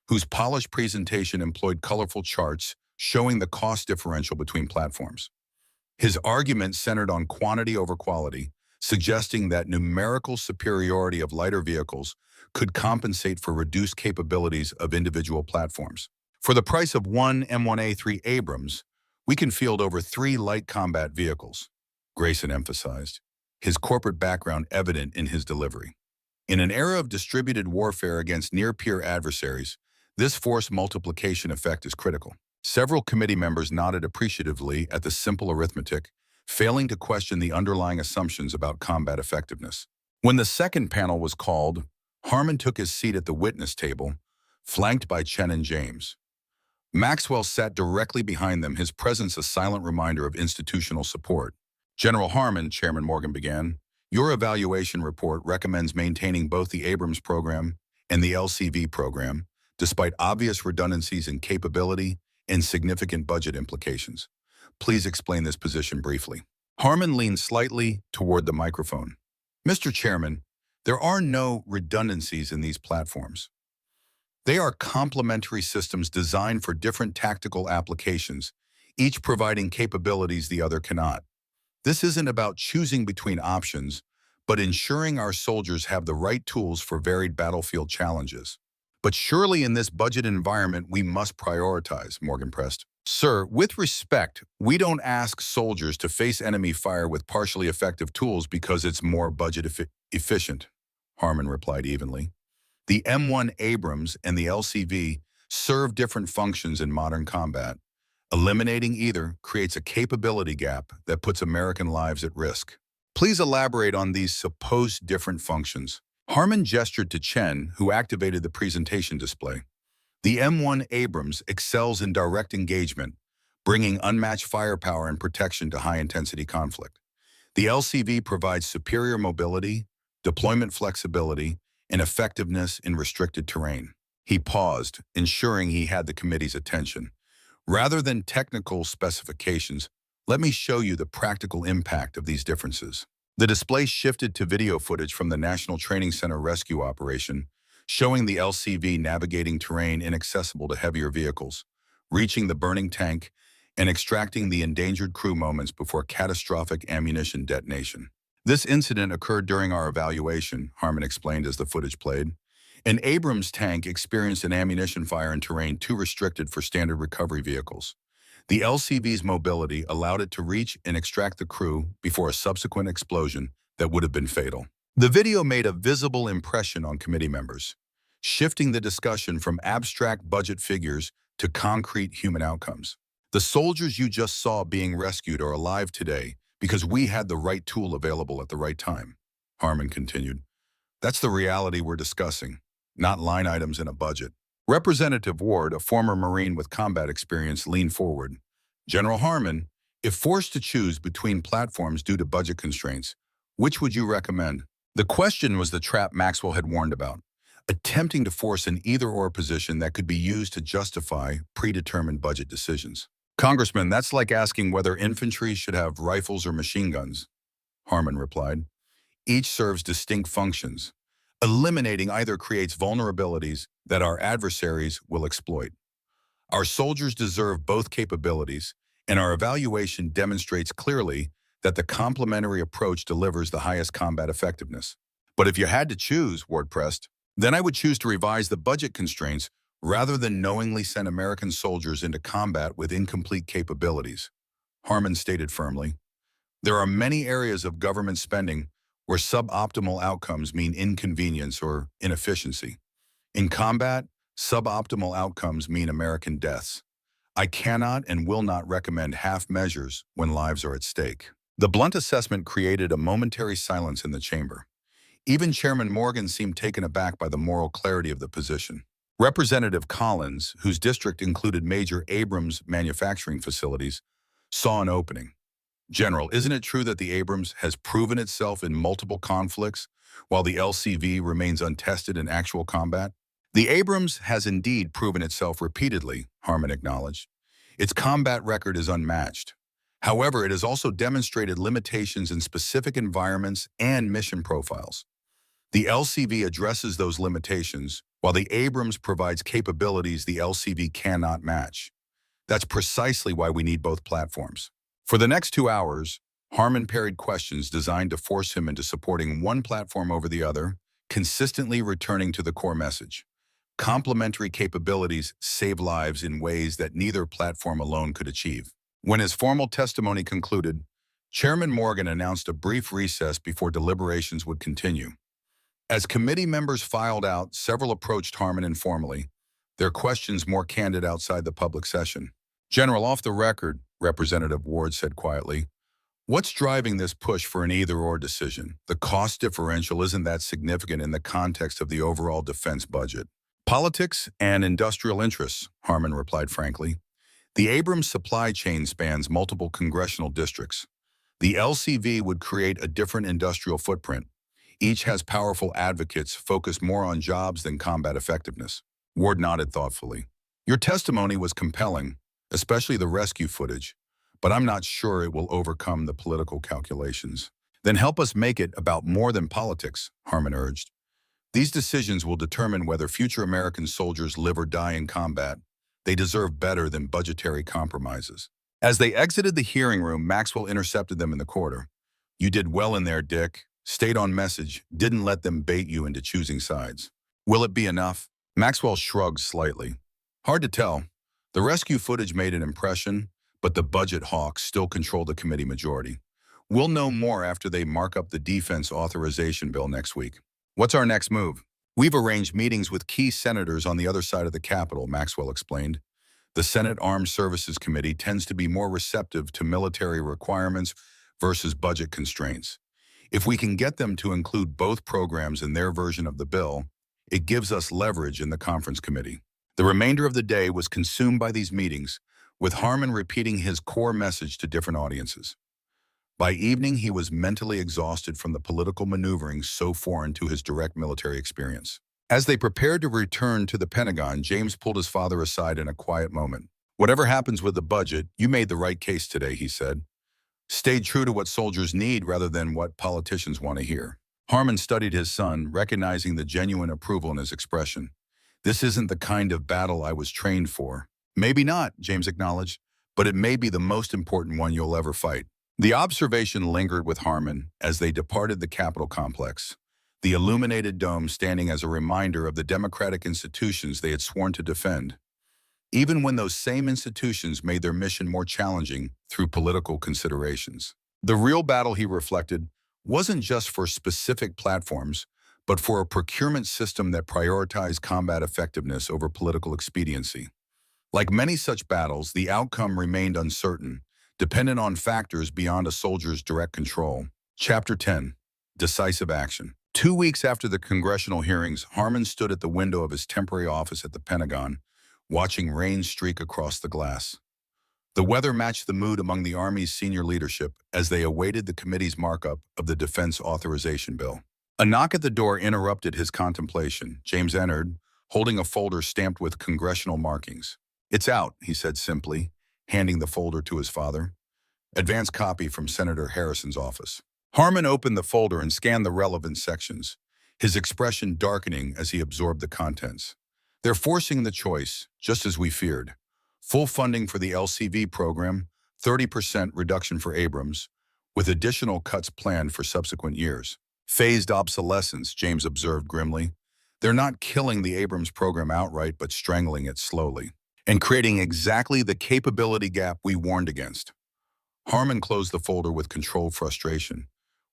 whose polished presentation employed colorful charts showing the cost differential between platforms. His argument centered on quantity over quality, suggesting that numerical superiority of lighter vehicles could compensate for reduced capabilities of individual platforms. For the price of 1 M1A3 Abrams, we can field over 3 light combat vehicles, Grayson emphasized, his corporate background evident in his delivery. In an era of distributed warfare against near-peer adversaries, this force multiplication effect is critical. Several committee members nodded appreciatively at the simple arithmetic, failing to question the underlying assumptions about combat effectiveness. When the second panel was called, Harmon took his seat at the witness table, flanked by Chen and James. Maxwell sat directly behind them, his presence a silent reminder of institutional support. General Harmon, Chairman Morgan began, your evaluation report recommends maintaining both the Abrams program and the LCV program, despite obvious redundancies in capability and significant budget implications. Please explain this position briefly. Harmon leaned slightly toward the microphone. Mr. Chairman, there are no redundancies in these platforms. They are complementary systems designed for different tactical applications, each providing capabilities the other cannot. This isn't about choosing between options, but ensuring our soldiers have the right tools for varied battlefield challenges. But surely in this budget environment, we must prioritize, Morgan pressed. Sir, with respect, we don't ask soldiers to face enemy fire with partially effective tools because it's more efficient, Harmon replied evenly. The M1 Abrams and the LCV serve different functions in modern combat. Eliminating either creates a capability gap that puts American lives at risk. Please elaborate on these supposed different functions. Harmon gestured to Chen, who activated the presentation display. The M1 Abrams excels in direct engagement, bringing unmatched firepower and protection to high-intensity conflict. The LCV provides superior mobility, deployment flexibility, and effectiveness in restricted terrain. He paused, ensuring he had the committee's attention. Rather than technical specifications, let me show you the practical impact of these differences. The display shifted to video footage from the National Training Center rescue operation, showing the LCV navigating terrain inaccessible to heavier vehicles, reaching the burning tank, and extracting the endangered crew moments before catastrophic ammunition detonation. This incident occurred during our evaluation, Harmon explained as the footage played. An Abrams tank experienced an ammunition fire in terrain too restricted for standard recovery vehicles. The LCV's mobility allowed it to reach and extract the crew before a subsequent explosion that would have been fatal. The video made a visible impression on committee members, shifting the discussion from abstract budget figures to concrete human outcomes. The soldiers you just saw being rescued are alive today because we had the right tool available at the right time, Harmon continued. That's the reality we're discussing, not line items in a budget. Representative Ward, a former Marine with combat experience, leaned forward. General Harmon, if forced to choose between platforms due to budget constraints, which would you recommend? The question was the trap Maxwell had warned about, attempting to force an either-or position that could be used to justify predetermined budget decisions. Congressman, that's like asking whether infantry should have rifles or machine guns, Harmon replied. Each serves distinct functions. Eliminating either creates vulnerabilities that our adversaries will exploit. Our soldiers deserve both capabilities, and our evaluation demonstrates clearly that the complementary approach delivers the highest combat effectiveness. But if you had to choose, Ward pressed, then I would choose to revise the budget constraints rather than knowingly send American soldiers into combat with incomplete capabilities, Harmon stated firmly. There are many areas of government spending where suboptimal outcomes mean inconvenience or inefficiency. In combat, suboptimal outcomes mean American deaths. I cannot and will not recommend half measures when lives are at stake. The blunt assessment created a momentary silence in the chamber. Even Chairman Morgan seemed taken aback by the moral clarity of the position. Representative Collins, whose district included major Abrams manufacturing facilities, saw an opening. General, isn't it true that the Abrams has proven itself in multiple conflicts, while the LCV remains untested in actual combat? The Abrams has indeed proven itself repeatedly, Harmon acknowledged. Its combat record is unmatched. However, it has also demonstrated limitations in specific environments and mission profiles. The LCV addresses those limitations, while the Abrams provides capabilities the LCV cannot match. That's precisely why we need both platforms. For the next 2 hours, Harmon parried questions designed to force him into supporting one platform over the other, consistently returning to the core message. Complementary capabilities save lives in ways that neither platform alone could achieve. When his formal testimony concluded, Chairman Morgan announced a brief recess before deliberations would continue. As committee members filed out, several approached Harmon informally, their questions more candid outside the public session. General, off the record, Representative Ward said quietly, what's driving this push for an either-or decision? The cost differential isn't that significant in the context of the overall defense budget. Politics and industrial interests, Harmon replied frankly. The Abrams supply chain spans multiple congressional districts. The LCV would create a different industrial footprint. Each has powerful advocates focused more on jobs than combat effectiveness. Ward nodded thoughtfully. Your testimony was compelling, especially the rescue footage, but I'm not sure it will overcome the political calculations. Then help us make it about more than politics, Harmon urged. These decisions will determine whether future American soldiers live or die in combat. They deserve better than budgetary compromises. As they exited the hearing room, Maxwell intercepted them in the corridor. You did well in there, Dick. Stayed on message, didn't let them bait you into choosing sides. Will it be enough? Maxwell shrugged slightly. Hard to tell. The rescue footage made an impression, but the budget hawks still control the committee majority. We'll know more after they mark up the defense authorization bill next week. What's our next move? We've arranged meetings with key senators on the other side of the Capitol, Maxwell explained. The Senate Armed Services Committee tends to be more receptive to military requirements versus budget constraints. If we can get them to include both programs in their version of the bill, it gives us leverage in the conference committee. The remainder of the day was consumed by these meetings, with Harmon repeating his core message to different audiences. By evening, he was mentally exhausted from the political maneuvering so foreign to his direct military experience. As they prepared to return to the Pentagon, James pulled his father aside in a quiet moment. "Whatever happens with the budget, you made the right case today," he said. "Stayed true to what soldiers need rather than what politicians want to hear." Harmon studied his son, recognizing the genuine approval in his expression. "This isn't the kind of battle I was trained for." "Maybe not," James acknowledged, "but it may be the most important one you'll ever fight." The observation lingered with Harmon as they departed the Capitol complex, the illuminated dome standing as a reminder of the democratic institutions they had sworn to defend, even when those same institutions made their mission more challenging through political considerations. The real battle, he reflected, wasn't just for specific platforms, but for a procurement system that prioritized combat effectiveness over political expediency. Like many such battles, the outcome remained uncertain, dependent on factors beyond a soldier's direct control. Chapter 10. Decisive Action. 2 weeks after the congressional hearings, Harmon stood at the window of his temporary office at the Pentagon, watching rain streak across the glass. The weather matched the mood among the Army's senior leadership as they awaited the committee's markup of the defense authorization bill. A knock at the door interrupted his contemplation. James entered, holding a folder stamped with congressional markings. "It's out," he said simply, handing the folder to his father. "Advance copy from Senator Harrison's office." Harmon opened the folder and scanned the relevant sections, his expression darkening as he absorbed the contents. "They're forcing the choice, just as we feared. Full funding for the LCV program, 30% reduction for Abrams, with additional cuts planned for subsequent years." "Phased obsolescence," James observed grimly. "They're not killing the Abrams program outright, but strangling it slowly, and creating exactly the capability gap we warned against." Harmon closed the folder with controlled frustration.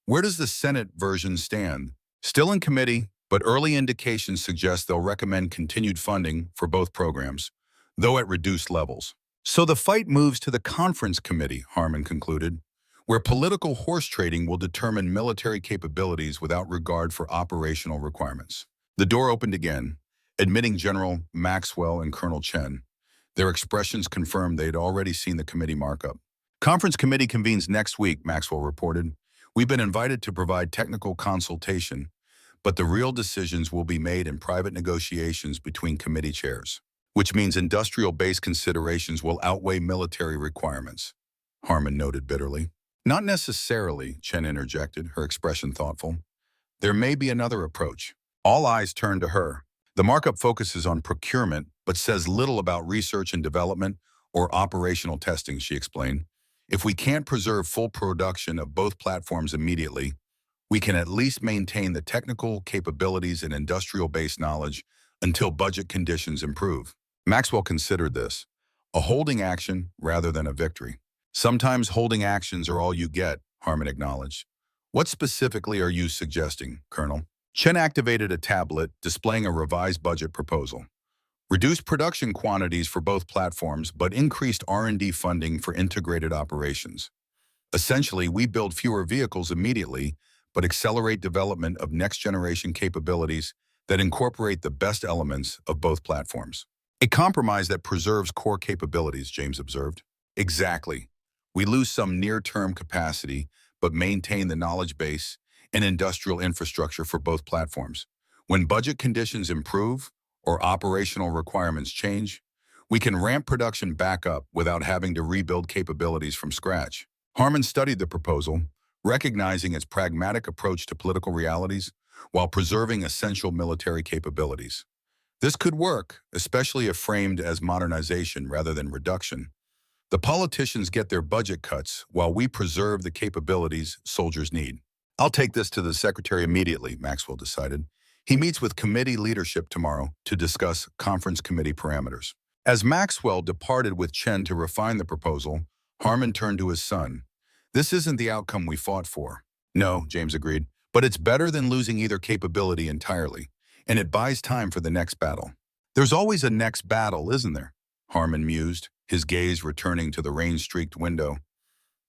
"Where does the Senate version stand?" "Still in committee, but early indications suggest they'll recommend continued funding for both programs, though at reduced levels." "So the fight moves to the conference committee," Harmon concluded, "where political horse trading will determine military capabilities without regard for operational requirements." The door opened again, admitting General Maxwell and Colonel Chen. Their expressions confirmed they had already seen the committee markup. "Conference committee convenes next week," Maxwell reported. "We've been invited to provide technical consultation, but the real decisions will be made in private negotiations between committee chairs, which means industrial-based considerations will outweigh military requirements," Harmon noted bitterly. "Not necessarily," Chen interjected, her expression thoughtful. "There may be another approach." All eyes turned to her. "The markup focuses on procurement, but says little about research and development or operational testing," she explained. "If we can't preserve full production of both platforms immediately, we can at least maintain the technical capabilities and industrial-based knowledge until budget conditions improve." Maxwell considered this, a holding action rather than a victory. "Sometimes holding actions are all you get," Harmon acknowledged. "What specifically are you suggesting, Colonel?" Chen activated a tablet displaying a revised budget proposal. "Reduced production quantities for both platforms, but increased R&D funding for integrated operations. Essentially, we build fewer vehicles immediately, but accelerate development of next-generation capabilities that incorporate the best elements of both platforms." "A compromise that preserves core capabilities," James observed. "Exactly. We lose some near-term capacity, but maintain the knowledge base and industrial infrastructure for both platforms. When budget conditions improve or operational requirements change, we can ramp production back up without having to rebuild capabilities from scratch." Harmon studied the proposal, recognizing its pragmatic approach to political realities while preserving essential military capabilities. This could work, especially if framed as modernization rather than reduction. The politicians get their budget cuts while we preserve the capabilities soldiers need. "I'll take this to the Secretary immediately," Maxwell decided. He meets with committee leadership tomorrow to discuss conference committee parameters. As Maxwell departed with Chen to refine the proposal, Harmon turned to his son. "This isn't the outcome we fought for." "No," James agreed, "but it's better than losing either capability entirely, and it buys time for the next battle." "There's always a next battle, isn't there?" Harmon mused, his gaze returning to the rain-streaked window.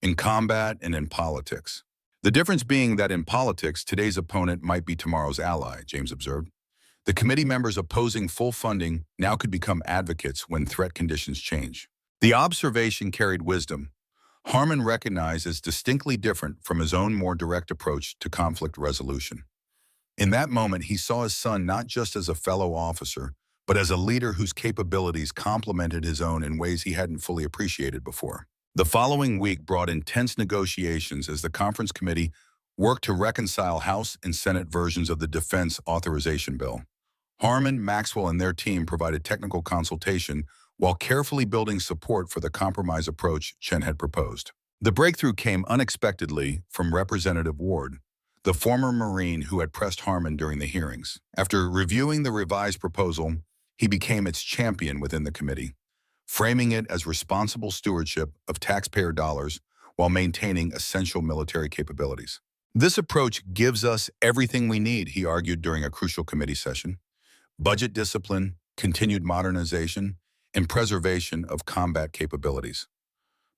"In combat and in politics. The difference being that in politics, today's opponent might be tomorrow's ally," James observed. The committee members opposing full funding now could become advocates when threat conditions change. The observation carried wisdom. Harmon recognized as distinctly different from his own more direct approach to conflict resolution. In that moment, he saw his son not just as a fellow officer, but as a leader whose capabilities complemented his own in ways he hadn't fully appreciated before. The following week brought intense negotiations as the conference committee worked to reconcile House and Senate versions of the Defense Authorization Bill. Harmon, Maxwell, and their team provided technical consultation while carefully building support for the compromise approach Chen had proposed. The breakthrough came unexpectedly from Representative Ward, the former Marine who had pressed Harmon during the hearings. After reviewing the revised proposal, he became its champion within the committee, framing it as responsible stewardship of taxpayer dollars while maintaining essential military capabilities. "This approach gives us everything we need," he argued during a crucial committee session. "Budget discipline, continued modernization, and preservation of combat capabilities.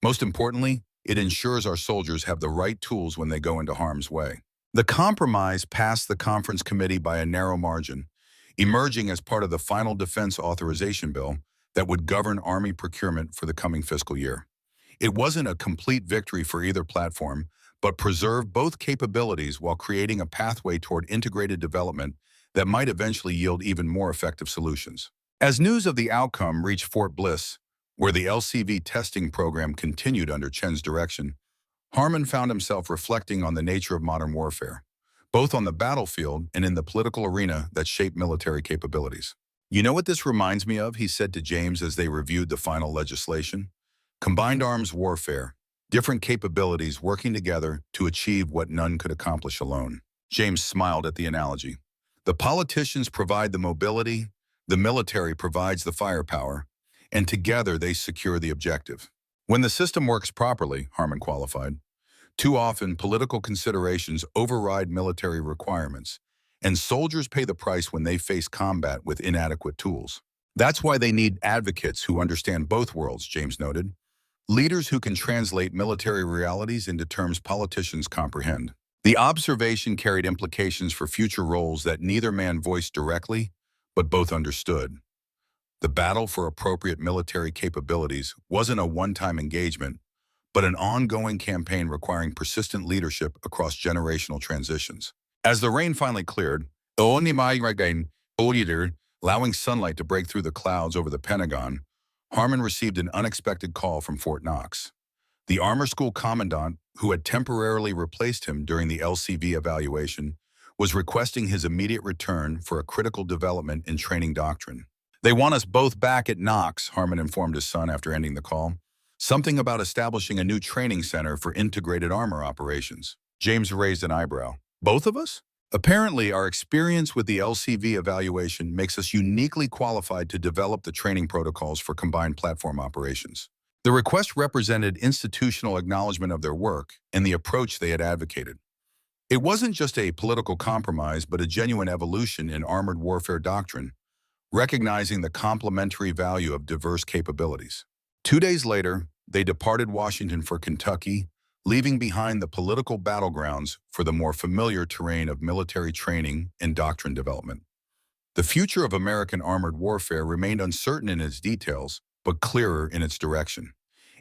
Most importantly, it ensures our soldiers have the right tools when they go into harm's way." The compromise passed the conference committee by a narrow margin, emerging as part of the final Defense Authorization Bill that would govern Army procurement for the coming fiscal year. It wasn't a complete victory for either platform, but preserved both capabilities while creating a pathway toward integrated development that might eventually yield even more effective solutions. As news of the outcome reached Fort Bliss, where the LCV testing program continued under Chen's direction, Harmon found himself reflecting on the nature of modern warfare, both on the battlefield and in the political arena that shaped military capabilities. "You know what this reminds me of?" he said to James as they reviewed the final legislation. "Combined arms warfare, different capabilities working together to achieve what none could accomplish alone." James smiled at the analogy. "The politicians provide the mobility, the military provides the firepower, and together they secure the objective. When the system works properly," Harmon qualified, "too often political considerations override military requirements, and soldiers pay the price when they face combat with inadequate tools. That's why they need advocates who understand both worlds," James noted. "Leaders who can translate military realities into terms politicians comprehend." The observation carried implications for future roles that neither man voiced directly, but both understood. The battle for appropriate military capabilities wasn't a one-time engagement, but an ongoing campaign requiring persistent leadership across generational transitions. As the rain finally cleared, allowing sunlight to break through the clouds over the Pentagon, Harmon received an unexpected call from Fort Knox. The armor school commandant, who had temporarily replaced him during the LCV evaluation, was requesting his immediate return for a critical development in training doctrine. "They want us both back at Knox," Harmon informed his son after ending the call. "Something about establishing a new training center for integrated armor operations." James raised an eyebrow. "Both of us?" "Apparently, our experience with the LCV evaluation makes us uniquely qualified to develop the training protocols for combined platform operations." The request represented institutional acknowledgement of their work and the approach they had advocated. It wasn't just a political compromise, but a genuine evolution in armored warfare doctrine, recognizing the complementary value of diverse capabilities. 2 days later, they departed Washington for Kentucky, leaving behind the political battlegrounds for the more familiar terrain of military training and doctrine development. The future of American armored warfare remained uncertain in its details, but clearer in its direction.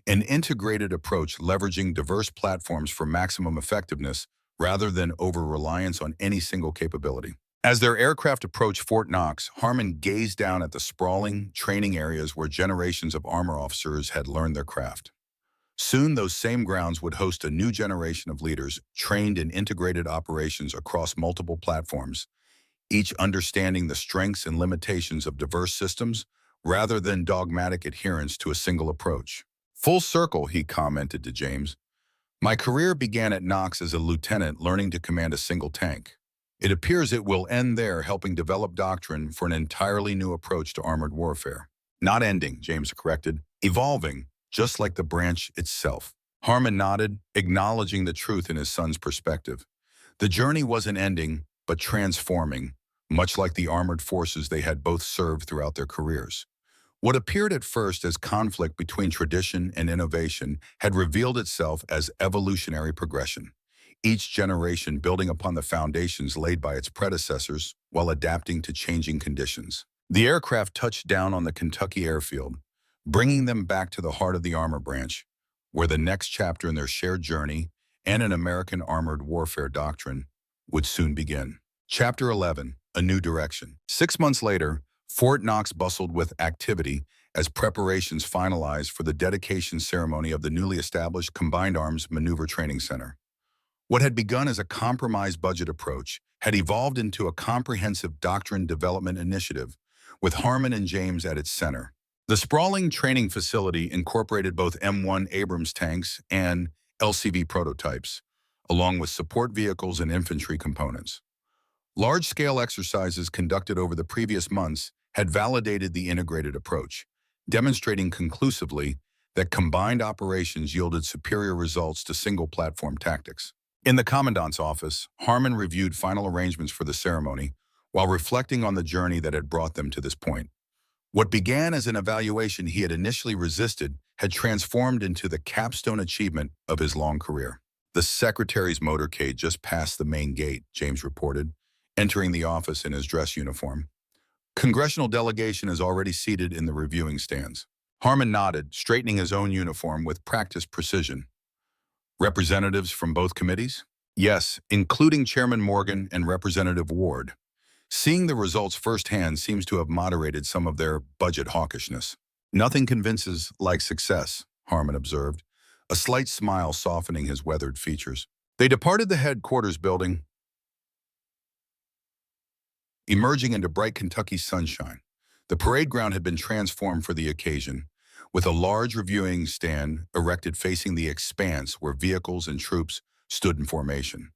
An integrated approach leveraging diverse platforms for maximum effectiveness rather than over-reliance on any single capability. As their aircraft approached Fort Knox, Harmon gazed down at the sprawling training areas where generations of armor officers had learned their craft. Soon, those same grounds would host a new generation of leaders trained in integrated operations across multiple platforms, each understanding the strengths and limitations of diverse systems rather than dogmatic adherence to a single approach. "Full circle," he commented to James. "My career began at Knox as a lieutenant learning to command a single tank. It appears it will end there, helping develop doctrine for an entirely new approach to armored warfare." Not ending, James corrected. Evolving, just like the branch itself. Harmon nodded, acknowledging the truth in his son's perspective. The journey wasn't ending, but transforming, much like the armored forces they had both served throughout their careers. What appeared at first as conflict between tradition and innovation had revealed itself as evolutionary progression, each generation building upon the foundations laid by its predecessors while adapting to changing conditions. The aircraft touched down on the Kentucky airfield, bringing them back to the heart of the armor branch, where the next chapter in their shared journey and an American armored warfare doctrine would soon begin. Chapter 11, A New Direction. 6 months later, Fort Knox bustled with activity as preparations finalized for the dedication ceremony of the newly established Combined Arms Maneuver Training Center. What had begun as a compromised budget approach had evolved into a comprehensive doctrine development initiative, with Harmon and James at its center. The sprawling training facility incorporated both M1 Abrams tanks and LCV prototypes, along with support vehicles and infantry components. Large-scale exercises conducted over the previous months had validated the integrated approach, demonstrating conclusively that combined operations yielded superior results to single-platform tactics. In the commandant's office, Harmon reviewed final arrangements for the ceremony while reflecting on the journey that had brought them to this point. What began as an evaluation he had initially resisted had transformed into the capstone achievement of his long career. The secretary's motorcade just passed the main gate, James reported, entering the office in his dress uniform. Congressional delegation is already seated in the reviewing stands. Harmon nodded, straightening his own uniform with practiced precision. Representatives from both committees? Yes, including Chairman Morgan and Representative Ward. Seeing the results firsthand seems to have moderated some of their budget hawkishness. Nothing convinces like success, Harmon observed, a slight smile softening his weathered features. They departed the headquarters building, emerging into bright Kentucky sunshine. The parade ground had been transformed for the occasion, with a large reviewing stand erected facing the expanse where vehicles and troops stood in formation.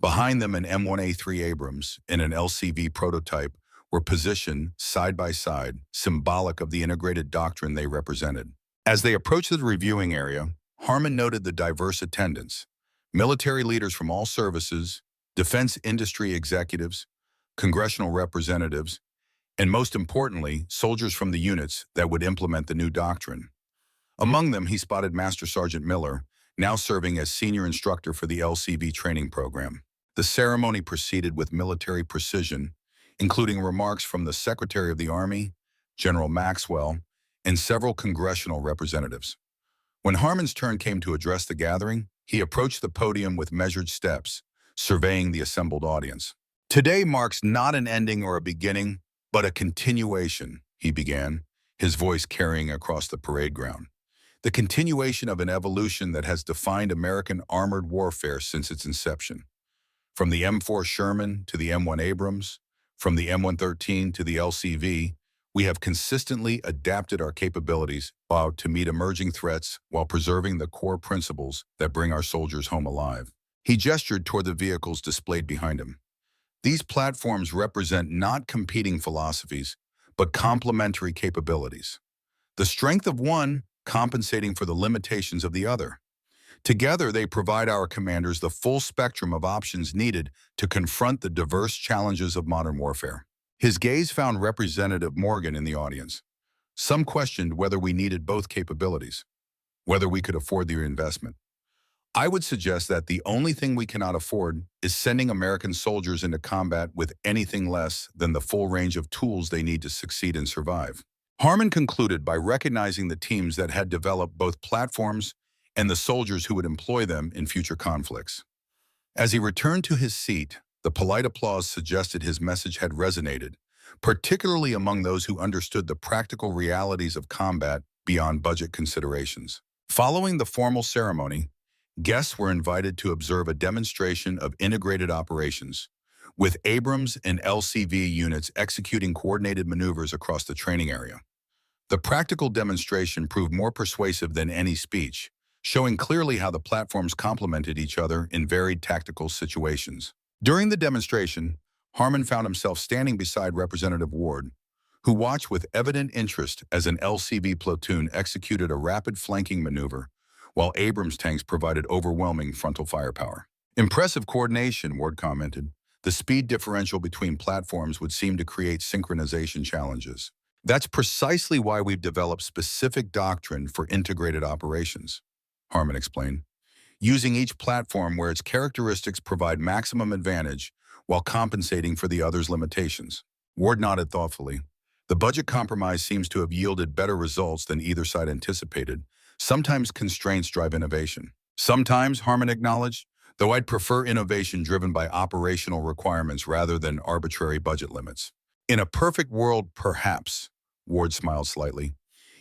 Behind them, an M1 Abrams and an LCV prototype were positioned side by side, symbolic of the integrated doctrine they represented. As they approached the reviewing area, Harmon noted the diverse attendance: military leaders from all services, defense industry executives, congressional representatives, and most importantly, soldiers from the units that would implement the new doctrine. Among them, he spotted Master Sergeant Miller, now serving as senior instructor for the LCV training program. The ceremony proceeded with military precision, including remarks from the Secretary of the Army, General Maxwell, and several congressional representatives. When Harmon's turn came to address the gathering, he approached the podium with measured steps, surveying the assembled audience. Today marks not an ending or a beginning, but a continuation, he began, his voice carrying across the parade ground. The continuation of an evolution that has defined American armored warfare since its inception. From the M4 Sherman to the M1 Abrams, from the M113 to the LCV, we have consistently adapted our capabilities to meet emerging threats while preserving the core principles that bring our soldiers home alive. He gestured toward the vehicles displayed behind him. These platforms represent not competing philosophies, but complementary capabilities. The strength of one compensating for the limitations of the other. Together, they provide our commanders the full spectrum of options needed to confront the diverse challenges of modern warfare. His gaze found Representative Morgan in the audience. Some questioned whether we needed both capabilities, whether we could afford the investment. I would suggest that the only thing we cannot afford is sending American soldiers into combat with anything less than the full range of tools they need to succeed and survive. Harmon concluded by recognizing the teams that had developed both platforms and the soldiers who would employ them in future conflicts. As he returned to his seat, the polite applause suggested his message had resonated, particularly among those who understood the practical realities of combat beyond budget considerations. Following the formal ceremony, guests were invited to observe a demonstration of integrated operations, with Abrams and LCV units executing coordinated maneuvers across the training area. The practical demonstration proved more persuasive than any speech, showing clearly how the platforms complemented each other in varied tactical situations. During the demonstration, Harmon found himself standing beside Representative Ward, who watched with evident interest as an LCV platoon executed a rapid flanking maneuver, while Abrams tanks provided overwhelming frontal firepower. Impressive coordination, Ward commented. The speed differential between platforms would seem to create synchronization challenges. That's precisely why we've developed specific doctrine for integrated operations, Harmon explained, using each platform where its characteristics provide maximum advantage while compensating for the other's limitations. Ward nodded thoughtfully. The budget compromise seems to have yielded better results than either side anticipated. Sometimes constraints drive innovation. Sometimes, Harmon acknowledged, though I'd prefer innovation driven by operational requirements rather than arbitrary budget limits. In a perfect world, perhaps, Ward smiled slightly.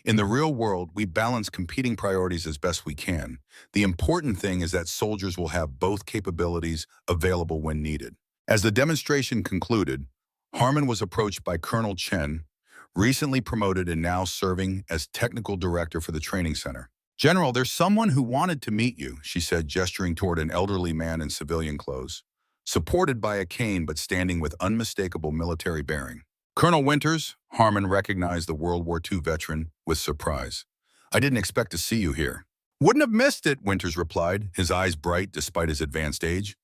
In the real world, we balance competing priorities as best we can. The important thing is that soldiers will have both capabilities available when needed. As the demonstration concluded, Harmon was approached by Colonel Chen, recently promoted and now serving as technical director for the training center. "General, there's someone who wanted to meet you," she said, gesturing toward an elderly man in civilian clothes, supported by a cane but standing with unmistakable military bearing. "Colonel Winters," Harmon recognized the World War II veteran with surprise. "I didn't expect to see you here." "Wouldn't have missed it," Winters replied, his eyes bright despite his advanced age.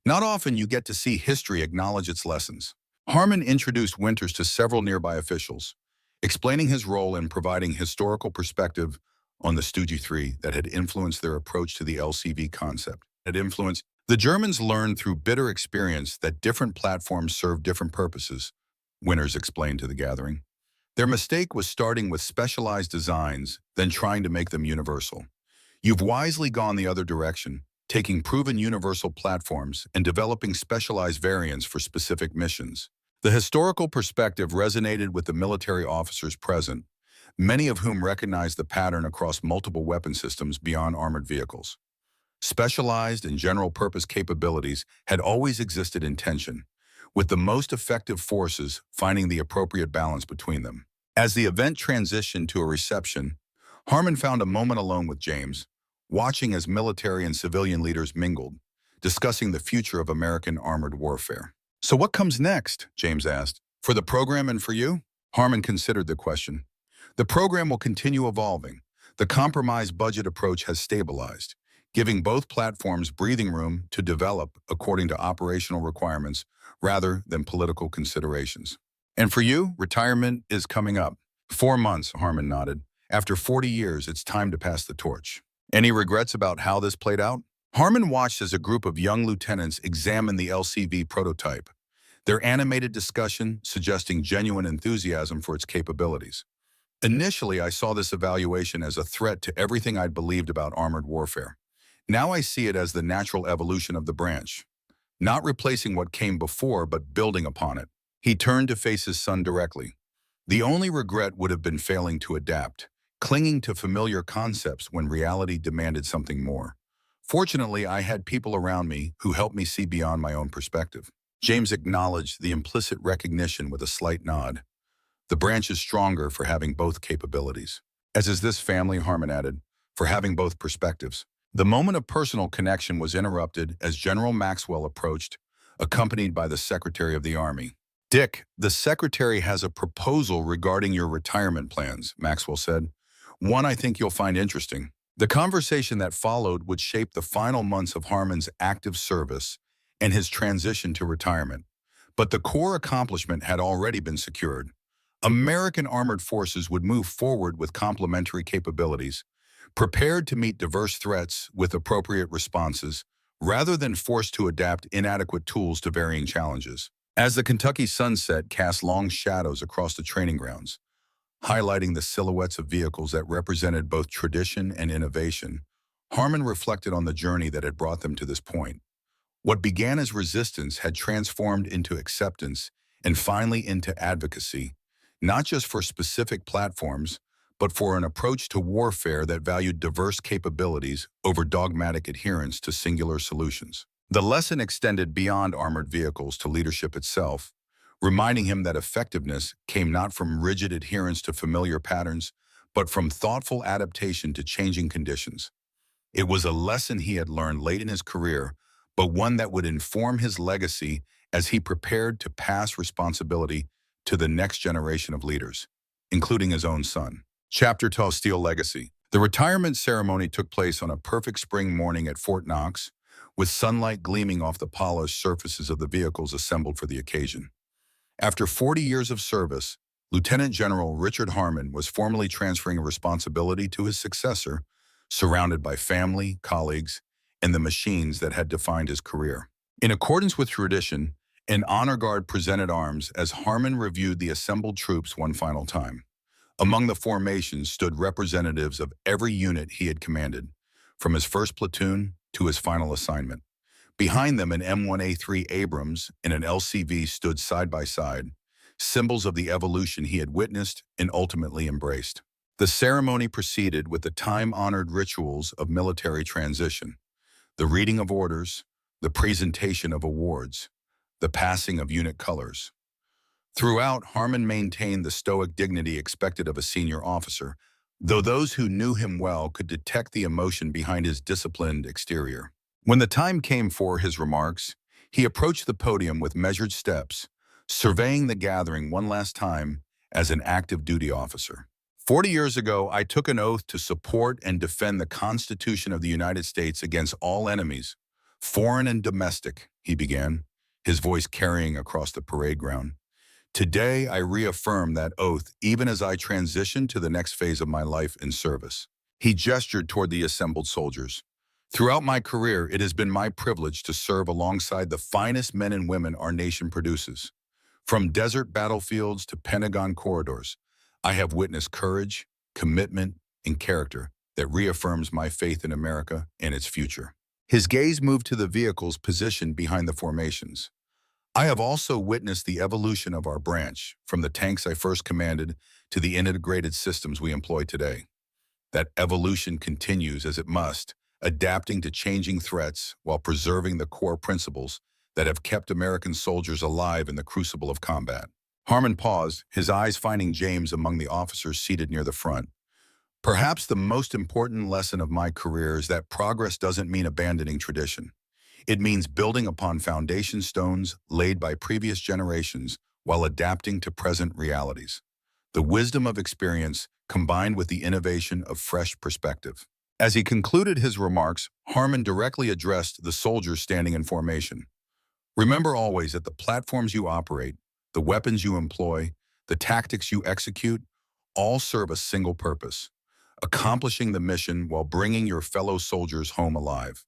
"Not often you get to see history acknowledge its lessons." Harmon introduced Winters to several nearby officials, explaining his role in providing historical perspective on the Stoogie 3 that had influenced their approach to the LCV concept. The Germans learned through bitter experience that different platforms serve different purposes, Winters explained to the gathering. Their mistake was starting with specialized designs, then trying to make them universal. You've wisely gone the other direction, taking proven universal platforms and developing specialized variants for specific missions. The historical perspective resonated with the military officers present, many of whom recognized the pattern across multiple weapon systems beyond armored vehicles. Specialized and general-purpose capabilities had always existed in tension, with the most effective forces finding the appropriate balance between them. As the event transitioned to a reception, Harmon found a moment alone with James, watching as military and civilian leaders mingled, discussing the future of American armored warfare. "So what comes next?" James asked. "For the program and for you?" Harmon considered the question. "The program will continue evolving. The compromised budget approach has stabilized, giving both platforms breathing room to develop according to operational requirements rather than political considerations." "And for you, retirement is coming up." 4 months, Harmon nodded. "After 40 years, it's time to pass the torch." "Any regrets about how this played out?" Harmon watched as a group of young lieutenants examined the LCV prototype, their animated discussion suggesting genuine enthusiasm for its capabilities. "Initially, I saw this evaluation as a threat to everything I'd believed about armored warfare. Now I see it as the natural evolution of the branch, not replacing what came before but building upon it." He turned to face his son directly. "The only regret would have been failing to adapt, clinging to familiar concepts when reality demanded something more. Fortunately, I had people around me who helped me see beyond my own perspective." James acknowledged the implicit recognition with a slight nod. "The branch is stronger for having both capabilities. As is this family," Harmon added, "for having both perspectives." The moment of personal connection was interrupted as General Maxwell approached, accompanied by the Secretary of the Army. "Dick, the Secretary has a proposal regarding your retirement plans," Maxwell said. "One I think you'll find interesting." The conversation that followed would shape the final months of Harmon's active service and his transition to retirement. But the core accomplishment had already been secured. American armored forces would move forward with complementary capabilities, prepared to meet diverse threats with appropriate responses, rather than forced to adapt inadequate tools to varying challenges. As the Kentucky sunset cast long shadows across the training grounds, highlighting the silhouettes of vehicles that represented both tradition and innovation, Harmon reflected on the journey that had brought them to this point. What began as resistance had transformed into acceptance and finally into advocacy, not just for specific platforms, but for an approach to warfare that valued diverse capabilities over dogmatic adherence to singular solutions. The lesson extended beyond armored vehicles to leadership itself, reminding him that effectiveness came not from rigid adherence to familiar patterns, but from thoughtful adaptation to changing conditions. It was a lesson he had learned late in his career, but one that would inform his legacy as he prepared to pass responsibility to the next generation of leaders, including his own son. Chapter 12, Steel Legacy. The retirement ceremony took place on a perfect spring morning at Fort Knox, with sunlight gleaming off the polished surfaces of the vehicles assembled for the occasion. After 40 years of service, Lieutenant General Richard Harmon was formally transferring responsibility to his successor, surrounded by family, colleagues, and the machines that had defined his career. In accordance with tradition, an honor guard presented arms as Harmon reviewed the assembled troops one final time. Among the formations stood representatives of every unit he had commanded, from his first platoon to his final assignment. Behind them, an M1 Abrams and an LCV stood side by side, symbols of the evolution he had witnessed and ultimately embraced. The ceremony proceeded with the time-honored rituals of military transition: the reading of orders, the presentation of awards, the passing of unit colors. Throughout, Harmon maintained the stoic dignity expected of a senior officer, though those who knew him well could detect the emotion behind his disciplined exterior. When the time came for his remarks, he approached the podium with measured steps, surveying the gathering one last time as an active duty officer. 40 years ago, I took an oath to support and defend the Constitution of the United States against all enemies, foreign and domestic, he began, his voice carrying across the parade ground. Today, I reaffirm that oath even as I transition to the next phase of my life in service. He gestured toward the assembled soldiers. Throughout my career, it has been my privilege to serve alongside the finest men and women our nation produces. From desert battlefields to Pentagon corridors, I have witnessed courage, commitment, and character that reaffirms my faith in America and its future. His gaze moved to the vehicles positioned behind the formations. I have also witnessed the evolution of our branch, from the tanks I first commanded to the integrated systems we employ today. That evolution continues as it must, adapting to changing threats while preserving the core principles that have kept American soldiers alive in the crucible of combat. Harmon paused, his eyes finding James among the officers seated near the front. Perhaps the most important lesson of my career is that progress doesn't mean abandoning tradition. It means building upon foundation stones laid by previous generations while adapting to present realities. The wisdom of experience combined with the innovation of fresh perspective. As he concluded his remarks, Harmon directly addressed the soldiers standing in formation. Remember always that the platforms you operate, the weapons you employ, the tactics you execute, all serve a single purpose: accomplishing the mission while bringing your fellow soldiers home alive.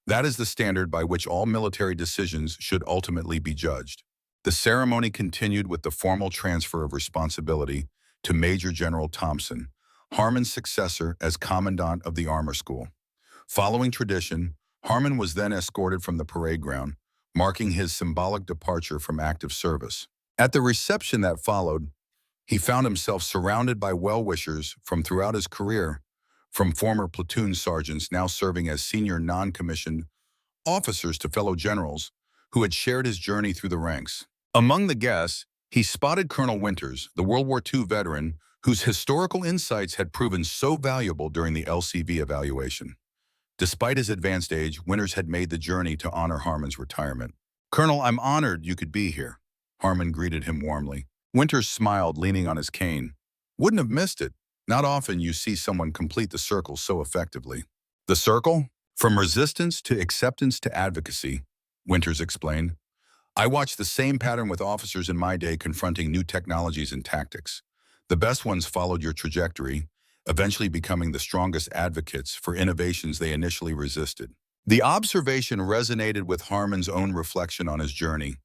That is the standard by which all military decisions should ultimately be judged. The ceremony continued with the formal transfer of responsibility to Major General Thompson, Harmon's successor as Commandant of the Armor School. Following tradition, Harmon was then escorted from the parade ground, marking his symbolic departure from active service. At the reception that followed, he found himself surrounded by well-wishers from throughout his career, from former platoon sergeants now serving as senior non-commissioned officers to fellow generals who had shared his journey through the ranks. Among the guests, he spotted Colonel Winters, the World War II veteran whose historical insights had proven so valuable during the LCV evaluation. Despite his advanced age, Winters had made the journey to honor Harmon's retirement. "Colonel, I'm honored you could be here," Harmon greeted him warmly. Winters smiled, leaning on his cane. "Wouldn't have missed it. Not often you see someone complete the circle so effectively." "The circle? From resistance to acceptance to advocacy," Winters explained. "I watched the same pattern with officers in my day confronting new technologies and tactics. The best ones followed your trajectory, eventually becoming the strongest advocates for innovations they initially resisted." The observation resonated with Harmon's own reflection on his journey.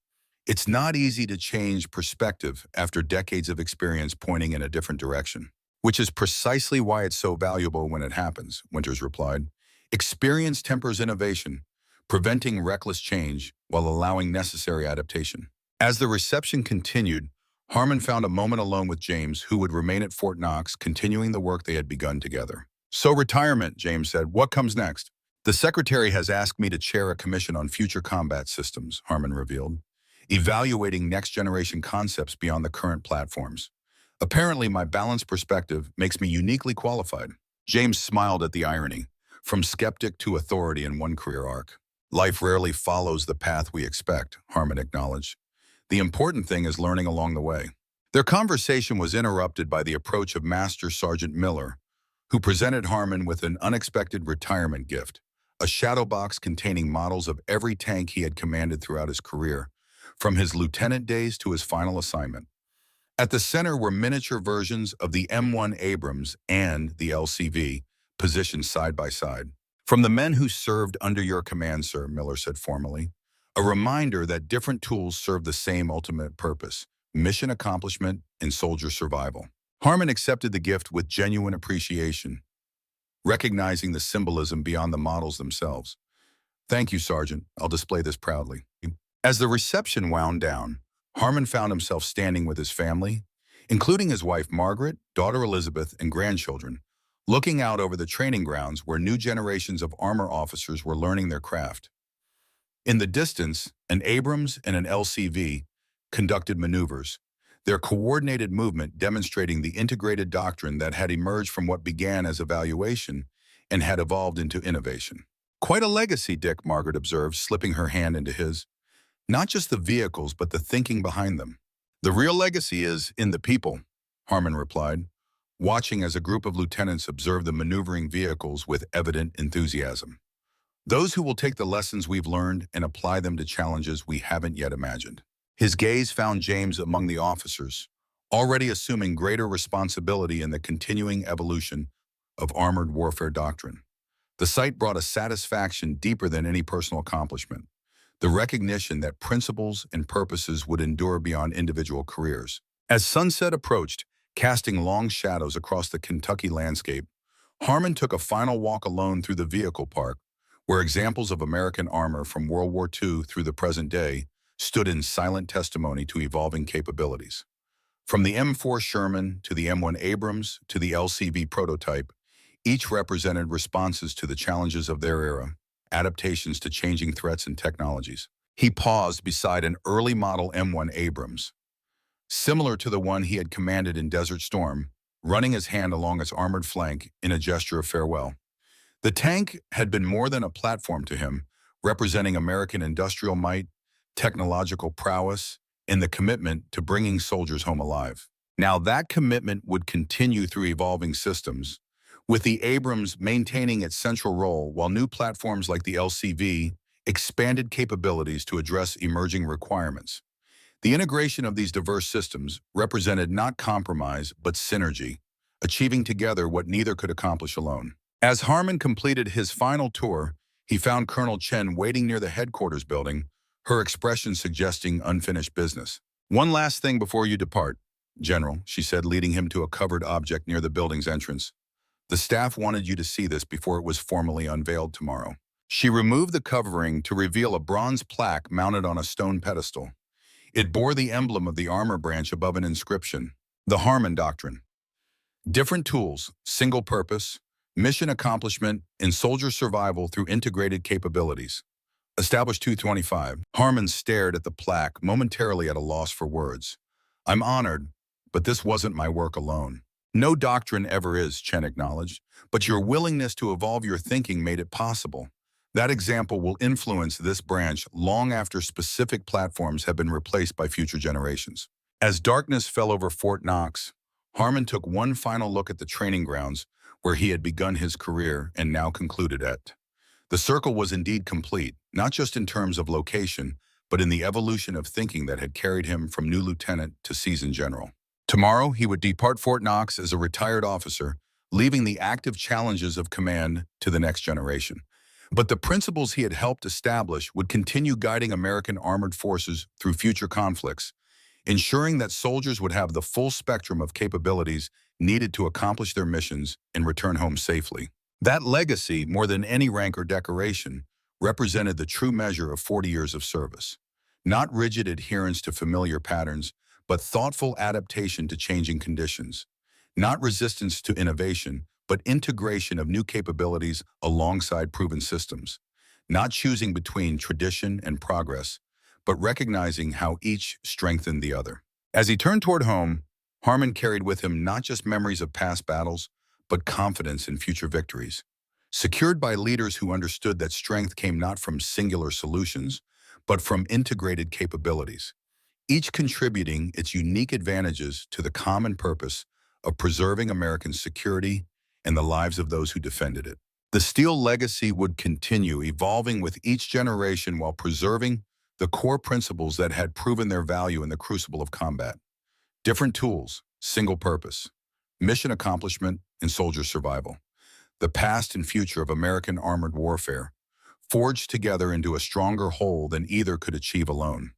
It's not easy to change perspective after decades of experience pointing in a different direction. "Which is precisely why it's so valuable when it happens," Winters replied. "Experience tempers innovation, preventing reckless change while allowing necessary adaptation." As the reception continued, Harmon found a moment alone with James, who would remain at Fort Knox, continuing the work they had begun together. "So retirement," James said. "What comes next?" "The Secretary has asked me to chair a commission on future combat systems," Harmon revealed, "evaluating next-generation concepts beyond the current platforms. Apparently, my balanced perspective makes me uniquely qualified." James smiled at the irony. From skeptic to authority in one career arc. "Life rarely follows the path we expect," Harmon acknowledged. "The important thing is learning along the way." Their conversation was interrupted by the approach of Master Sergeant Miller, who presented Harmon with an unexpected retirement gift, a shadow box containing models of every tank he had commanded throughout his career, from his lieutenant days to his final assignment. At the center were miniature versions of the M1 Abrams and the LCV, positioned side by side. From the men who served under your command, sir, Miller said formally, a reminder that different tools serve the same ultimate purpose, mission accomplishment and soldier survival. Harmon accepted the gift with genuine appreciation, recognizing the symbolism beyond the models themselves. Thank you, Sergeant. I'll display this proudly. As the reception wound down, Harmon found himself standing with his family, including his wife Margaret, daughter Elizabeth, and grandchildren, looking out over the training grounds where new generations of armor officers were learning their craft. In the distance, an Abrams and an LCV conducted maneuvers, their coordinated movement demonstrating the integrated doctrine that had emerged from what began as evaluation and had evolved into innovation. Quite a legacy, Dick, Margaret observed, slipping her hand into his. Not just the vehicles, but the thinking behind them. The real legacy is in the people, Harmon replied, watching as a group of lieutenants observed the maneuvering vehicles with evident enthusiasm. Those who will take the lessons we've learned and apply them to challenges we haven't yet imagined. His gaze found James among the officers, already assuming greater responsibility in the continuing evolution of armored warfare doctrine. The sight brought a satisfaction deeper than any personal accomplishment, the recognition that principles and purposes would endure beyond individual careers. As sunset approached, casting long shadows across the Kentucky landscape, Harmon took a final walk alone through the vehicle park, where examples of American armor from World War II through the present day stood in silent testimony to evolving capabilities. From the M4 Sherman to the M1 Abrams to the LCV prototype, each represented responses to the challenges of their era, adaptations to changing threats and technologies. He paused beside an early model M1 Abrams, similar to the one he had commanded in Desert Storm, running his hand along its armored flank in a gesture of farewell. The tank had been more than a platform to him, representing American industrial might, technological prowess, and the commitment to bringing soldiers home alive. Now that commitment would continue through evolving systems, with the Abrams maintaining its central role while new platforms like the LCV expanded capabilities to address emerging requirements. The integration of these diverse systems represented not compromise but synergy, achieving together what neither could accomplish alone. As Harmon completed his final tour, he found Colonel Chen waiting near the headquarters building, her expression suggesting unfinished business. One last thing before you depart, General, she said, leading him to a covered object near the building's entrance. The staff wanted you to see this before it was formally unveiled tomorrow. She removed the covering to reveal a bronze plaque mounted on a stone pedestal. It bore the emblem of the armor branch above an inscription, the Harmon Doctrine. Different tools, single purpose, mission accomplishment, and soldier survival through integrated capabilities. Established 225. Harmon stared at the plaque, momentarily at a loss for words. I'm honored, but this wasn't my work alone. No doctrine ever is, Chen acknowledged, but your willingness to evolve your thinking made it possible. That example will influence this branch long after specific platforms have been replaced by future generations. As darkness fell over Fort Knox, Harmon took one final look at the training grounds where he had begun his career and now concluded at. The circle was indeed complete, not just in terms of location, but in the evolution of thinking that had carried him from new lieutenant to seasoned general. Tomorrow, he would depart Fort Knox as a retired officer, leaving the active challenges of command to the next generation. But the principles he had helped establish would continue guiding American armored forces through future conflicts, ensuring that soldiers would have the full spectrum of capabilities needed to accomplish their missions and return home safely. That legacy, more than any rank or decoration, represented the true measure of 40 years of service. Not rigid adherence to familiar patterns, but thoughtful adaptation to changing conditions. Not resistance to innovation, but integration of new capabilities alongside proven systems. Not choosing between tradition and progress, but recognizing how each strengthened the other. As he turned toward home, Harmon carried with him not just memories of past battles, but confidence in future victories. Secured by leaders who understood that strength came not from singular solutions, but from integrated capabilities. each contributing its unique advantages to the common purpose of preserving American security and the lives of those who defended it. The steel legacy would continue evolving with each generation while preserving the core principles that had proven their value in the crucible of combat. Different tools, single purpose, mission accomplishment, and soldier survival. The past and future of American armored warfare, forged together into a stronger whole than either could achieve alone.